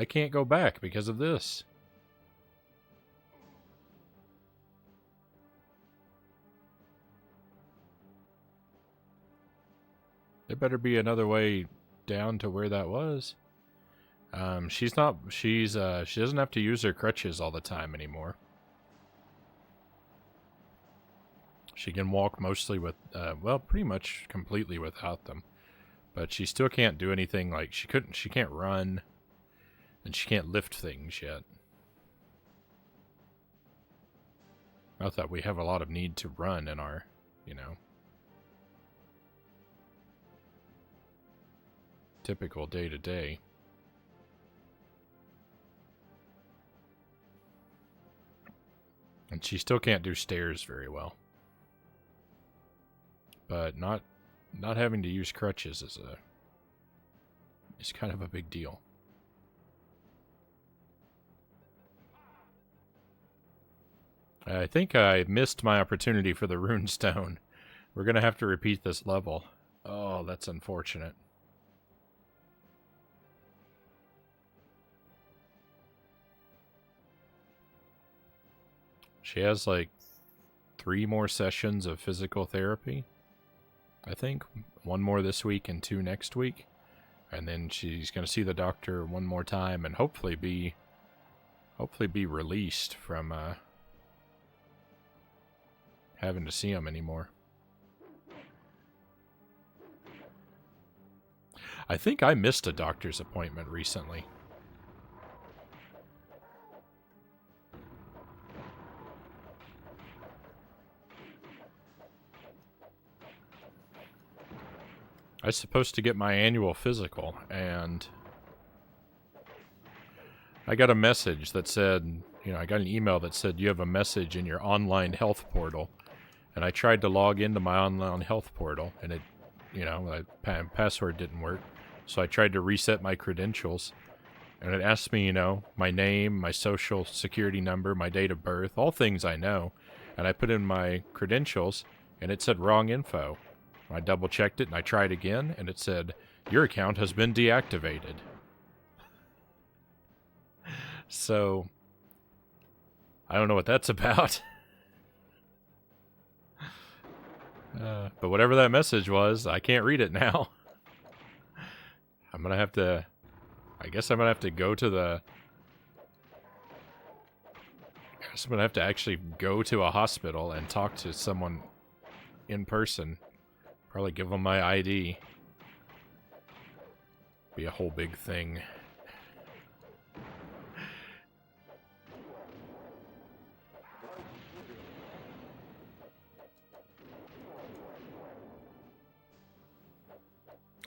can't go back because of this. There better be another way down to where that was. She doesn't have to use her crutches all the time anymore. She can walk mostly with, well, pretty much completely without them. But she still can't do anything like, she can't run, and she can't lift things yet. Not that we have a lot of need to run in our, typical day-to-day. And she still can't do stairs very well. But not having to use crutches is kind of a big deal. I think I missed my opportunity for the Rune Stone. We're going to have to repeat this level. Oh, that's unfortunate. She has like 3 more sessions of physical therapy, I think. 1 more this week and 2 next week. And then she's going to see the doctor one more time and hopefully be released from having to see him anymore. I think I missed a doctor's appointment recently. I was supposed to get my annual physical, and I got a message that said, I got an email that said you have a message in your online health portal. And I tried to log into my online health portal, and it, my password didn't work. So I tried to reset my credentials, and it asked me, my name, my social security number, my date of birth, all things I know. And I put in my credentials, and it said wrong info. I double-checked it, and I tried again, and it said, your account has been deactivated. So, I don't know what that's about. But whatever that message was, I can't read it now. I guess I'm gonna have to go to the... I guess I'm gonna have to actually go to a hospital and talk to someone in person. Probably give them my ID. Be a whole big thing.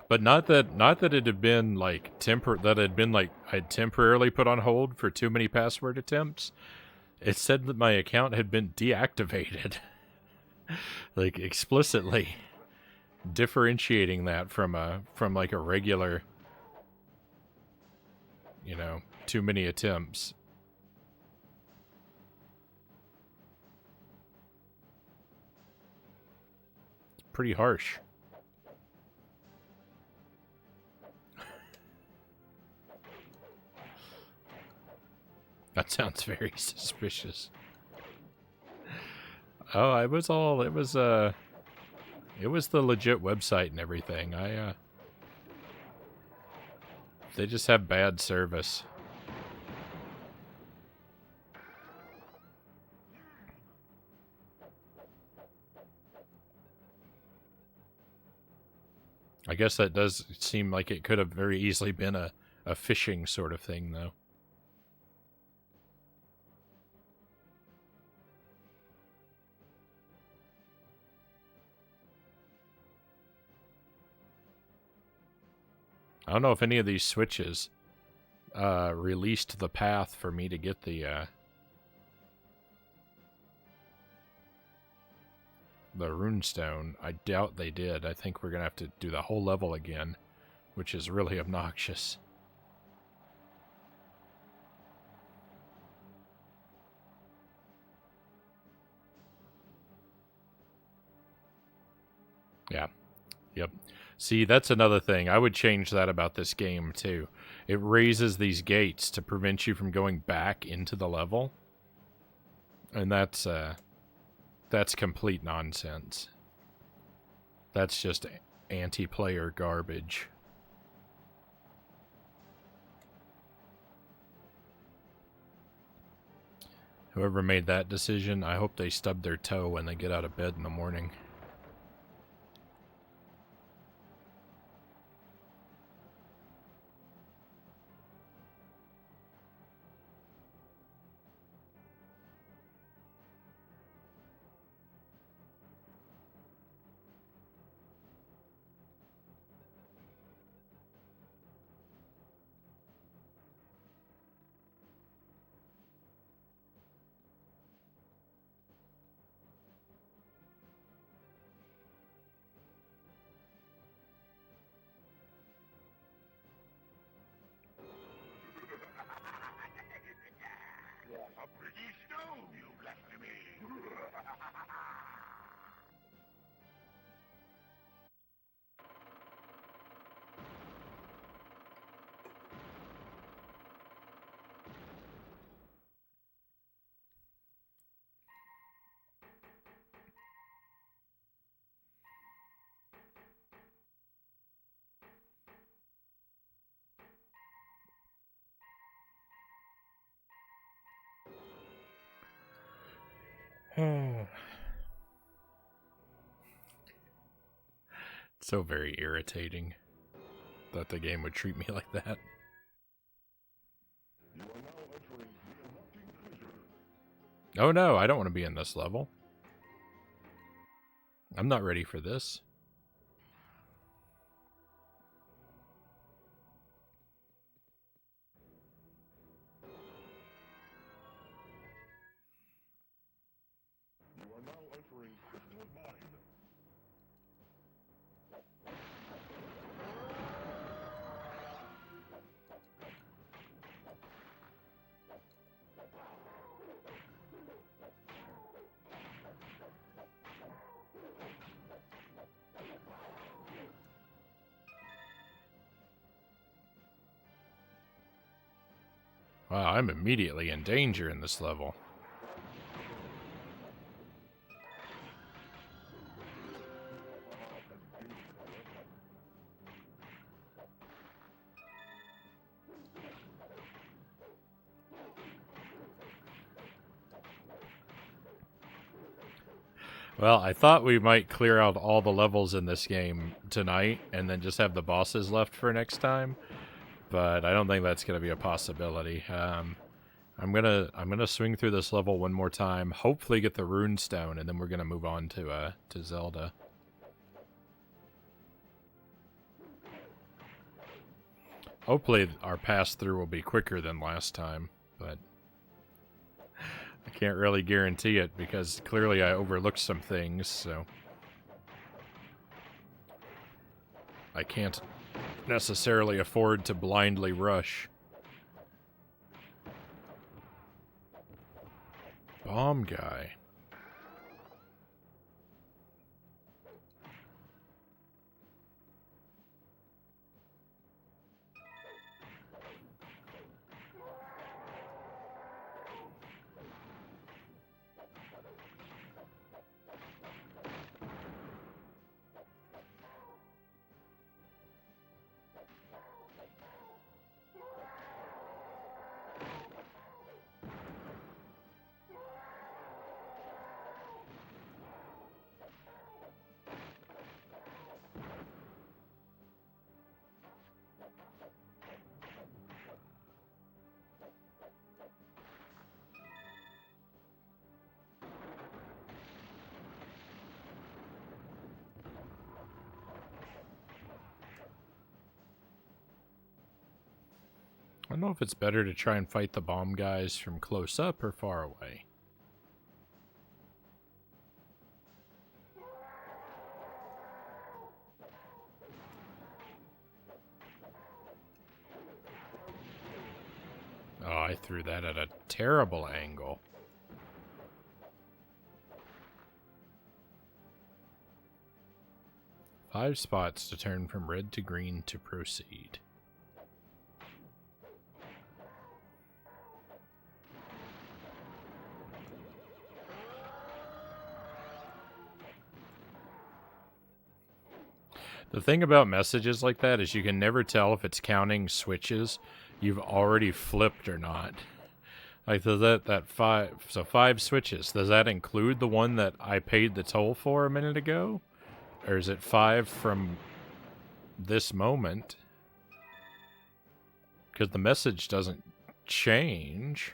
But not that it had been like I'd temporarily put on hold for too many password attempts. It said that my account had been deactivated. Like explicitly differentiating that from like a regular, too many attempts. It's pretty harsh. That sounds very suspicious. Oh, it was the legit website and everything. They just have bad service. I guess that does seem like it could have very easily been a phishing sort of thing, though. I don't know if any of these switches released the path for me to get the Rune Stone. I doubt they did. I think we're going to have to do the whole level again, which is really obnoxious. Yeah. Yep. See, that's another thing. I would change that about this game, too. It raises these gates to prevent you from going back into the level. And that's complete nonsense. That's just anti-player garbage. Whoever made that decision, I hope they stub their toe when they get out of bed in the morning. So very irritating that the game would treat me like that. You are now entering the erupting fissure. Oh no, I don't want to be in this level. I'm not ready for this. You are now entering crystal mine. Wow, I'm immediately in danger in this level. Well, I thought we might clear out all the levels in this game tonight and then just have the bosses left for next time, but I don't think that's going to be a possibility. I'm gonna swing through this level one more time, hopefully get the Rune Stone, and then we're gonna move on to Zelda. Hopefully our pass through will be quicker than last time, but I can't really guarantee it because clearly I overlooked some things, so I can't necessarily afford to blindly rush. Bomb guy. I don't know if it's better to try and fight the bomb guys from close up or far away. Oh, I threw that at a terrible angle. Five spots to turn from red to green to proceed. The thing about messages like that is you can never tell if it's counting switches you've already flipped or not. Like, does that five switches, does that include the one that I paid the toll for a minute ago? Or is it 5 from this moment? Because the message doesn't change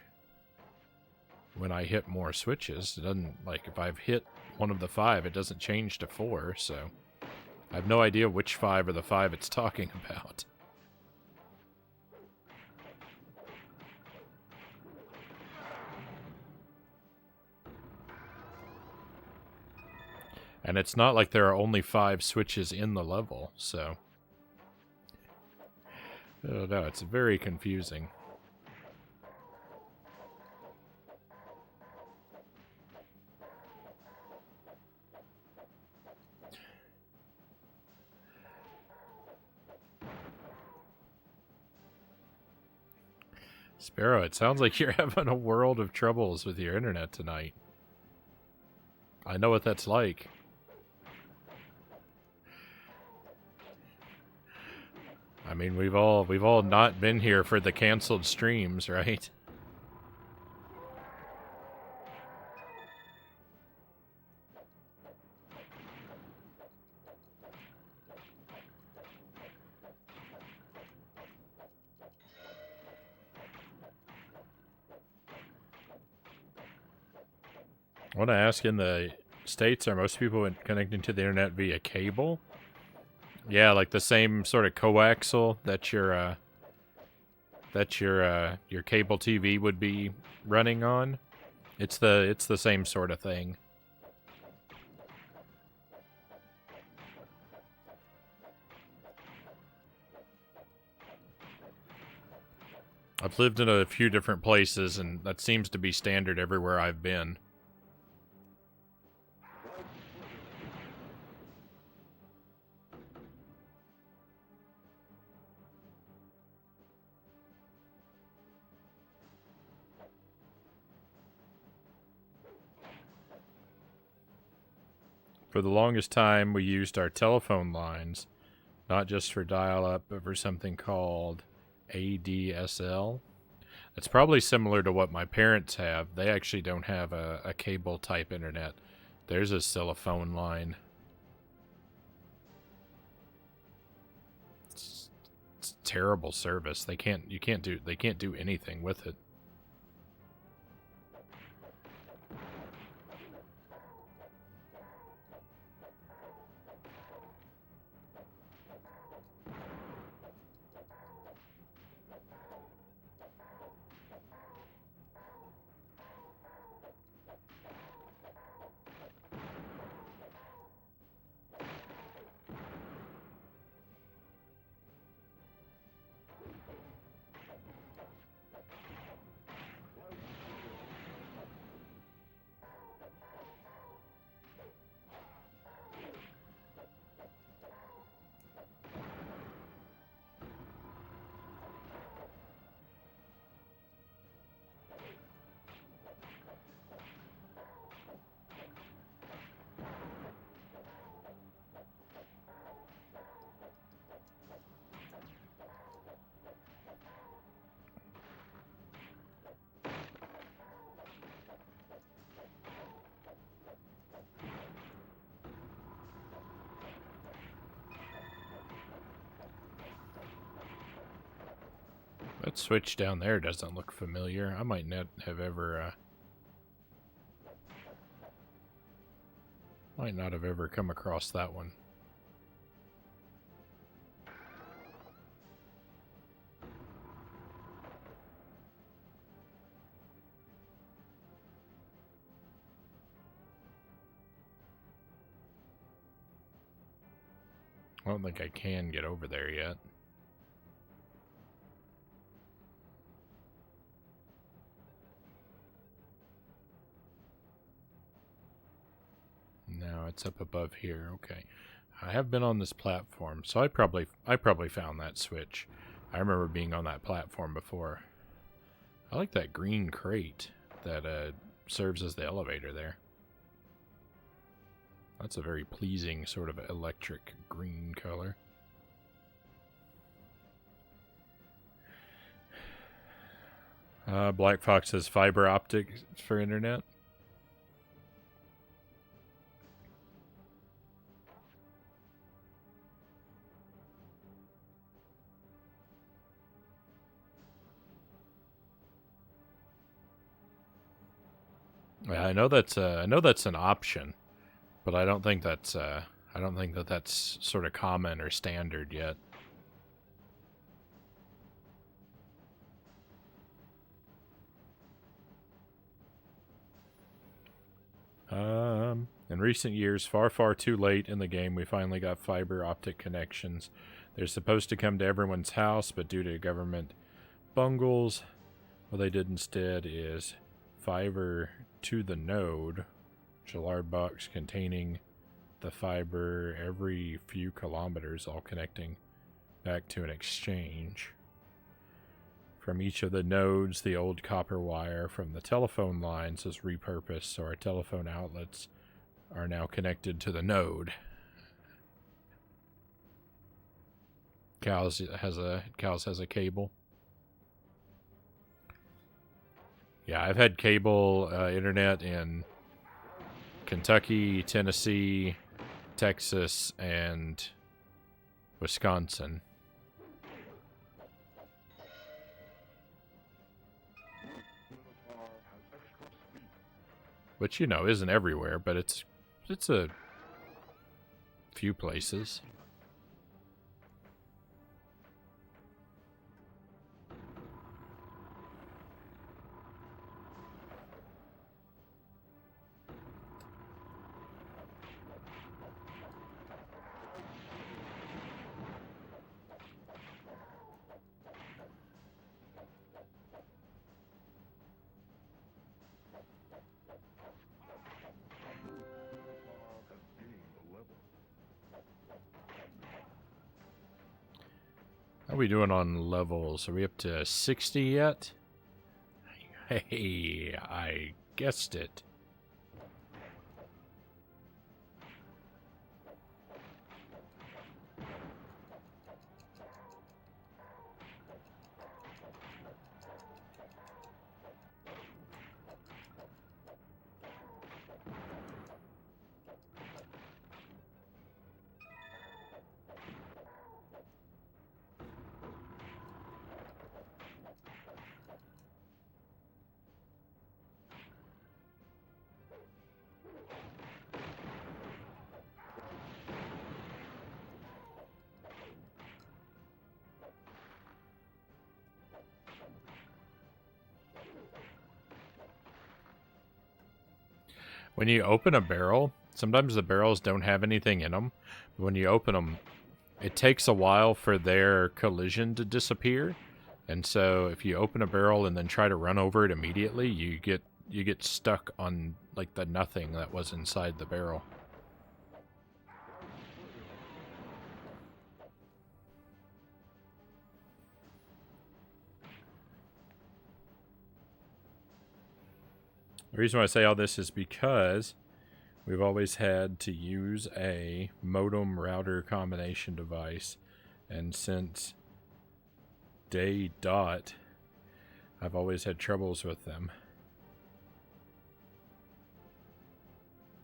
when I hit more switches. It doesn't, like, if I've hit one of the 5, it doesn't change to 4, so I have no idea which 5 are the 5 it's talking about. And it's not like there are only 5 switches in the level, so oh no, it's very confusing. Sparrow, it sounds like you're having a world of troubles with your internet tonight. I know what that's like. I mean, we've all not been here for the canceled streams, right? I want to ask, in the States, are most people connecting to the internet via cable? Yeah, like the same sort of coaxial that your cable TV would be running on. It's the same sort of thing. I've lived in a few different places, and that seems to be standard everywhere I've been. For the longest time, we used our telephone lines, not just for dial-up, but for something called ADSL. It's probably similar to what my parents have. They actually don't have a cable-type internet. Theirs is still a phone line. It's terrible service. They can't do anything with it. That switch down there doesn't look familiar. I might not have ever come across that one. I don't think I can get over there yet. No, it's up above here. Okay. I have been on this platform, so I probably found that switch. I remember being on that platform before. I like that green crate that serves as the elevator there. That's a very pleasing sort of electric green color. Black Fox has fiber optic for internet. I know that's an option, but I don't think that's sort of common or standard yet. In recent years, far too late in the game, we finally got fiber optic connections. They're supposed to come to everyone's house, but due to government bungles, what they did instead is fiber to the node, which is a large box containing the fiber every few kilometers, all connecting back to an exchange. From each of the nodes, the old copper wire from the telephone lines is repurposed, so our telephone outlets are now connected to the node. Cows has a cable. Yeah, I've had cable internet in Kentucky, Tennessee, Texas, and Wisconsin. which, you know, isn't everywhere, but it's a few places. Has gained a level. How are we doing on levels? Are we up to 60 yet? Hey, I guessed it. When you open a barrel, sometimes the barrels don't have anything in them. But when you open them, it takes a while for their collision to disappear. And so if you open a barrel and then try to run over it immediately, you get stuck on like the nothing that was inside the barrel. The reason why I say all this is because we've always had to use a modem router combination device, and since day dot, I've always had troubles with them.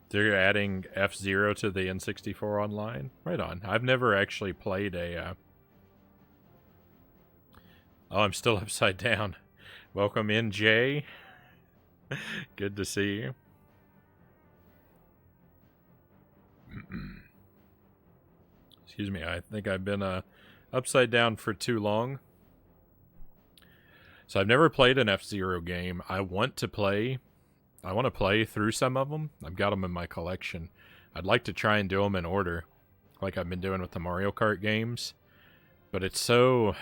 They're adding F-Zero to the N64 Online? Right on. I've never actually played a... Oh, I'm still upside down. Welcome in, Jay. Good to see you. Excuse me, I think I've been upside down for too long. So I've never played an F-Zero game. I want to play through some of them. I've got them in my collection. I'd like to try and do them in order, like I've been doing with the Mario Kart games. But it's so...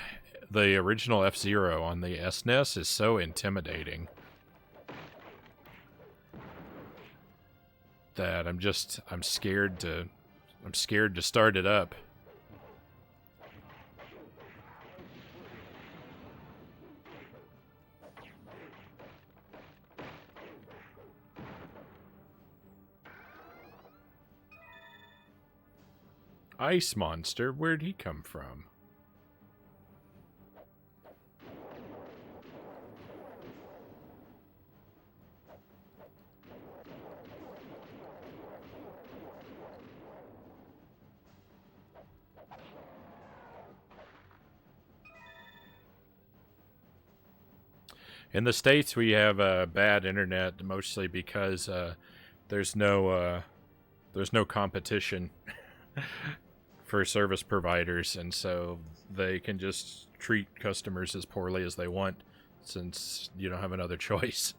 The original F-Zero on the SNES is so intimidating that I'm scared to start it up. Ice monster, where'd he come from? In the States, we have bad internet, mostly because there's no competition for service providers, and so they can just treat customers as poorly as they want, since you don't have another choice.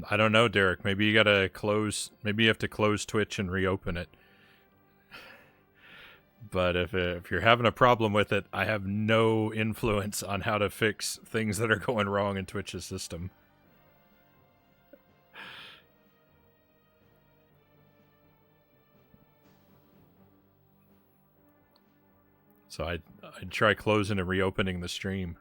I don't know, Derek. Maybe you gotta close. Maybe you have to close Twitch and reopen it. But if you're having a problem with it, I have no influence on how to fix things that are going wrong in Twitch's system. So I'd try closing and reopening the stream.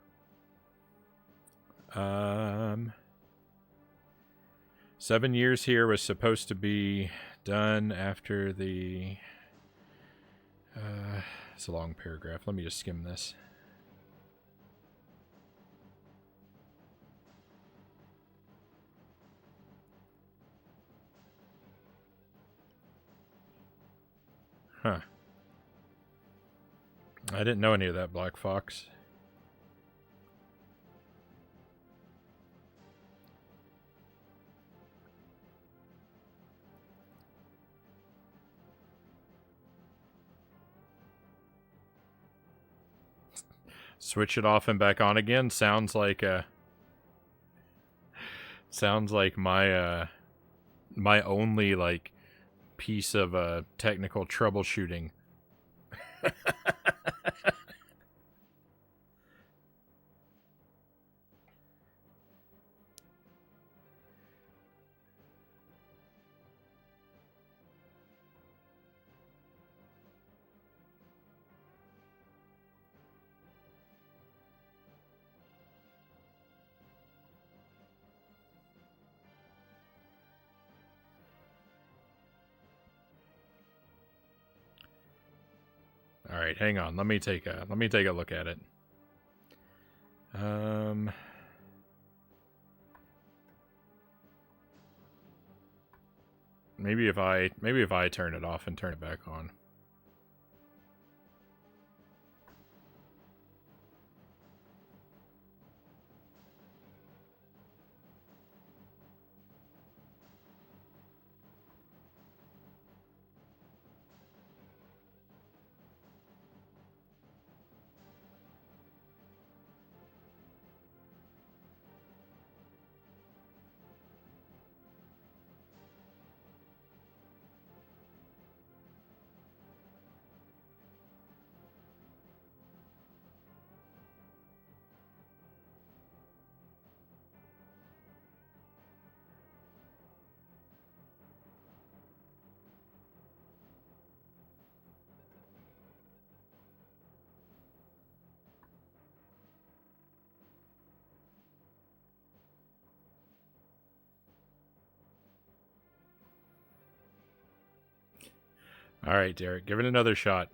7 years here was supposed to be done after the It's a long paragraph. Let me just skim this. Huh. I didn't know any of that, Black Fox. Switch it off and back on again. Sounds like my my only like piece of technical troubleshooting. All right, hang on. Let me take a look at it. Maybe if I turn it off and turn it back on. All right, Derek, give it another shot.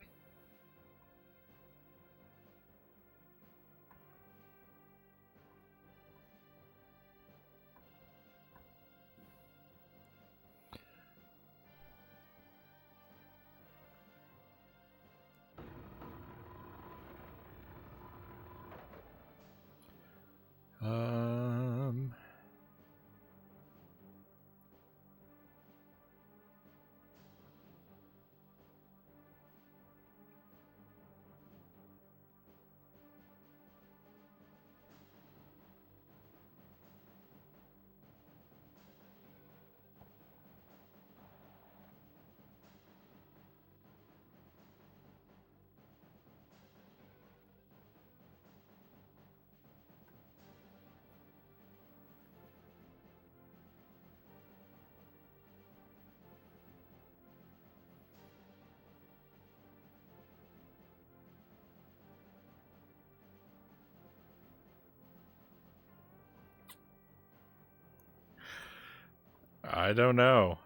I don't know.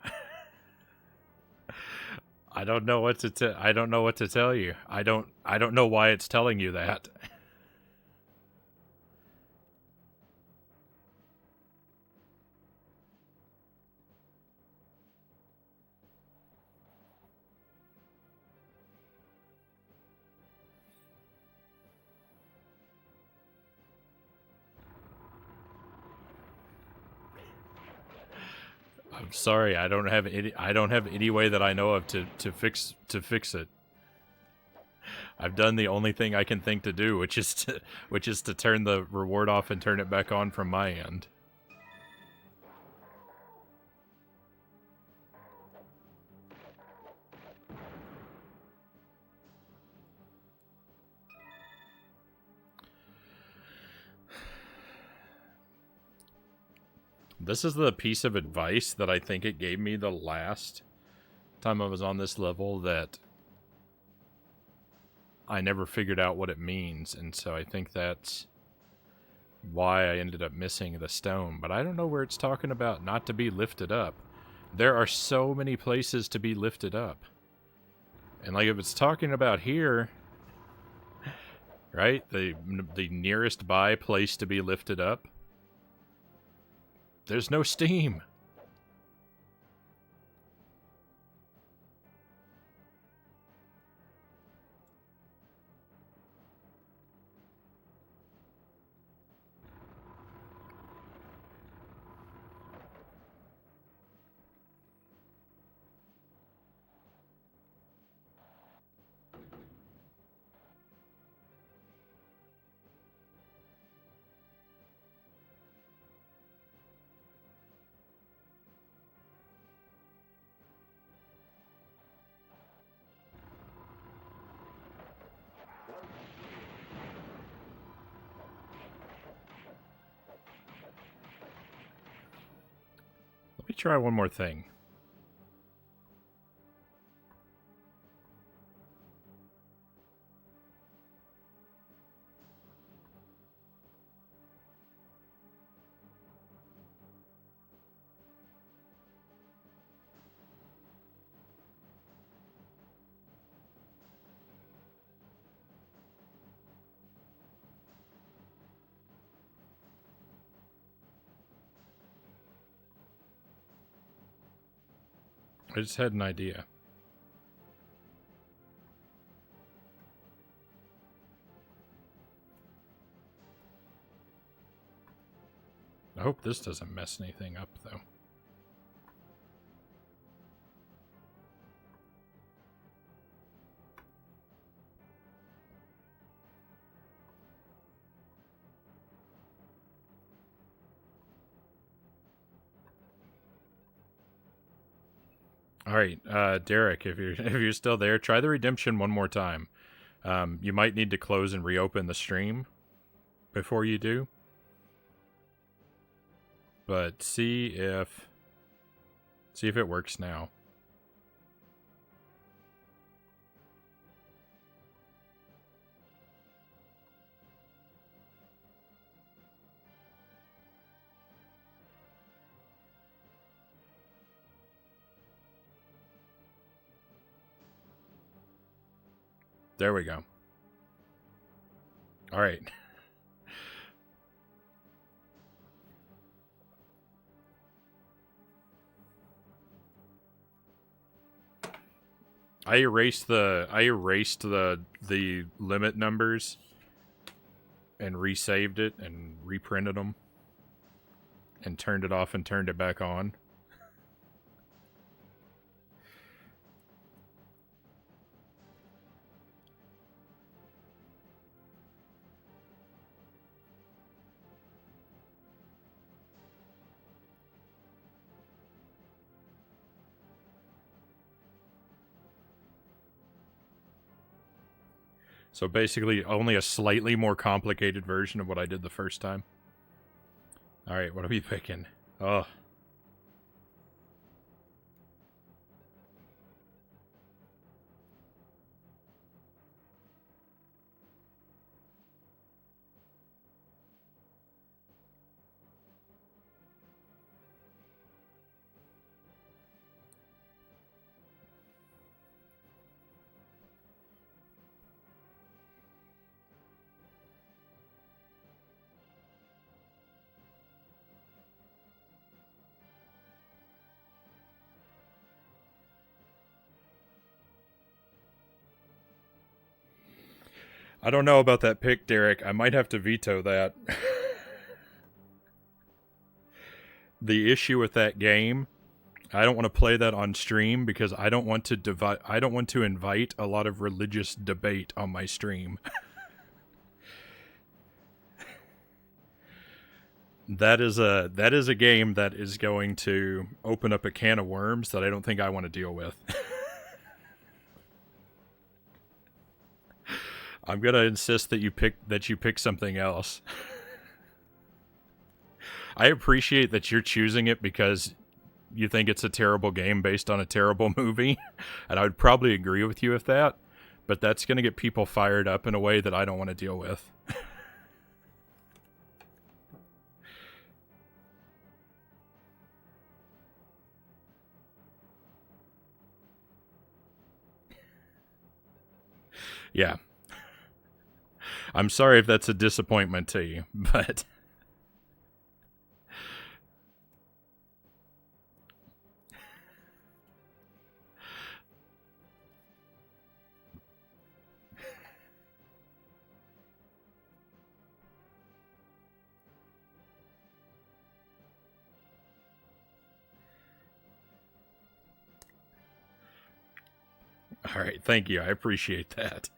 I don't know what to I don't know what to tell you. I don't know why it's telling you that. I'm sorry, I don't have any way that I know of to fix it. I've done the only thing I can think to do, which is to turn the reward off and turn it back on from my end. This is the piece of advice that I think it gave me the last time I was on this level that I never figured out what it means, and so I think that's why I ended up missing the stone. But I don't know where it's talking about not to be lifted up. There are so many places to be lifted up. And like if it's talking about here, right? The nearest by place to be lifted up. There's no steam. Let me try one more thing. I just had an idea. I hope this doesn't mess anything up, though. All right, Derek, if you're still there, try the redemption one more time. You might need to close and reopen the stream before you do. But see if it works now. There we go. All right. I erased the limit numbers and resaved it and reprinted them and turned it off and turned it back on. So basically only a slightly more complicated version of what I did the first time. All right, what are we picking? Oh. I don't know about that pick, Derek. I might have to veto that. The issue with that game, I don't want to play that on stream because I don't want to invite a lot of religious debate on my stream. That is a game that is going to open up a can of worms that I don't think I want to deal with. I'm gonna insist that you pick something else. I appreciate that you're choosing it because you think it's a terrible game based on a terrible movie, and I would probably agree with you with that, but that's gonna get people fired up in a way that I don't want to deal with. Yeah. I'm sorry if that's a disappointment to you, but... All right, thank you. I appreciate that.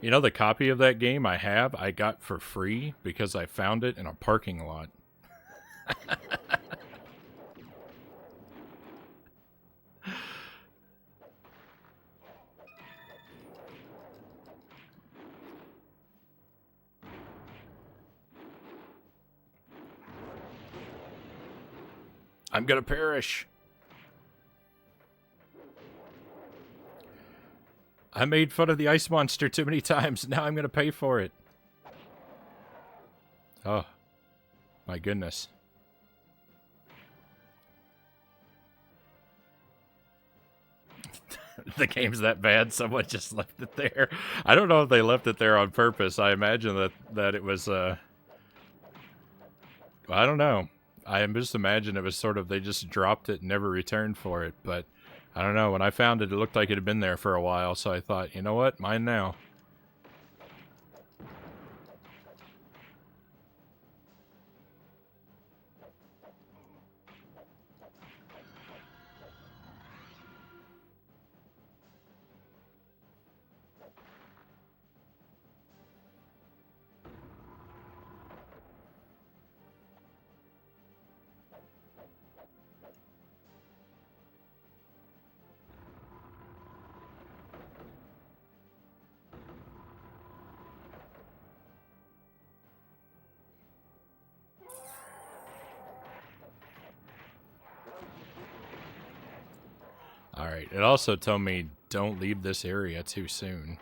You know, the copy of that game I got for free because I found it in a parking lot. I'm gonna perish. I made fun of the ice monster too many times. Now I'm gonna pay for it. Oh, my goodness. The game's that bad, someone just left it there. I don't know if they left it there on purpose. I imagine that it was, I don't know. I just imagine it was sort of, they just dropped it and never returned for it, but I don't know. When I found it, it looked like it had been there for a while, so I thought, you know what? Mine now. Alright, it also told me don't leave this area too soon.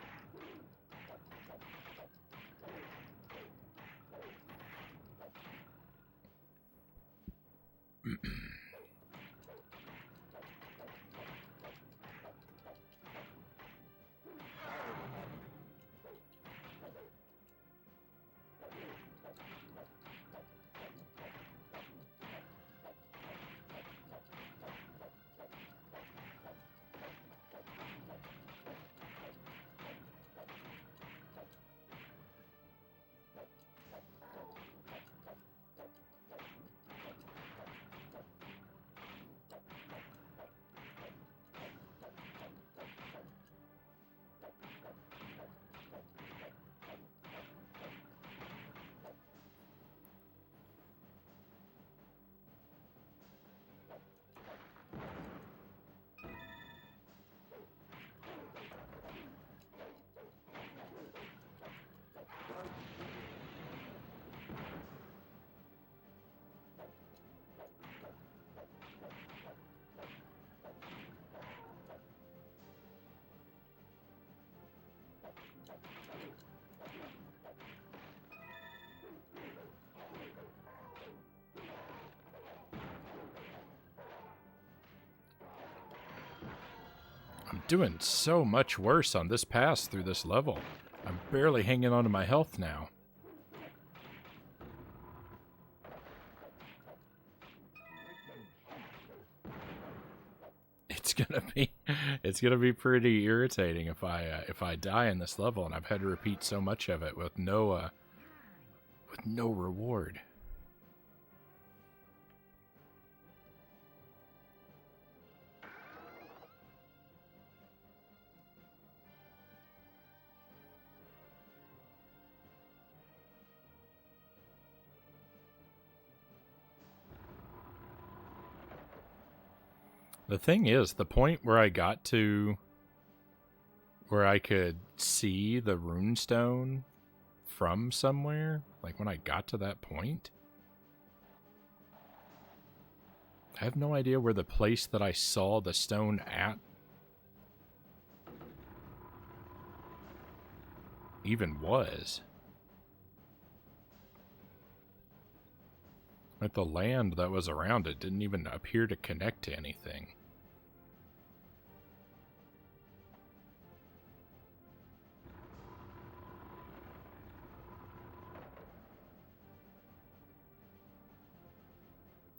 I'm doing so much worse on this pass through this level. I'm barely hanging on to my health now. It's gonna be pretty irritating if I die in this level, and I've had to repeat so much of it with no reward. The thing is, the point where I got to where I could see the Rune Stone from somewhere, like when I got to that point, I have no idea where the place that I saw the stone at even was. Like the land that was around it didn't even appear to connect to anything.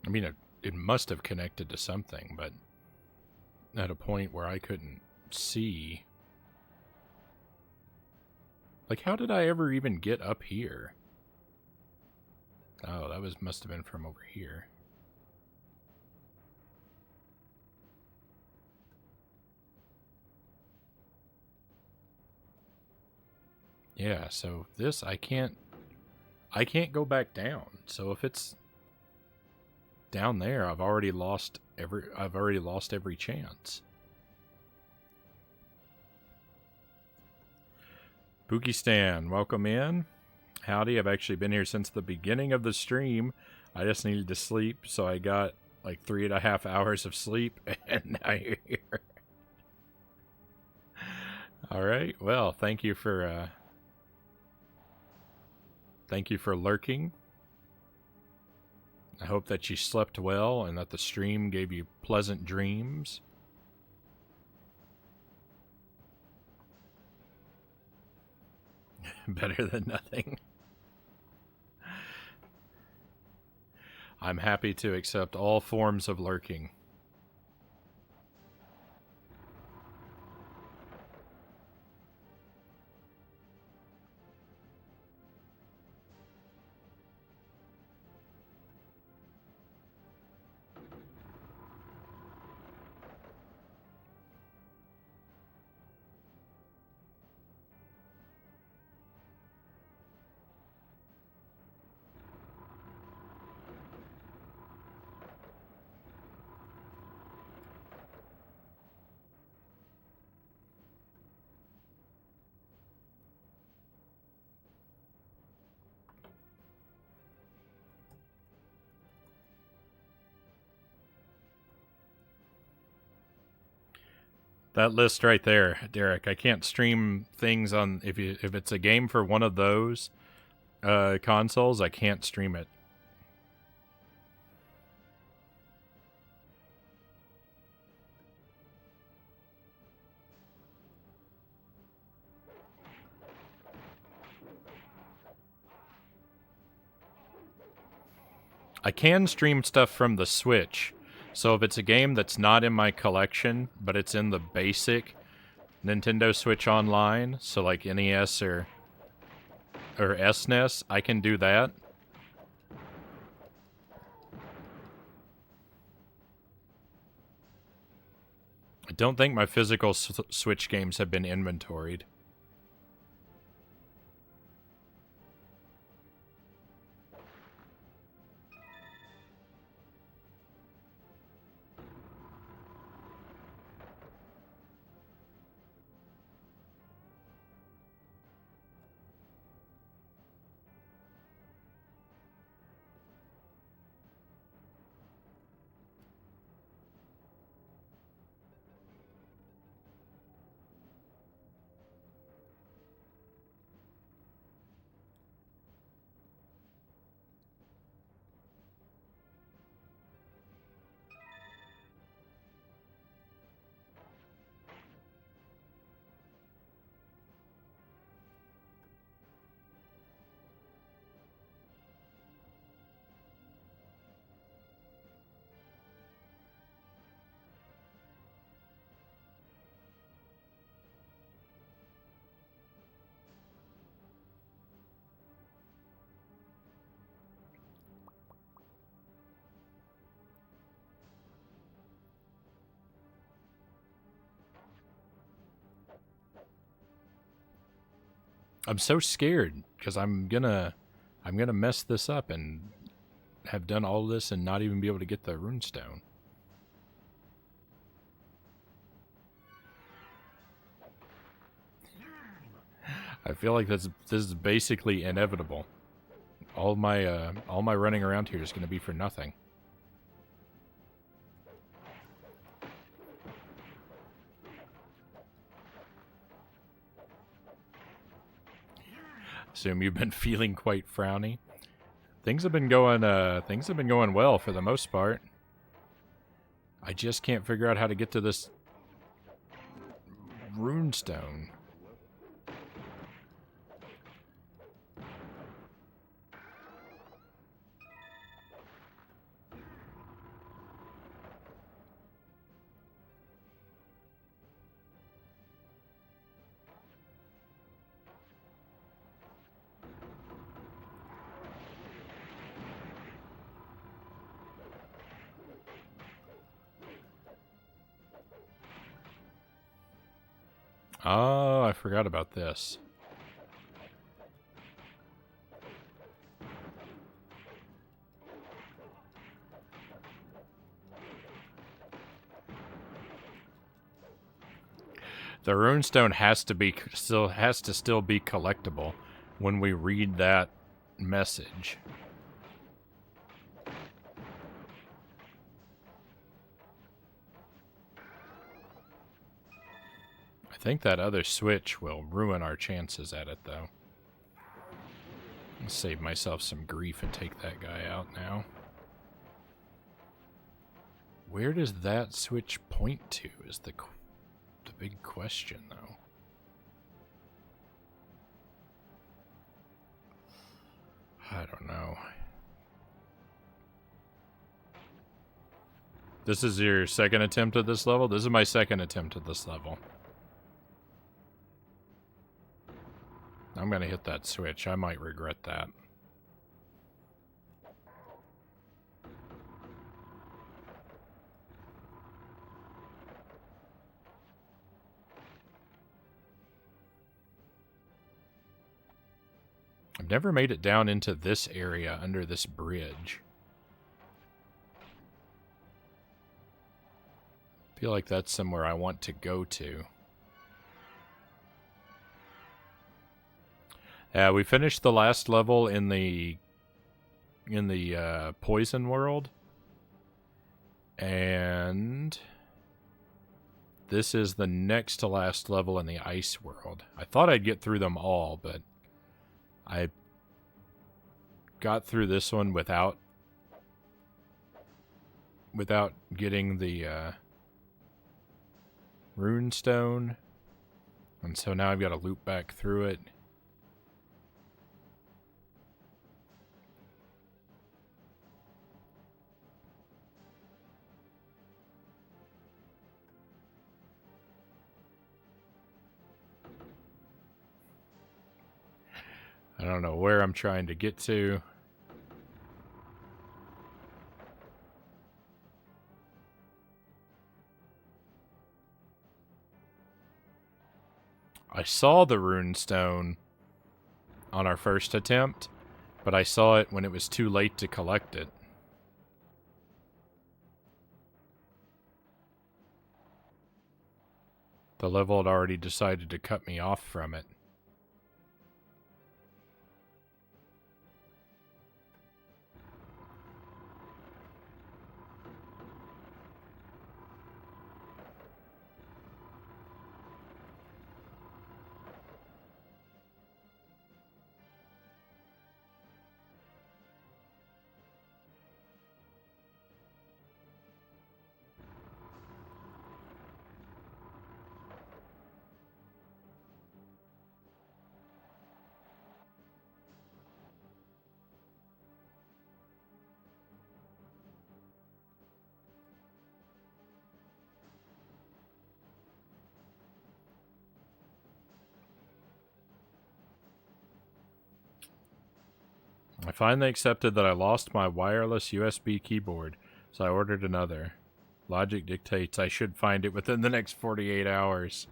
I mean, it must have connected to something, but at a point where I couldn't see. Like, how did I ever even get up here? Oh, that must have been from over here. Yeah, so this I can't go back down. So if it's down there, I've already lost every chance. Bookistan, welcome in. Howdy, I've actually been here since the beginning of the stream. I just needed to sleep, so I got like 3.5 hours of sleep, and now you're here. All right, well, thank you for lurking. I hope that you slept well and that the stream gave you pleasant dreams. Better than nothing. I'm happy to accept all forms of lurking. That list right there, Derek. I can't stream things on if it's a game for one of those consoles. I can't stream it. I can stream stuff from the Switch. So if it's a game that's not in my collection, but it's in the basic Nintendo Switch Online, so like NES or SNES, I can do that. I don't think my physical Switch games have been inventoried. I'm so scared because I'm gonna mess this up and have done all this and not even be able to get the Rune Stone. I feel like this is basically inevitable. All my running around here is going to be for nothing. Assume you've been feeling quite frowny. Things have been going well for the most part. I just can't figure out how to get to this Rune Stone. Oh, I forgot about this. The Rune Stone has to still be collectible when we read that message. I think that other switch will ruin our chances at it, though. I'll save myself some grief and take that guy out now. Where does that switch point to is the big question, though. I don't know. This is your second attempt at this level? This is my second attempt at this level. I'm gonna hit that switch. I might regret that. I've never made it down into this area under this bridge. I feel like that's somewhere I want to go to. Yeah, we finished the last level in the poison world. And this is the next to last level in the ice world. I thought I'd get through them all, but I got through this one without getting the Rune Stone. And so now I've got to loop back through it. I don't know where I'm trying to get to. I saw the Rune Stone on our first attempt, but I saw it when it was too late to collect it. The level had already decided to cut me off from it. I finally accepted that I lost my wireless USB keyboard, so I ordered another. Logic dictates I should find it within the next 48 hours.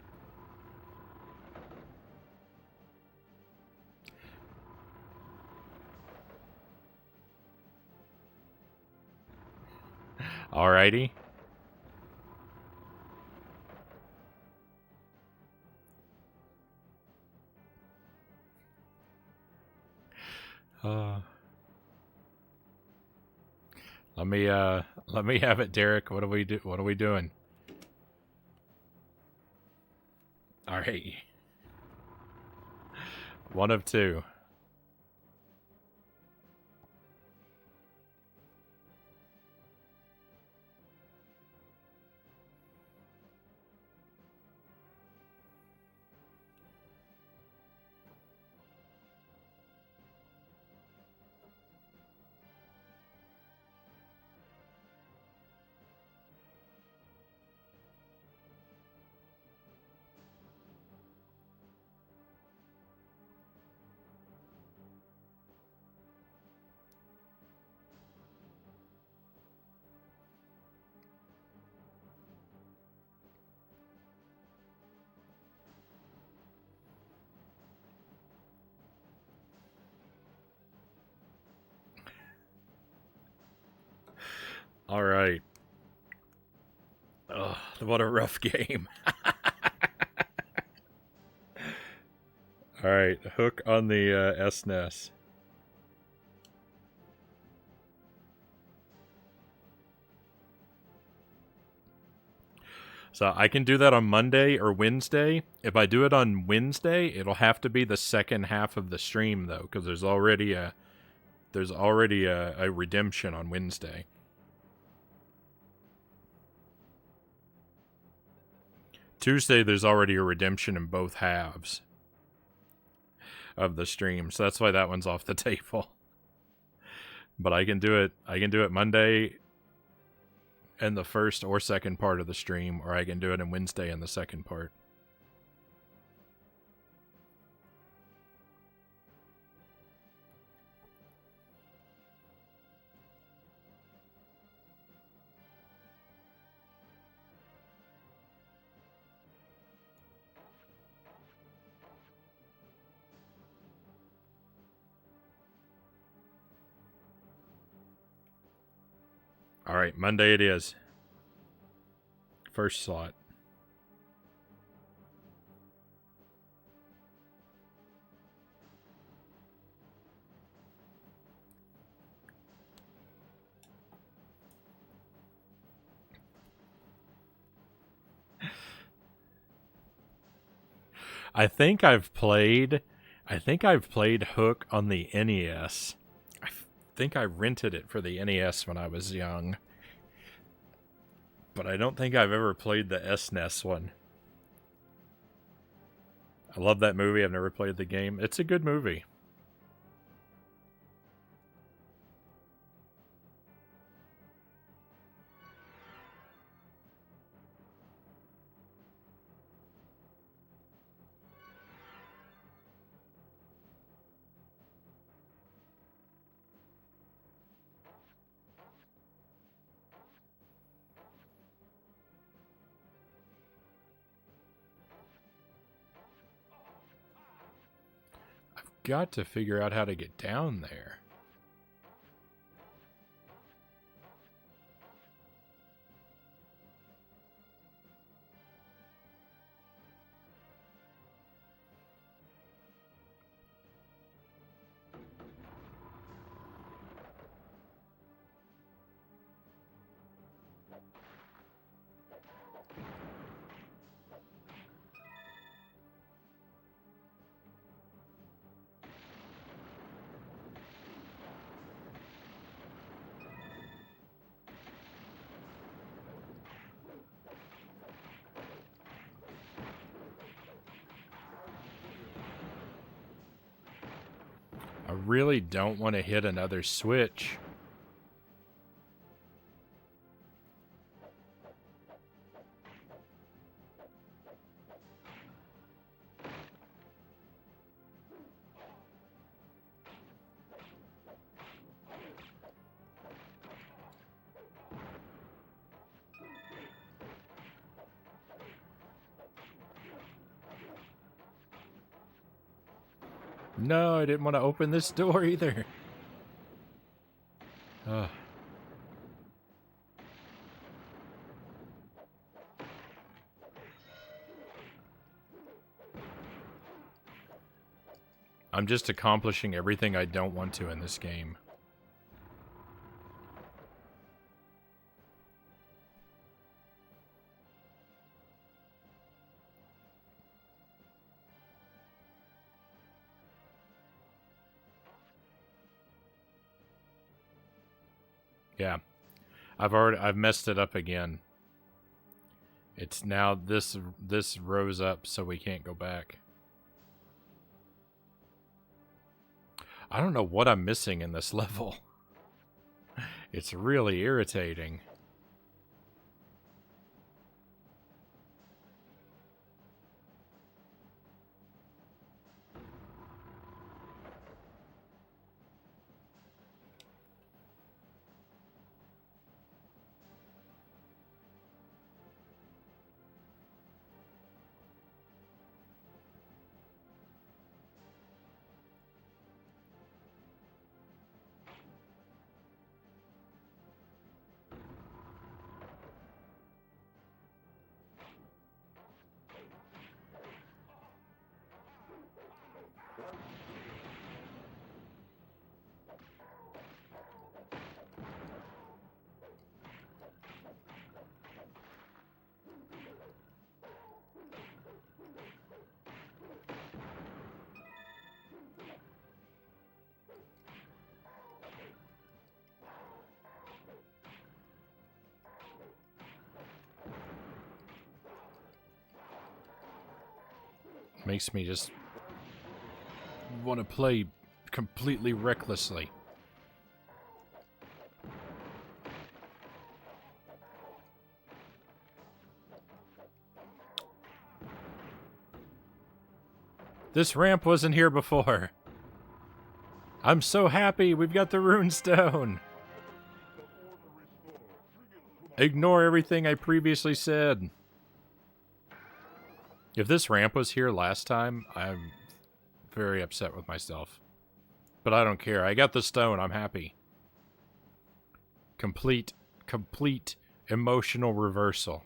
Alrighty. Let me have it, Derek. What are we doing? All right. One of two. All right. Ugh, what a rough game. All right, hook on the SNES. So I can do that on Monday or Wednesday. If I do it on Wednesday, it'll have to be the second half of the stream though, because there's already a redemption on Wednesday. Tuesday, there's already a redemption in both halves of the stream, so that's why that one's off the table. But I can do it. I can do it Monday in the first or second part of the stream, or I can do it on Wednesday in the second part. All right, Monday it is. First slot. I think I've played Hook on the NES. I think I rented it for the NES when I was young. But I don't think I've ever played the SNES one. I love that movie. I've never played the game. It's a good movie. Got to figure out how to get down there. I really don't want to hit another switch. No, I didn't want to open this door either. Ugh. I'm just accomplishing everything I don't want to in this game. Yeah. I've messed it up again. It's now this rose up so we can't go back. I don't know what I'm missing in this level. It's really irritating. Makes me just want to play completely recklessly. This ramp wasn't here before. I'm so happy we've got the Rune Stone. Ignore everything I previously said. If this ramp was here last time, I'm very upset with myself. But I don't care. I got the stone. I'm happy. Complete emotional reversal.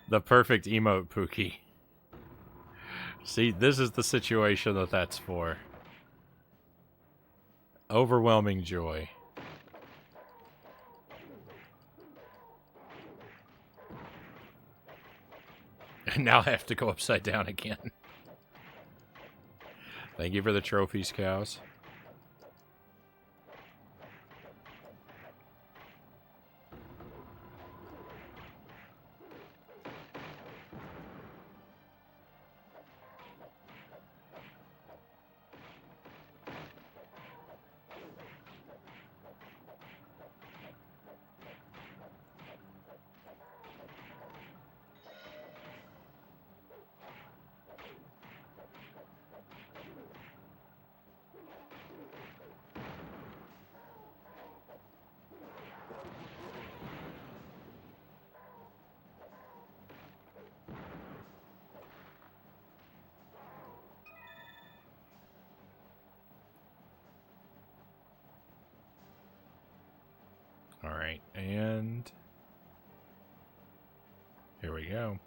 The perfect emote, Pookie. See, this is the situation that's for. Overwhelming joy. And now I have to go upside down again. Thank you for the trophies, cows. Alright, and here we go.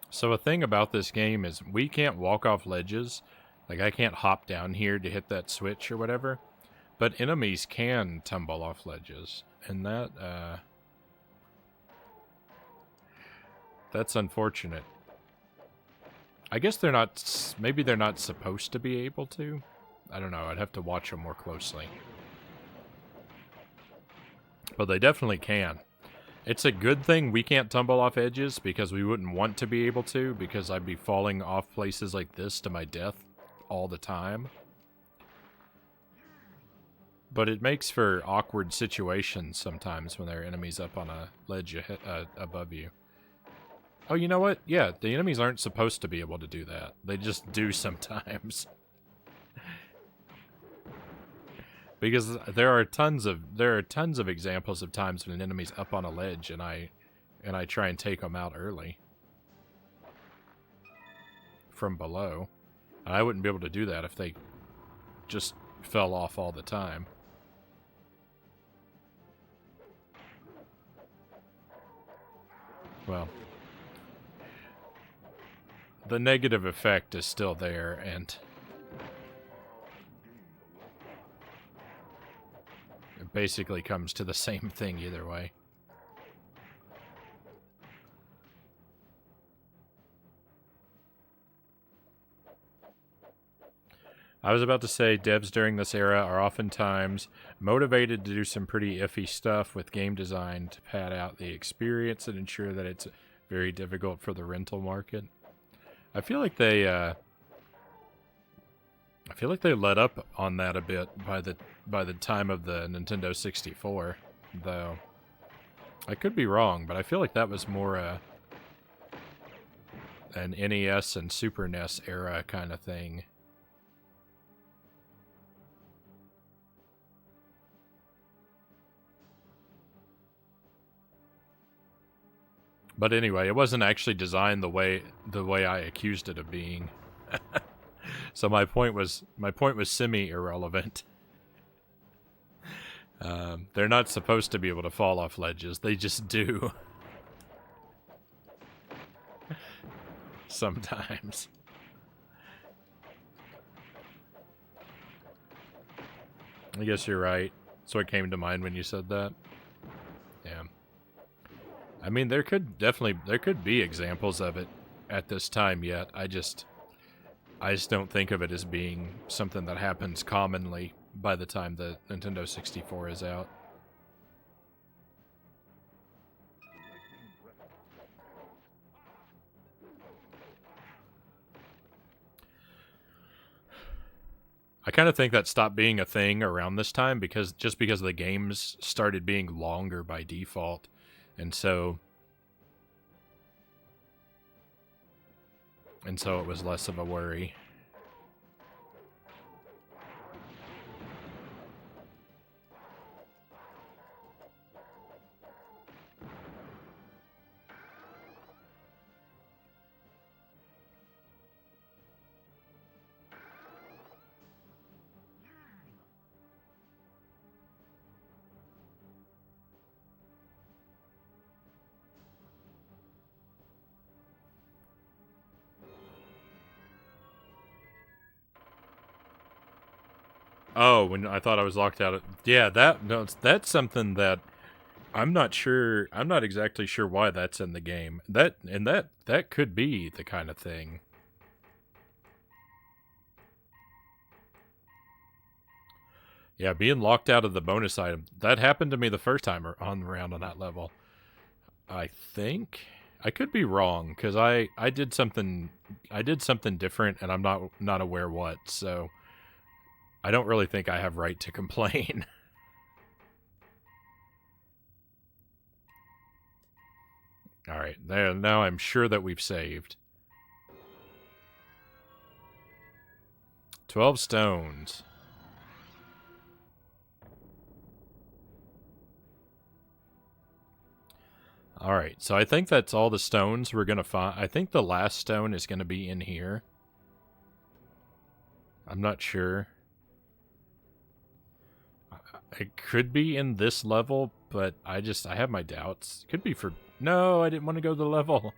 So a thing about this game is we can't walk off ledges. Like, I can't hop down here to hit that switch or whatever. But enemies can tumble off ledges. And that's unfortunate. I guess they're not... Maybe they're not supposed to be able to? I don't know. I'd have to watch them more closely. But they definitely can. It's a good thing we can't tumble off edges, because we wouldn't want to be able to, because I'd be falling off places like this to my death all the time. But it makes for awkward situations sometimes when there are enemies up on a ledge above you. Oh, you know what? Yeah, the enemies aren't supposed to be able to do that. They just do sometimes. Because there are tons of examples of times when an enemy's up on a ledge and I try and take them out early from below. And I wouldn't be able to do that if they just fell off all the time. Well, the negative effect is still there, and it basically comes to the same thing either way. I was about to say, devs during this era are oftentimes motivated to do some pretty iffy stuff with game design to pad out the experience and ensure that it's very difficult for the rental market. I feel like they let up on that a bit by the time of the Nintendo 64, though. I could be wrong, but I feel like that was more an NES and Super NES era kind of thing. But anyway, it wasn't actually designed the way I accused it of being. So my point was semi-irrelevant. They're not supposed to be able to fall off ledges. They just do. Sometimes. I guess you're right. That's what came to mind when you said that. Yeah. I mean, there could be examples of it at this time yet. I just don't think of it as being something that happens commonly by the time the Nintendo 64 is out. I kind of think that stopped being a thing around this time because the games started being longer by default. And so it was less of a worry. Oh, when I thought I was locked out. Yeah, that's something that I'm not sure. I'm not exactly sure why that's in the game. That could be the kind of thing. Yeah, being locked out of the bonus item. That happened to me the first time on that level. I think I could be wrong because I did something different and I'm not aware what. So I don't really think I have right to complain. All right, there. Now I'm sure that we've saved 12 stones. All right, so I think that's all the stones we're gonna find. I think the last stone is gonna be in here. I'm not sure. It could be in this level, but I have my doubts. Could be for... No, I didn't want to go to the level.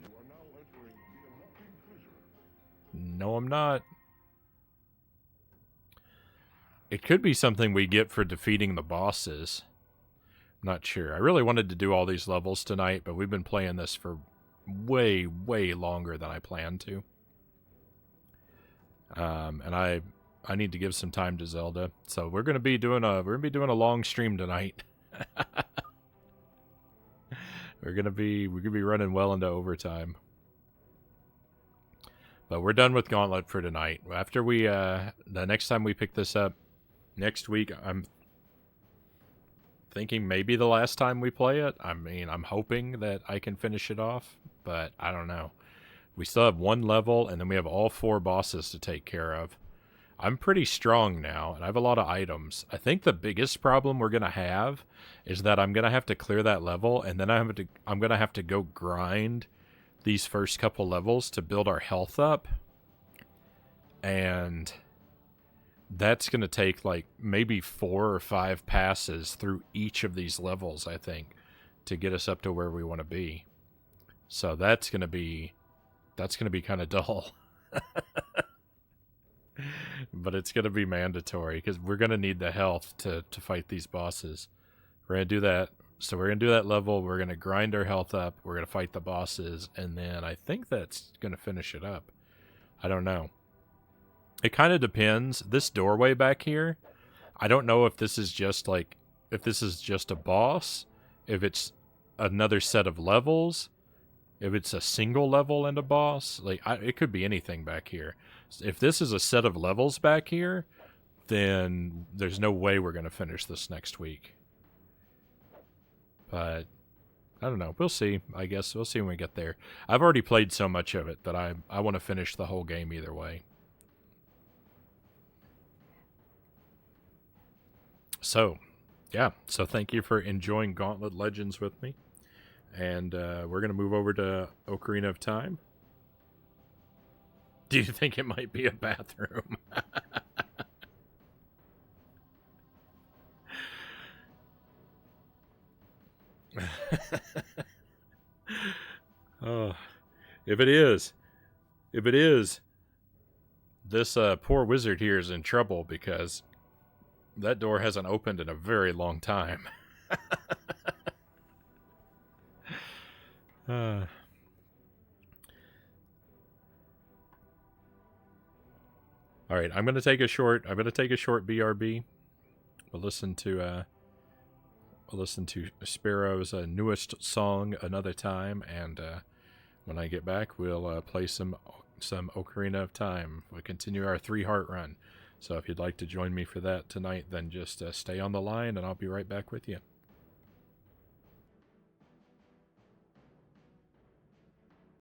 You are now entering the unlocking fissure. No, I'm not. It could be something we get for defeating the bosses. I'm not sure. I really wanted to do all these levels tonight, but we've been playing this for way, way longer than I planned to. And I need to give some time to Zelda. So we're gonna be doing a long stream tonight. we're gonna be running well into overtime. But we're done with Gauntlet for tonight. After we the next time we pick this up next week, I'm thinking maybe the last time we play it. I mean, I'm hoping that I can finish it off, but I don't know. We still have one level, and then we have all 4 bosses to take care of. I'm pretty strong now, and I have a lot of items. I think the biggest problem we're going to have is that I'm going to have to clear that level, and then I'm going to have to go grind these first couple levels to build our health up. And that's going to take like maybe 4 or 5 passes through each of these levels, I think, to get us up to where we want to be. So that's going to be kind of dull. But it's going to be mandatory because we're going to need the health to fight these bosses. We're going to do that. So we're going to do that level. We're going to grind our health up. We're going to fight the bosses. And then I think that's going to finish it up. I don't know. It kind of depends. This doorway back here, I don't know if this is just like, if this is just a boss, if it's another set of levels, if it's a single level and a boss. Like, it could be anything back here. If this is a set of levels back here, then there's no way we're going to finish this next week. But I don't know. We'll see. I guess we'll see when we get there. I've already played so much of it that I want to finish the whole game either way. So, yeah. So thank you for enjoying Gauntlet Legends with me. And we're going to move over to Ocarina of Time. Do you think it might be a bathroom? Oh, if it is, this poor wizard here is in trouble because that door hasn't opened in a very long time. All right, I'm gonna take a short BRB. We'll listen to Sparrow's newest song, "Another Time," and when I get back, we'll play some Ocarina of Time. We'll continue our 3-heart run. So if you'd like to join me for that tonight, then just stay on the line, and I'll be right back with you.